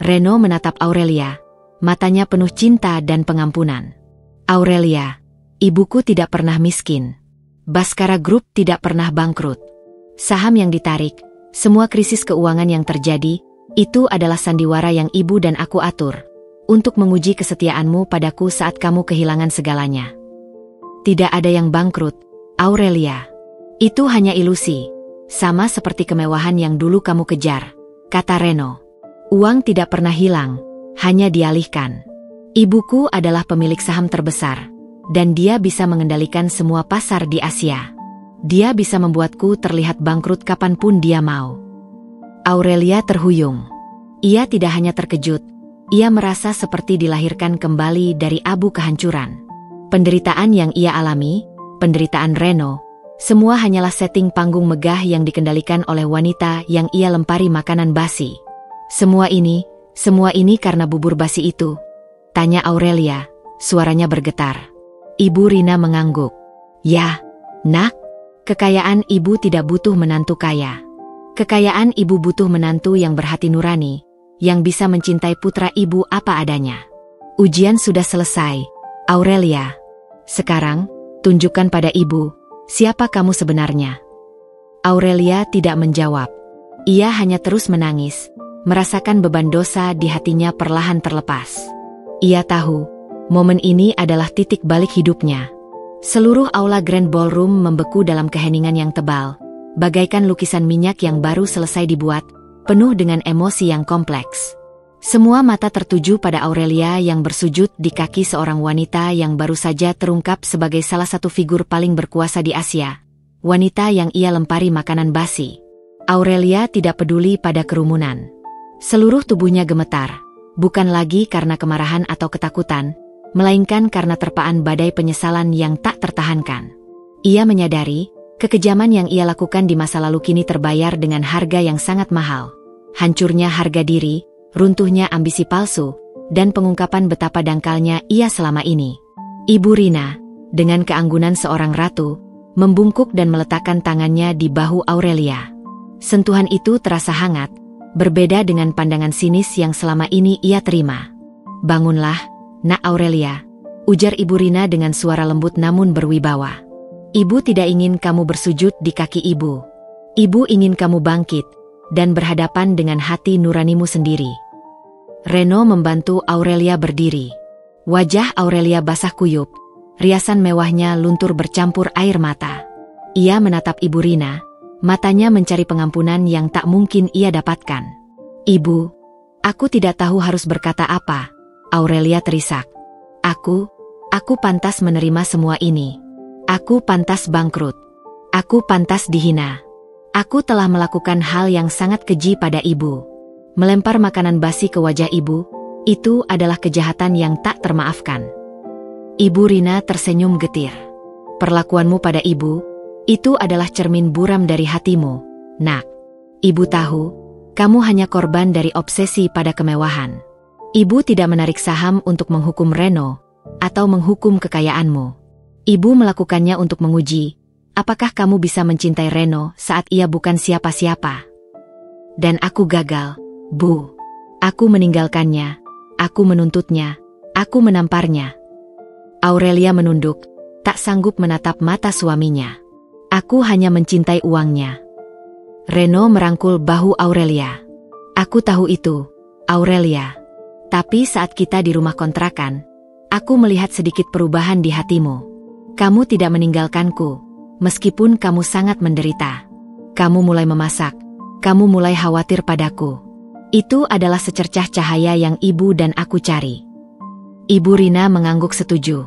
Reno menatap Aurelia, matanya penuh cinta dan pengampunan. Aurelia, ibuku tidak pernah miskin. Baskara Group tidak pernah bangkrut. Saham yang ditarik, semua krisis keuangan yang terjadi, itu adalah sandiwara yang ibu dan aku atur, untuk menguji kesetiaanmu padaku saat kamu kehilangan segalanya. Tidak ada yang bangkrut, Aurelia. Itu hanya ilusi, sama seperti kemewahan yang dulu kamu kejar, kata Reno. Uang tidak pernah hilang, hanya dialihkan. Ibuku adalah pemilik saham terbesar, dan dia bisa mengendalikan semua pasar di Asia. Dia bisa membuatku terlihat bangkrut kapanpun dia mau. Aurelia terhuyung. Ia tidak hanya terkejut, ia merasa seperti dilahirkan kembali dari abu kehancuran. Penderitaan yang ia alami, penderitaan Reno, semua hanyalah setting panggung megah yang dikendalikan oleh wanita yang ia lempari makanan basi. Semua ini karena bubur basi itu? Tanya Aurelia, suaranya bergetar. Ibu Rina mengangguk. Ya, nak, kekayaan ibu tidak butuh menantu kaya. Kekayaan ibu butuh menantu yang berhati nurani, yang bisa mencintai putra ibu apa adanya. Ujian sudah selesai, Aurelia. Sekarang, tunjukkan pada ibu, siapa kamu sebenarnya. Aurelia tidak menjawab. Ia hanya terus menangis, merasakan beban dosa di hatinya perlahan terlepas. Ia tahu, momen ini adalah titik balik hidupnya. Seluruh aula Grand Ballroom membeku dalam keheningan yang tebal, bagaikan lukisan minyak yang baru selesai dibuat, penuh dengan emosi yang kompleks. Semua mata tertuju pada Aurelia yang bersujud di kaki seorang wanita yang baru saja terungkap sebagai salah satu figur paling berkuasa di Asia. Wanita yang ia lempari makanan basi. Aurelia tidak peduli pada kerumunan. Seluruh tubuhnya gemetar, bukan lagi karena kemarahan atau ketakutan, melainkan karena terpaan badai penyesalan yang tak tertahankan. Ia menyadari, kekejaman yang ia lakukan di masa lalu kini terbayar dengan harga yang sangat mahal. Hancurnya harga diri, runtuhnya ambisi palsu, dan pengungkapan betapa dangkalnya ia selama ini. Ibu Rina, dengan keanggunan seorang ratu, membungkuk dan meletakkan tangannya di bahu Aurelia. Sentuhan itu terasa hangat, berbeda dengan pandangan sinis yang selama ini ia terima. Bangunlah, nak Aurelia, ujar Ibu Rina dengan suara lembut namun berwibawa. Ibu tidak ingin kamu bersujud di kaki ibu. Ibu ingin kamu bangkit, dan berhadapan dengan hati nuranimu sendiri. Reno membantu Aurelia berdiri. Wajah Aurelia basah kuyup, riasan mewahnya luntur bercampur air mata. Ia menatap Ibu Rina, matanya mencari pengampunan yang tak mungkin ia dapatkan. Ibu, aku tidak tahu harus berkata apa, Aurelia terisak. Aku pantas menerima semua ini. Aku pantas bangkrut. Aku pantas dihina. Aku telah melakukan hal yang sangat keji pada ibu. Melempar makanan basi ke wajah ibu, itu adalah kejahatan yang tak termaafkan. Ibu Rina tersenyum getir. Perlakuanmu pada ibu, itu adalah cermin buram dari hatimu, nak. Ibu tahu, kamu hanya korban dari obsesi pada kemewahan. Ibu tidak menarik saham untuk menghukum Reno, atau menghukum kekayaanmu. Ibu melakukannya untuk menguji, apakah kamu bisa mencintai Reno saat ia bukan siapa-siapa. Dan aku gagal, Bu. Aku meninggalkannya, aku menuntutnya, aku menamparnya. Aurelia menunduk, tak sanggup menatap mata suaminya. Aku hanya mencintai uangnya. Reno merangkul bahu Aurelia. Aku tahu itu, Aurelia. Tapi saat kita di rumah kontrakan, aku melihat sedikit perubahan di hatimu. Kamu tidak meninggalkanku, meskipun kamu sangat menderita. Kamu mulai memasak, kamu mulai khawatir padaku. Itu adalah secercah cahaya yang ibu dan aku cari. Ibu Rina mengangguk setuju.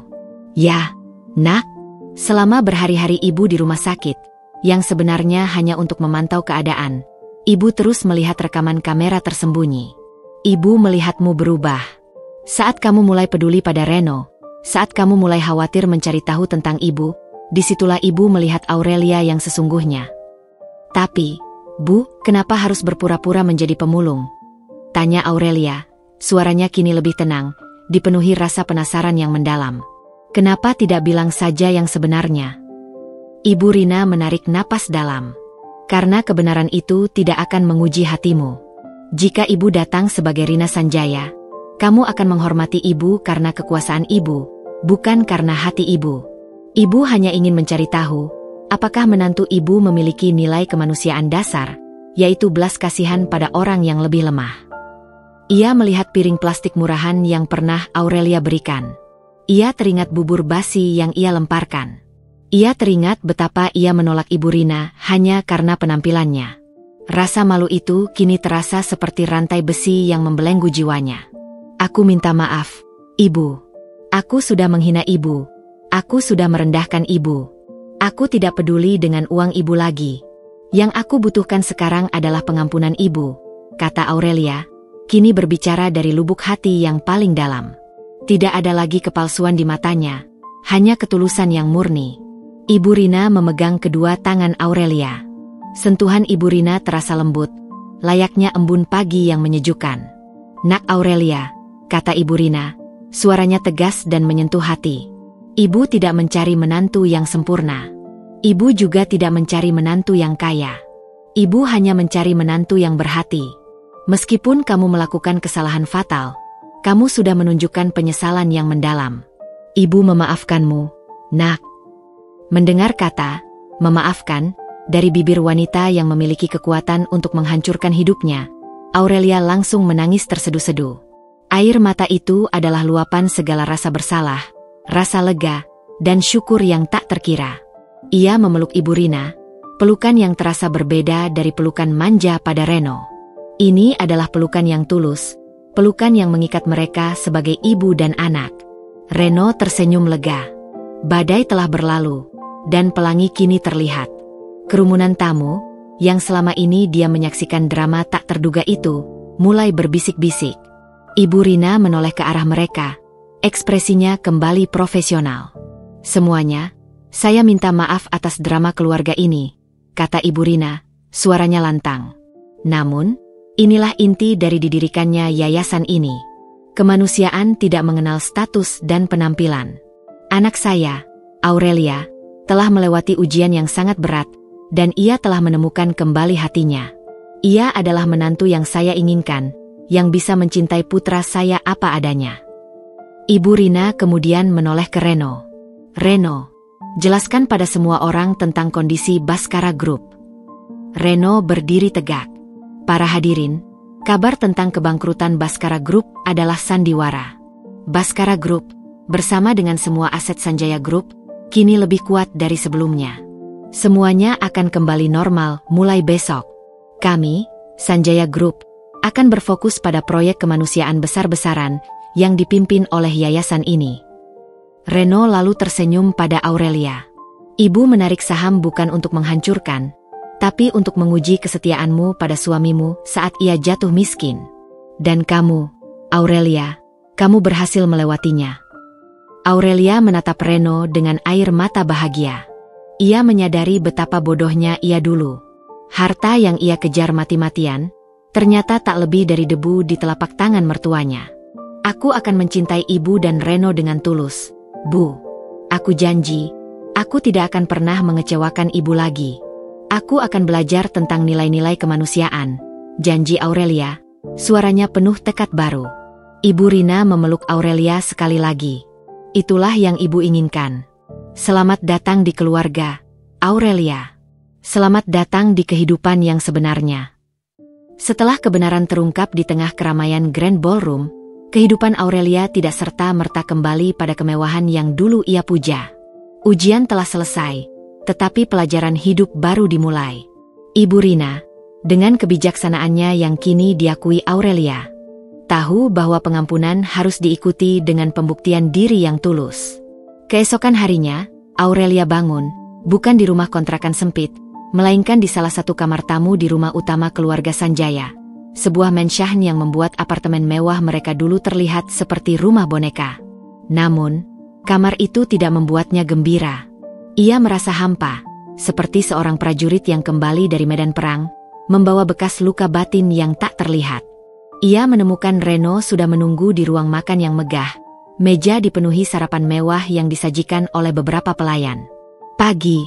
Ya, nak, selama berhari-hari ibu di rumah sakit, yang sebenarnya hanya untuk memantau keadaan, ibu terus melihat rekaman kamera tersembunyi. Ibu melihatmu berubah. Saat kamu mulai peduli pada Reno, saat kamu mulai khawatir mencari tahu tentang ibu, disitulah ibu melihat Aurelia yang sesungguhnya. Tapi, Bu, kenapa harus berpura-pura menjadi pemulung? Tanya Aurelia, suaranya kini lebih tenang, dipenuhi rasa penasaran yang mendalam. Kenapa tidak bilang saja yang sebenarnya? Ibu Rina menarik napas dalam. Karena kebenaran itu tidak akan menguji hatimu. Jika ibu datang sebagai Rina Sanjaya, kamu akan menghormati ibu karena kekuasaan ibu, bukan karena hati ibu. Ibu hanya ingin mencari tahu, apakah menantu ibu memiliki nilai kemanusiaan dasar, yaitu belas kasihan pada orang yang lebih lemah. Ia melihat piring plastik murahan yang pernah Aurelia berikan. Ia teringat bubur basi yang ia lemparkan. Ia teringat betapa ia menolak Ibu Rina hanya karena penampilannya. Rasa malu itu kini terasa seperti rantai besi yang membelenggu jiwanya. Aku minta maaf, Ibu. Aku sudah menghina Ibu. Aku sudah merendahkan Ibu. Aku tidak peduli dengan uang Ibu lagi. Yang aku butuhkan sekarang adalah pengampunan Ibu, kata Aurelia, kini berbicara dari lubuk hati yang paling dalam. Tidak ada lagi kepalsuan di matanya, hanya ketulusan yang murni. Ibu Rina memegang kedua tangan Aurelia. Sentuhan Ibu Rina terasa lembut, layaknya embun pagi yang menyejukkan. Nak Aurelia, kata Ibu Rina, suaranya tegas dan menyentuh hati. Ibu tidak mencari menantu yang sempurna. Ibu juga tidak mencari menantu yang kaya. Ibu hanya mencari menantu yang berhati. Meskipun kamu melakukan kesalahan fatal, kamu sudah menunjukkan penyesalan yang mendalam. Ibu memaafkanmu, nak. Mendengar kata, memaafkan, dari bibir wanita yang memiliki kekuatan untuk menghancurkan hidupnya, Aurelia langsung menangis terseduh-seduh. Air mata itu adalah luapan segala rasa bersalah, rasa lega, dan syukur yang tak terkira. Ia memeluk Ibu Rina, pelukan yang terasa berbeda dari pelukan manja pada Reno. Ini adalah pelukan yang tulus, pelukan yang mengikat mereka sebagai ibu dan anak. Reno tersenyum lega. Badai telah berlalu, dan pelangi kini terlihat. Kerumunan tamu, yang selama ini dia menyaksikan drama tak terduga itu, mulai berbisik-bisik. Ibu Rina menoleh ke arah mereka, ekspresinya kembali profesional. Semuanya, saya minta maaf atas drama keluarga ini, kata Ibu Rina, suaranya lantang. Namun, inilah inti dari didirikannya yayasan ini. Kemanusiaan tidak mengenal status dan penampilan. Anak saya, Aurelia, telah melewati ujian yang sangat berat, dan ia telah menemukan kembali hatinya. Ia adalah menantu yang saya inginkan, yang bisa mencintai putra saya apa adanya. Ibu Rina kemudian menoleh ke Reno. Reno, jelaskan pada semua orang tentang kondisi Baskara Group. Reno berdiri tegak. Para hadirin, kabar tentang kebangkrutan Baskara Group adalah sandiwara. Baskara Group, bersama dengan semua aset Sanjaya Group, kini lebih kuat dari sebelumnya. Semuanya akan kembali normal mulai besok. Kami, Sanjaya Group, akan berfokus pada proyek kemanusiaan besar-besaran yang dipimpin oleh yayasan ini. Reno lalu tersenyum pada Aurelia. Ibu menarik saham bukan untuk menghancurkan, tapi untuk menguji kesetiaanmu pada suamimu saat ia jatuh miskin. Dan kamu, Aurelia, kamu berhasil melewatinya. Aurelia menatap Reno dengan air mata bahagia. Ia menyadari betapa bodohnya ia dulu. Harta yang ia kejar mati-matian, ternyata tak lebih dari debu di telapak tangan mertuanya. Aku akan mencintai ibu dan Reno dengan tulus, Bu. Aku janji, aku tidak akan pernah mengecewakan ibu lagi. Aku akan belajar tentang nilai-nilai kemanusiaan, janji Aurelia, suaranya penuh tekad baru. Ibu Rina memeluk Aurelia sekali lagi. Itulah yang ibu inginkan. Selamat datang di keluarga, Aurelia. Selamat datang di kehidupan yang sebenarnya. Setelah kebenaran terungkap di tengah keramaian Grand Ballroom, Kehidupan Aurelia tidak serta-merta kembali pada kemewahan yang dulu ia puja. Ujian telah selesai, tetapi pelajaran hidup baru dimulai. Ibu Rina, dengan kebijaksanaannya yang kini diakui Aurelia, tahu bahwa pengampunan harus diikuti dengan pembuktian diri yang tulus. Keesokan harinya, Aurelia bangun, bukan di rumah kontrakan sempit, melainkan di salah satu kamar tamu di rumah utama keluarga Sanjaya. Sebuah mansion yang membuat apartemen mewah mereka dulu terlihat seperti rumah boneka. Namun, kamar itu tidak membuatnya gembira. Ia merasa hampa, seperti seorang prajurit yang kembali dari medan perang, membawa bekas luka batin yang tak terlihat. Ia menemukan Reno sudah menunggu di ruang makan yang megah. Meja dipenuhi sarapan mewah yang disajikan oleh beberapa pelayan. "Pagi,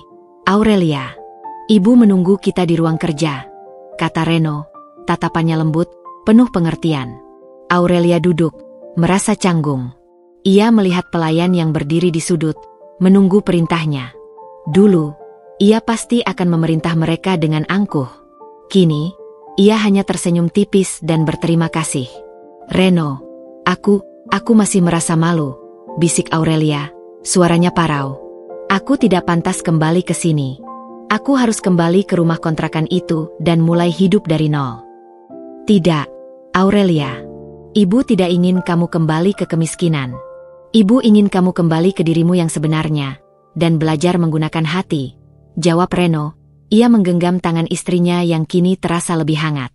Aurelia. Ibu menunggu kita di ruang kerja," kata Reno. Tatapannya lembut, penuh pengertian. Aurelia duduk, merasa canggung. Ia melihat pelayan yang berdiri di sudut, menunggu perintahnya. Dulu, ia pasti akan memerintah mereka dengan angkuh. Kini, ia hanya tersenyum tipis dan berterima kasih. "Reno, aku masih merasa malu," bisik Aurelia, suaranya parau. "Aku tidak pantas kembali ke sini. Aku harus kembali ke rumah kontrakan itu dan mulai hidup dari nol." "Tidak, Aurelia. Ibu tidak ingin kamu kembali ke kemiskinan. Ibu ingin kamu kembali ke dirimu yang sebenarnya, dan belajar menggunakan hati," jawab Reno. Ia menggenggam tangan istrinya yang kini terasa lebih hangat.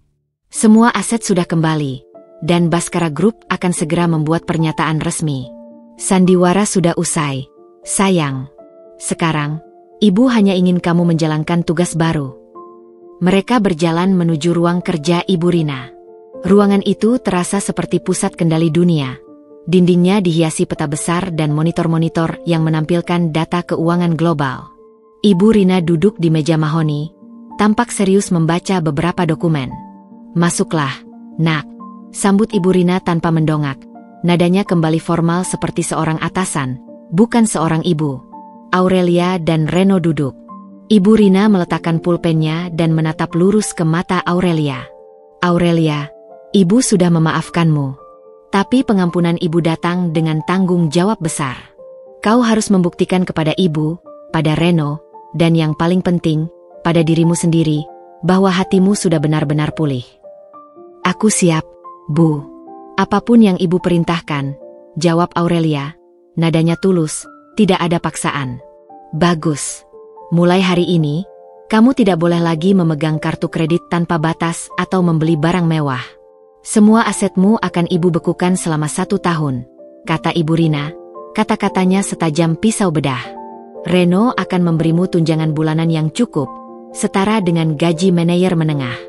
"Semua aset sudah kembali, dan Baskara Group akan segera membuat pernyataan resmi. Sandiwara sudah usai, sayang. Sekarang, ibu hanya ingin kamu menjalankan tugas baru." Mereka berjalan menuju ruang kerja Ibu Rina. Ruangan itu terasa seperti pusat kendali dunia. Dindingnya dihiasi peta besar dan monitor-monitor yang menampilkan data keuangan global. Ibu Rina duduk di meja mahoni, tampak serius membaca beberapa dokumen. "Masuklah, Nak," sambut Ibu Rina tanpa mendongak. Nadanya kembali formal seperti seorang atasan, bukan seorang ibu. Aurelia dan Reno duduk. Ibu Rina meletakkan pulpennya dan menatap lurus ke mata Aurelia. "Aurelia, ibu sudah memaafkanmu. Tapi pengampunan ibu datang dengan tanggung jawab besar. Kau harus membuktikan kepada ibu, pada Reno, dan yang paling penting, pada dirimu sendiri, bahwa hatimu sudah benar-benar pulih." "Aku siap, Bu. Apapun yang ibu perintahkan," jawab Aurelia. Nadanya tulus, tidak ada paksaan. "Bagus. Mulai hari ini, kamu tidak boleh lagi memegang kartu kredit tanpa batas atau membeli barang mewah. Semua asetmu akan ibu bekukan selama 1 tahun, kata Ibu Rina, kata-katanya setajam pisau bedah. "Reno akan memberimu tunjangan bulanan yang cukup, setara dengan gaji manajer menengah.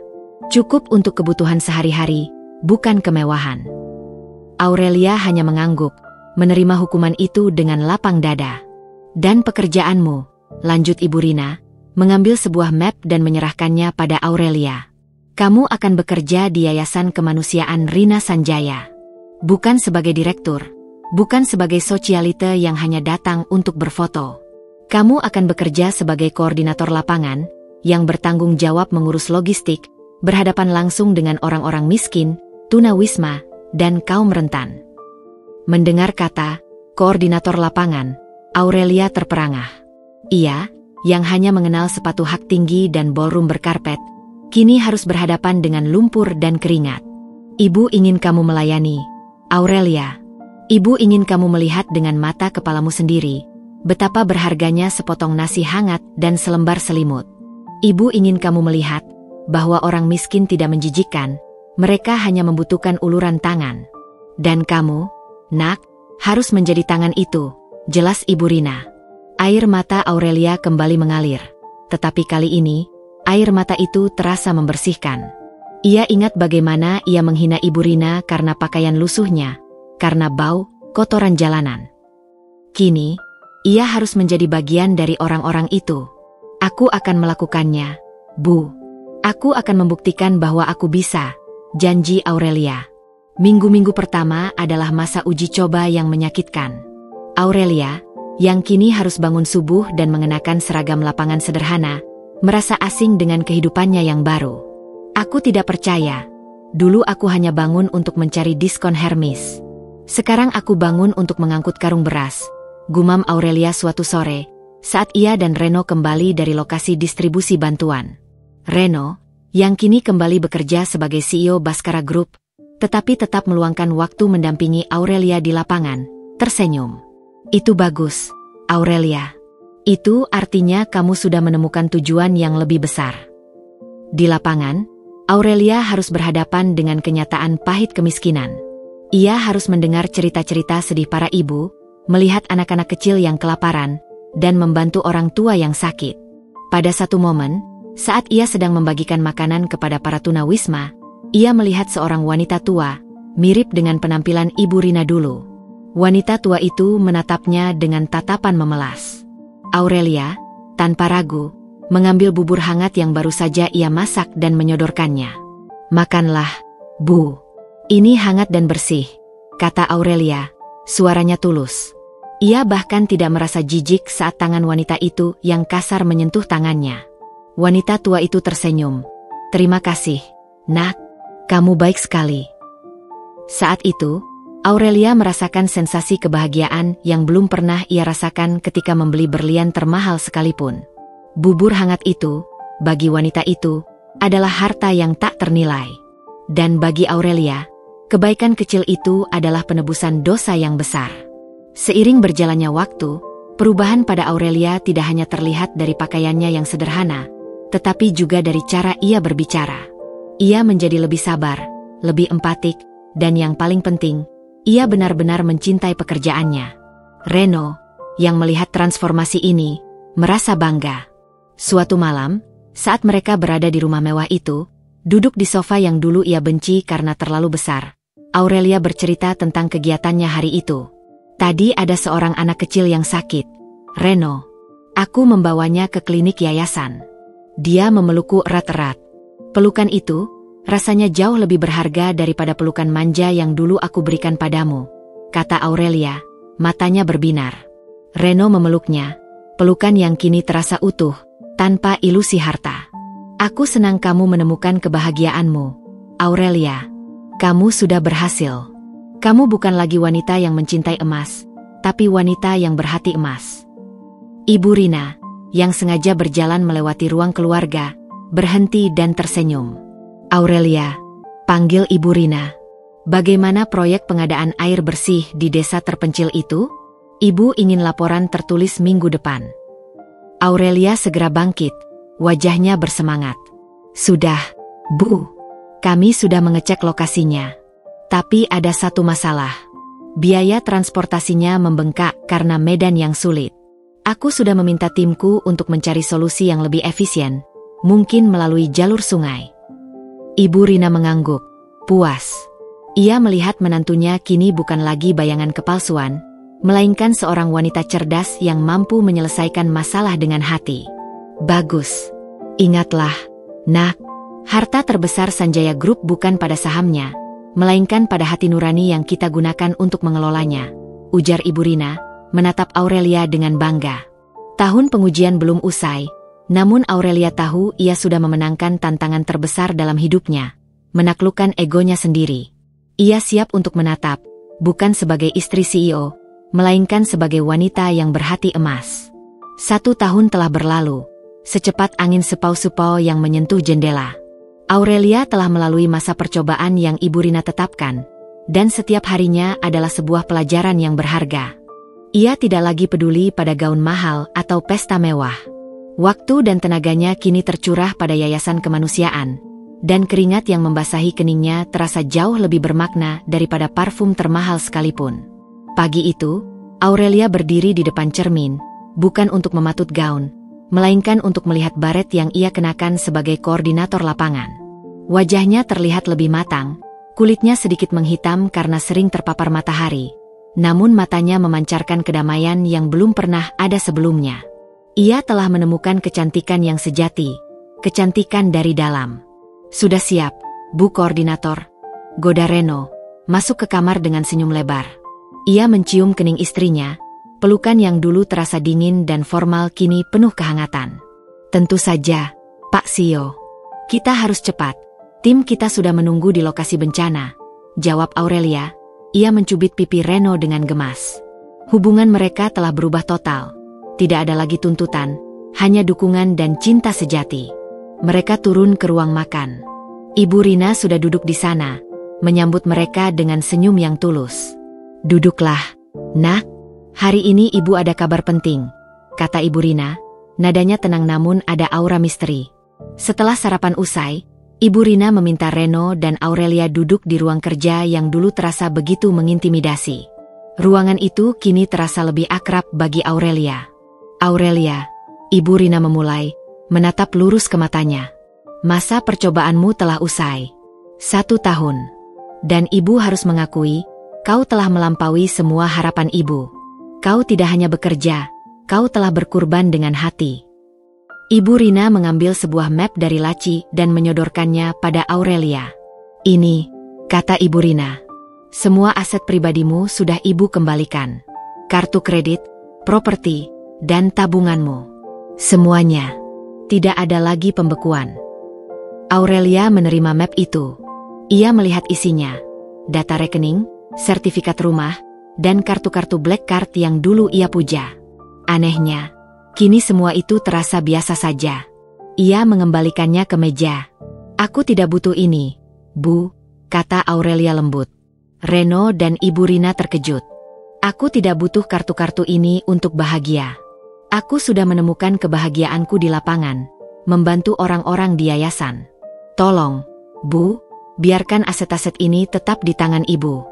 Cukup untuk kebutuhan sehari-hari, bukan kemewahan." Aurelia hanya mengangguk, menerima hukuman itu dengan lapang dada. "Dan pekerjaanmu," lanjut Ibu Rina, mengambil sebuah map dan menyerahkannya pada Aurelia. "Kamu akan bekerja di Yayasan Kemanusiaan Rina Sanjaya. Bukan sebagai direktur, bukan sebagai sosialite yang hanya datang untuk berfoto. Kamu akan bekerja sebagai koordinator lapangan, yang bertanggung jawab mengurus logistik, berhadapan langsung dengan orang-orang miskin, tunawisma, dan kaum rentan." Mendengar kata koordinator lapangan, Aurelia terperangah. Ia, yang hanya mengenal sepatu hak tinggi dan ballroom berkarpet, kini harus berhadapan dengan lumpur dan keringat. "Ibu ingin kamu melayani, Aurelia. Ibu ingin kamu melihat dengan mata kepalamu sendiri, betapa berharganya sepotong nasi hangat dan selembar selimut. Ibu ingin kamu melihat bahwa orang miskin tidak menjijikkan, mereka hanya membutuhkan uluran tangan. Dan kamu, Nak, harus menjadi tangan itu," jelas Ibu Rina. Air mata Aurelia kembali mengalir. Tetapi kali ini, air mata itu terasa membersihkan. Ia ingat bagaimana ia menghina Ibu Rina karena pakaian lusuhnya, karena bau, kotoran jalanan. Kini, ia harus menjadi bagian dari orang-orang itu. "Aku akan melakukannya, Bu. Aku akan membuktikan bahwa aku bisa," janji Aurelia. Minggu-minggu pertama adalah masa uji coba yang menyakitkan. Aurelia, yang kini harus bangun subuh dan mengenakan seragam lapangan sederhana, merasa asing dengan kehidupannya yang baru. "Aku tidak percaya. Dulu aku hanya bangun untuk mencari diskon Hermes. Sekarang aku bangun untuk mengangkut karung beras, gumam Aurelia suatu sore, saat ia dan Reno kembali dari lokasi distribusi bantuan. Reno, yang kini kembali bekerja sebagai CEO Baskara Group, tetapi tetap meluangkan waktu mendampingi Aurelia di lapangan, tersenyum. Itu bagus, Aurelia. Itu artinya kamu sudah menemukan tujuan yang lebih besar. Di lapangan, Aurelia harus berhadapan dengan kenyataan pahit kemiskinan. Ia harus mendengar cerita-cerita sedih para ibu, melihat anak-anak kecil yang kelaparan, dan membantu orang tua yang sakit. Pada satu momen, saat ia sedang membagikan makanan kepada para tunawisma, ia melihat seorang wanita tua, mirip dengan penampilan Ibu Rina dulu. Wanita tua itu menatapnya dengan tatapan memelas. Aurelia, tanpa ragu, mengambil bubur hangat yang baru saja ia masak dan menyodorkannya. "Makanlah, Bu. Ini hangat dan bersih," kata Aurelia, suaranya tulus. Ia bahkan tidak merasa jijik saat tangan wanita itu yang kasar menyentuh tangannya. Wanita tua itu tersenyum. "Terima kasih, Nak. Kamu baik sekali." Saat itu, Aurelia merasakan sensasi kebahagiaan yang belum pernah ia rasakan ketika membeli berlian termahal sekalipun. Bubur hangat itu, bagi wanita itu, adalah harta yang tak ternilai. Dan bagi Aurelia, kebaikan kecil itu adalah penebusan dosa yang besar. Seiring berjalannya waktu, perubahan pada Aurelia tidak hanya terlihat dari pakaiannya yang sederhana, tetapi juga dari cara ia berbicara. Ia menjadi lebih sabar, lebih empatik, dan yang paling penting, ia benar-benar mencintai pekerjaannya. Reno, yang melihat transformasi ini, merasa bangga. Suatu malam, saat mereka berada di rumah mewah itu, duduk di sofa yang dulu ia benci karena terlalu besar, Aurelia bercerita tentang kegiatannya hari itu. "Tadi ada seorang anak kecil yang sakit, Reno. Aku membawanya ke klinik yayasan. Dia memelukku erat-erat. Pelukan itu, rasanya jauh lebih berharga daripada pelukan manja yang dulu aku berikan padamu," kata Aurelia, matanya berbinar. Reno memeluknya, pelukan yang kini terasa utuh, tanpa ilusi harta. "Aku senang kamu menemukan kebahagiaanmu, Aurelia. Kamu sudah berhasil. Kamu bukan lagi wanita yang mencintai emas, tapi wanita yang berhati emas." Ibu Rina, yang sengaja berjalan melewati ruang keluarga, berhenti dan tersenyum. "Aurelia," panggil Ibu Rina. "Bagaimana proyek pengadaan air bersih di desa terpencil itu? Ibu ingin laporan tertulis minggu depan." Aurelia segera bangkit, wajahnya bersemangat. "Sudah, Bu. Kami sudah mengecek lokasinya. Tapi ada satu masalah. Biaya transportasinya membengkak karena medan yang sulit. Aku sudah meminta timku untuk mencari solusi yang lebih efisien, mungkin melalui jalur sungai." Ibu Rina mengangguk, puas. Ia melihat menantunya kini bukan lagi bayangan kepalsuan, melainkan seorang wanita cerdas yang mampu menyelesaikan masalah dengan hati. "Bagus. Ingatlah, Nak, harta terbesar Sanjaya Group bukan pada sahamnya, melainkan pada hati nurani yang kita gunakan untuk mengelolanya," ujar Ibu Rina, menatap Aurelia dengan bangga. Tahun pengujian belum usai, namun Aurelia tahu ia sudah memenangkan tantangan terbesar dalam hidupnya, menaklukkan egonya sendiri. Ia siap untuk menatap, bukan sebagai istri CEO, melainkan sebagai wanita yang berhati emas. 1 tahun telah berlalu, secepat angin sepau-sepau yang menyentuh jendela. Aurelia telah melalui masa percobaan yang Ibu Rina tetapkan, dan setiap harinya adalah sebuah pelajaran yang berharga. Ia tidak lagi peduli pada gaun mahal atau pesta mewah. Waktu dan tenaganya kini tercurah pada yayasan kemanusiaan, dan keringat yang membasahi keningnya terasa jauh lebih bermakna daripada parfum termahal sekalipun. Pagi itu, Aurelia berdiri di depan cermin, bukan untuk mematut gaun, melainkan untuk melihat baret yang ia kenakan sebagai koordinator lapangan. Wajahnya terlihat lebih matang, kulitnya sedikit menghitam karena sering terpapar matahari, namun matanya memancarkan kedamaian yang belum pernah ada sebelumnya. Ia telah menemukan kecantikan yang sejati, kecantikan dari dalam. "Sudah siap, Bu Koordinator," goda Reno, masuk ke kamar dengan senyum lebar. Ia mencium kening istrinya, pelukan yang dulu terasa dingin dan formal kini penuh kehangatan. "Tentu saja, Pak CEO. Kita harus cepat. Tim kita sudah menunggu di lokasi bencana," jawab Aurelia, Ia mencubit pipi Reno dengan gemas. Hubungan mereka telah berubah total. Tidak ada lagi tuntutan, hanya dukungan dan cinta sejati. Mereka turun ke ruang makan. Ibu Rina sudah duduk di sana, menyambut mereka dengan senyum yang tulus. "Duduklah, Nak. Hari ini ibu ada kabar penting," kata Ibu Rina. Nadanya tenang namun ada aura misteri. Setelah sarapan usai, Ibu Rina meminta Reno dan Aurelia duduk di ruang kerja yang dulu terasa begitu mengintimidasi. Ruangan itu kini terasa lebih akrab bagi Aurelia. "Aurelia," Ibu Rina memulai, menatap lurus ke matanya. "Masa percobaanmu telah usai. 1 tahun. Dan ibu harus mengakui, kau telah melampaui semua harapan ibu. Kau tidak hanya bekerja, kau telah berkorban dengan hati." Ibu Rina mengambil sebuah map dari laci dan menyodorkannya pada Aurelia. "Ini," kata Ibu Rina. "Semua aset pribadimu sudah ibu kembalikan. Kartu kredit, properti, dan tabunganmu. Semuanya. Tidak ada lagi pembekuan." Aurelia menerima map itu. Ia melihat isinya. Data rekening, sertifikat rumah, dan kartu-kartu black card yang dulu ia puja. Anehnya, kini semua itu terasa biasa saja. Ia mengembalikannya ke meja. "Aku tidak butuh ini, Bu," kata Aurelia lembut. Reno dan Ibu Rina terkejut. "Aku tidak butuh kartu-kartu ini untuk bahagia. Aku sudah menemukan kebahagiaanku di lapangan, membantu orang-orang di yayasan. Tolong, Bu, biarkan aset-aset ini tetap di tangan Ibu.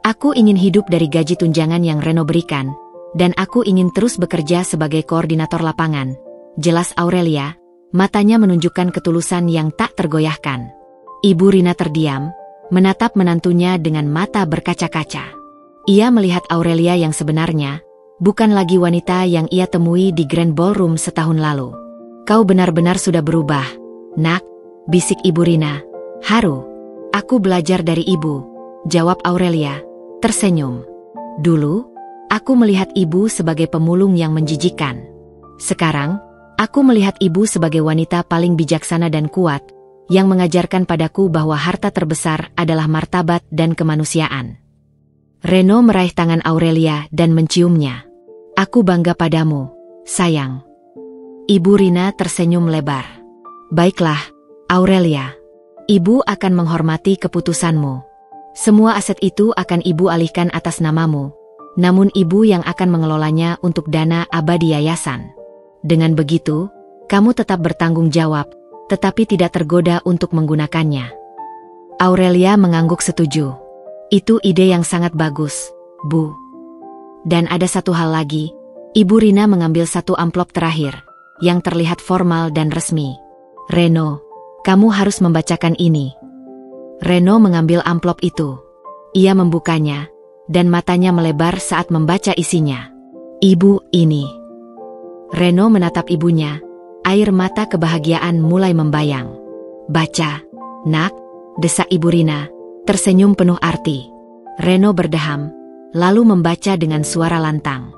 Aku ingin hidup dari gaji tunjangan yang Reno berikan, dan aku ingin terus bekerja sebagai koordinator lapangan," jelas Aurelia, matanya menunjukkan ketulusan yang tak tergoyahkan. Ibu Rina terdiam, menatap menantunya dengan mata berkaca-kaca. Ia melihat Aurelia yang sebenarnya, bukan lagi wanita yang ia temui di Grand Ballroom setahun lalu. "Kau benar-benar sudah berubah, Nak," bisik Ibu Rina. "Haru. Aku belajar dari ibu," jawab Aurelia, tersenyum. "Dulu, aku melihat ibu sebagai pemulung yang menjijikan. Sekarang, aku melihat ibu sebagai wanita paling bijaksana dan kuat, yang mengajarkan padaku bahwa harta terbesar adalah martabat dan kemanusiaan." Reno meraih tangan Aurelia dan menciumnya. "Aku bangga padamu, sayang." Ibu Rina tersenyum lebar. "Baiklah, Aurelia. Ibu akan menghormati keputusanmu. Semua aset itu akan ibu alihkan atas namamu, namun ibu yang akan mengelolanya untuk dana abadi yayasan. Dengan begitu, kamu tetap bertanggung jawab, tetapi tidak tergoda untuk menggunakannya." Aurelia mengangguk setuju. "Itu ide yang sangat bagus, Bu. Dan ada satu hal lagi." Ibu Rina mengambil satu amplop terakhir, yang terlihat formal dan resmi. "Reno, kamu harus membacakan ini." Reno mengambil amplop itu. Ia membukanya, dan matanya melebar saat membaca isinya. "Ibu, ini." Reno menatap ibunya, air mata kebahagiaan mulai membayang. "Baca, Nak," desak Ibu Rina, tersenyum penuh arti. Reno berdeham, lalu membaca dengan suara lantang.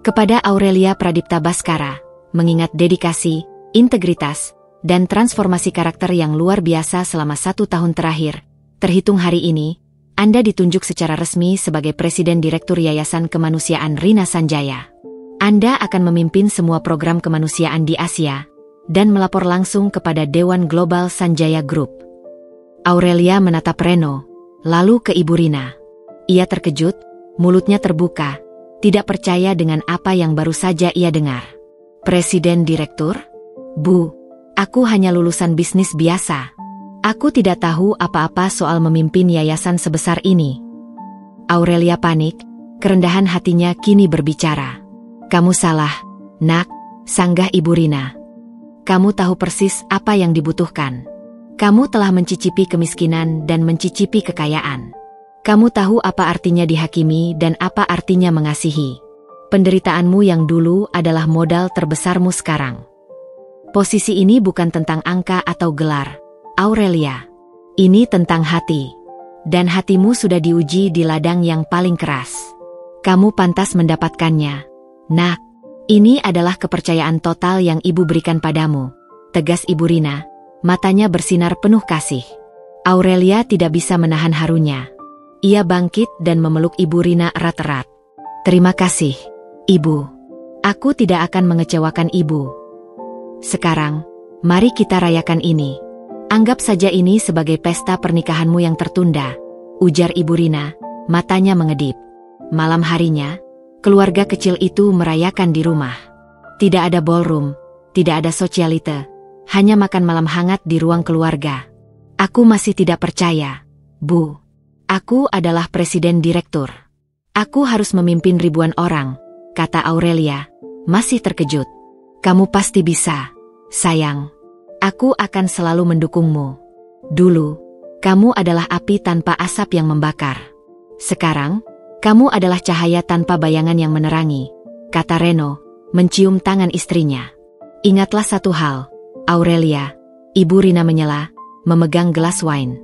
"Kepada Aurelia Pradipta Baskara, mengingat dedikasi, integritas, dan transformasi karakter yang luar biasa selama 1 tahun terakhir, terhitung hari ini, Anda ditunjuk secara resmi sebagai Presiden Direktur Yayasan Kemanusiaan Rina Sanjaya. Anda akan memimpin semua program kemanusiaan di Asia, dan melapor langsung kepada Dewan Global Sanjaya Group." Aurelia menatap Reno, lalu ke Ibu Rina. Ia terkejut, mulutnya terbuka, tidak percaya dengan apa yang baru saja ia dengar. "Presiden Direktur? Bu, aku hanya lulusan bisnis biasa. Aku tidak tahu apa-apa soal memimpin yayasan sebesar ini." Aurelia panik, kerendahan hatinya kini berbicara. "Kamu salah, Nak," sanggah Ibu Rina. "Kamu tahu persis apa yang dibutuhkan. Kamu telah mencicipi kemiskinan dan mencicipi kekayaan. Kamu tahu apa artinya dihakimi dan apa artinya mengasihi. Penderitaanmu yang dulu adalah modal terbesarmu sekarang. Posisi ini bukan tentang angka atau gelar, Aurelia. Ini tentang hati. Dan hatimu sudah diuji di ladang yang paling keras. Kamu pantas mendapatkannya, Nak. Ini adalah kepercayaan total yang ibu berikan padamu," tegas Ibu Rina, matanya bersinar penuh kasih. Aurelia tidak bisa menahan harunya. Ia bangkit dan memeluk Ibu Rina erat-erat. Terima kasih, Ibu. Aku tidak akan mengecewakan Ibu. Sekarang, mari kita rayakan ini. Anggap saja ini sebagai pesta pernikahanmu yang tertunda, ujar Ibu Rina, matanya mengedip. Malam harinya, keluarga kecil itu merayakan di rumah. Tidak ada ballroom, tidak ada sosialite, hanya makan malam hangat di ruang keluarga. Aku masih tidak percaya, Bu. Aku adalah presiden direktur. Aku harus memimpin ribuan orang, kata Aurelia, masih terkejut. Kamu pasti bisa, sayang. Aku akan selalu mendukungmu. Dulu, kamu adalah api tanpa asap yang membakar. Sekarang, kamu adalah cahaya tanpa bayangan yang menerangi, kata Reno, mencium tangan istrinya. Ingatlah satu hal, Aurelia, Ibu Rina menyela, memegang gelas wine.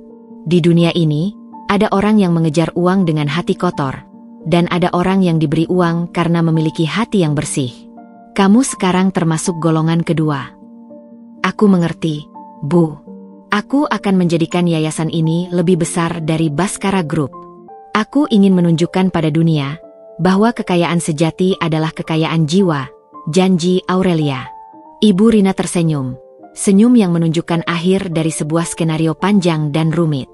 Di dunia ini, ada orang yang mengejar uang dengan hati kotor, dan ada orang yang diberi uang karena memiliki hati yang bersih. Kamu sekarang termasuk golongan kedua. Aku mengerti, Bu. Aku akan menjadikan yayasan ini lebih besar dari Baskara Group. Aku ingin menunjukkan pada dunia bahwa kekayaan sejati adalah kekayaan jiwa, janji Aurelia. Ibu Rina tersenyum, senyum yang menunjukkan akhir dari sebuah skenario panjang dan rumit.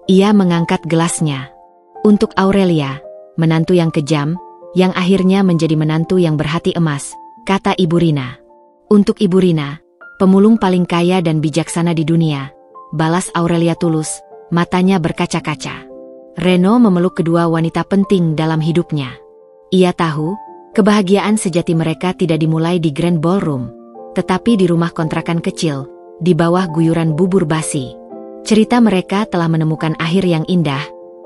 Ia mengangkat gelasnya. Untuk Aurelia, menantu yang kejam, yang akhirnya menjadi menantu yang berhati emas, kata Ibu Rina. Untuk Ibu Rina, pemulung paling kaya dan bijaksana di dunia, balas Aurelia tulus, matanya berkaca-kaca. Reno memeluk kedua wanita penting dalam hidupnya. Ia tahu, kebahagiaan sejati mereka tidak dimulai di Grand Ballroom, tetapi di rumah kontrakan kecil, di bawah guyuran bubur basi. Cerita mereka telah menemukan akhir yang indah,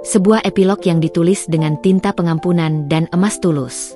sebuah epilog yang ditulis dengan tinta pengampunan dan emas tulus.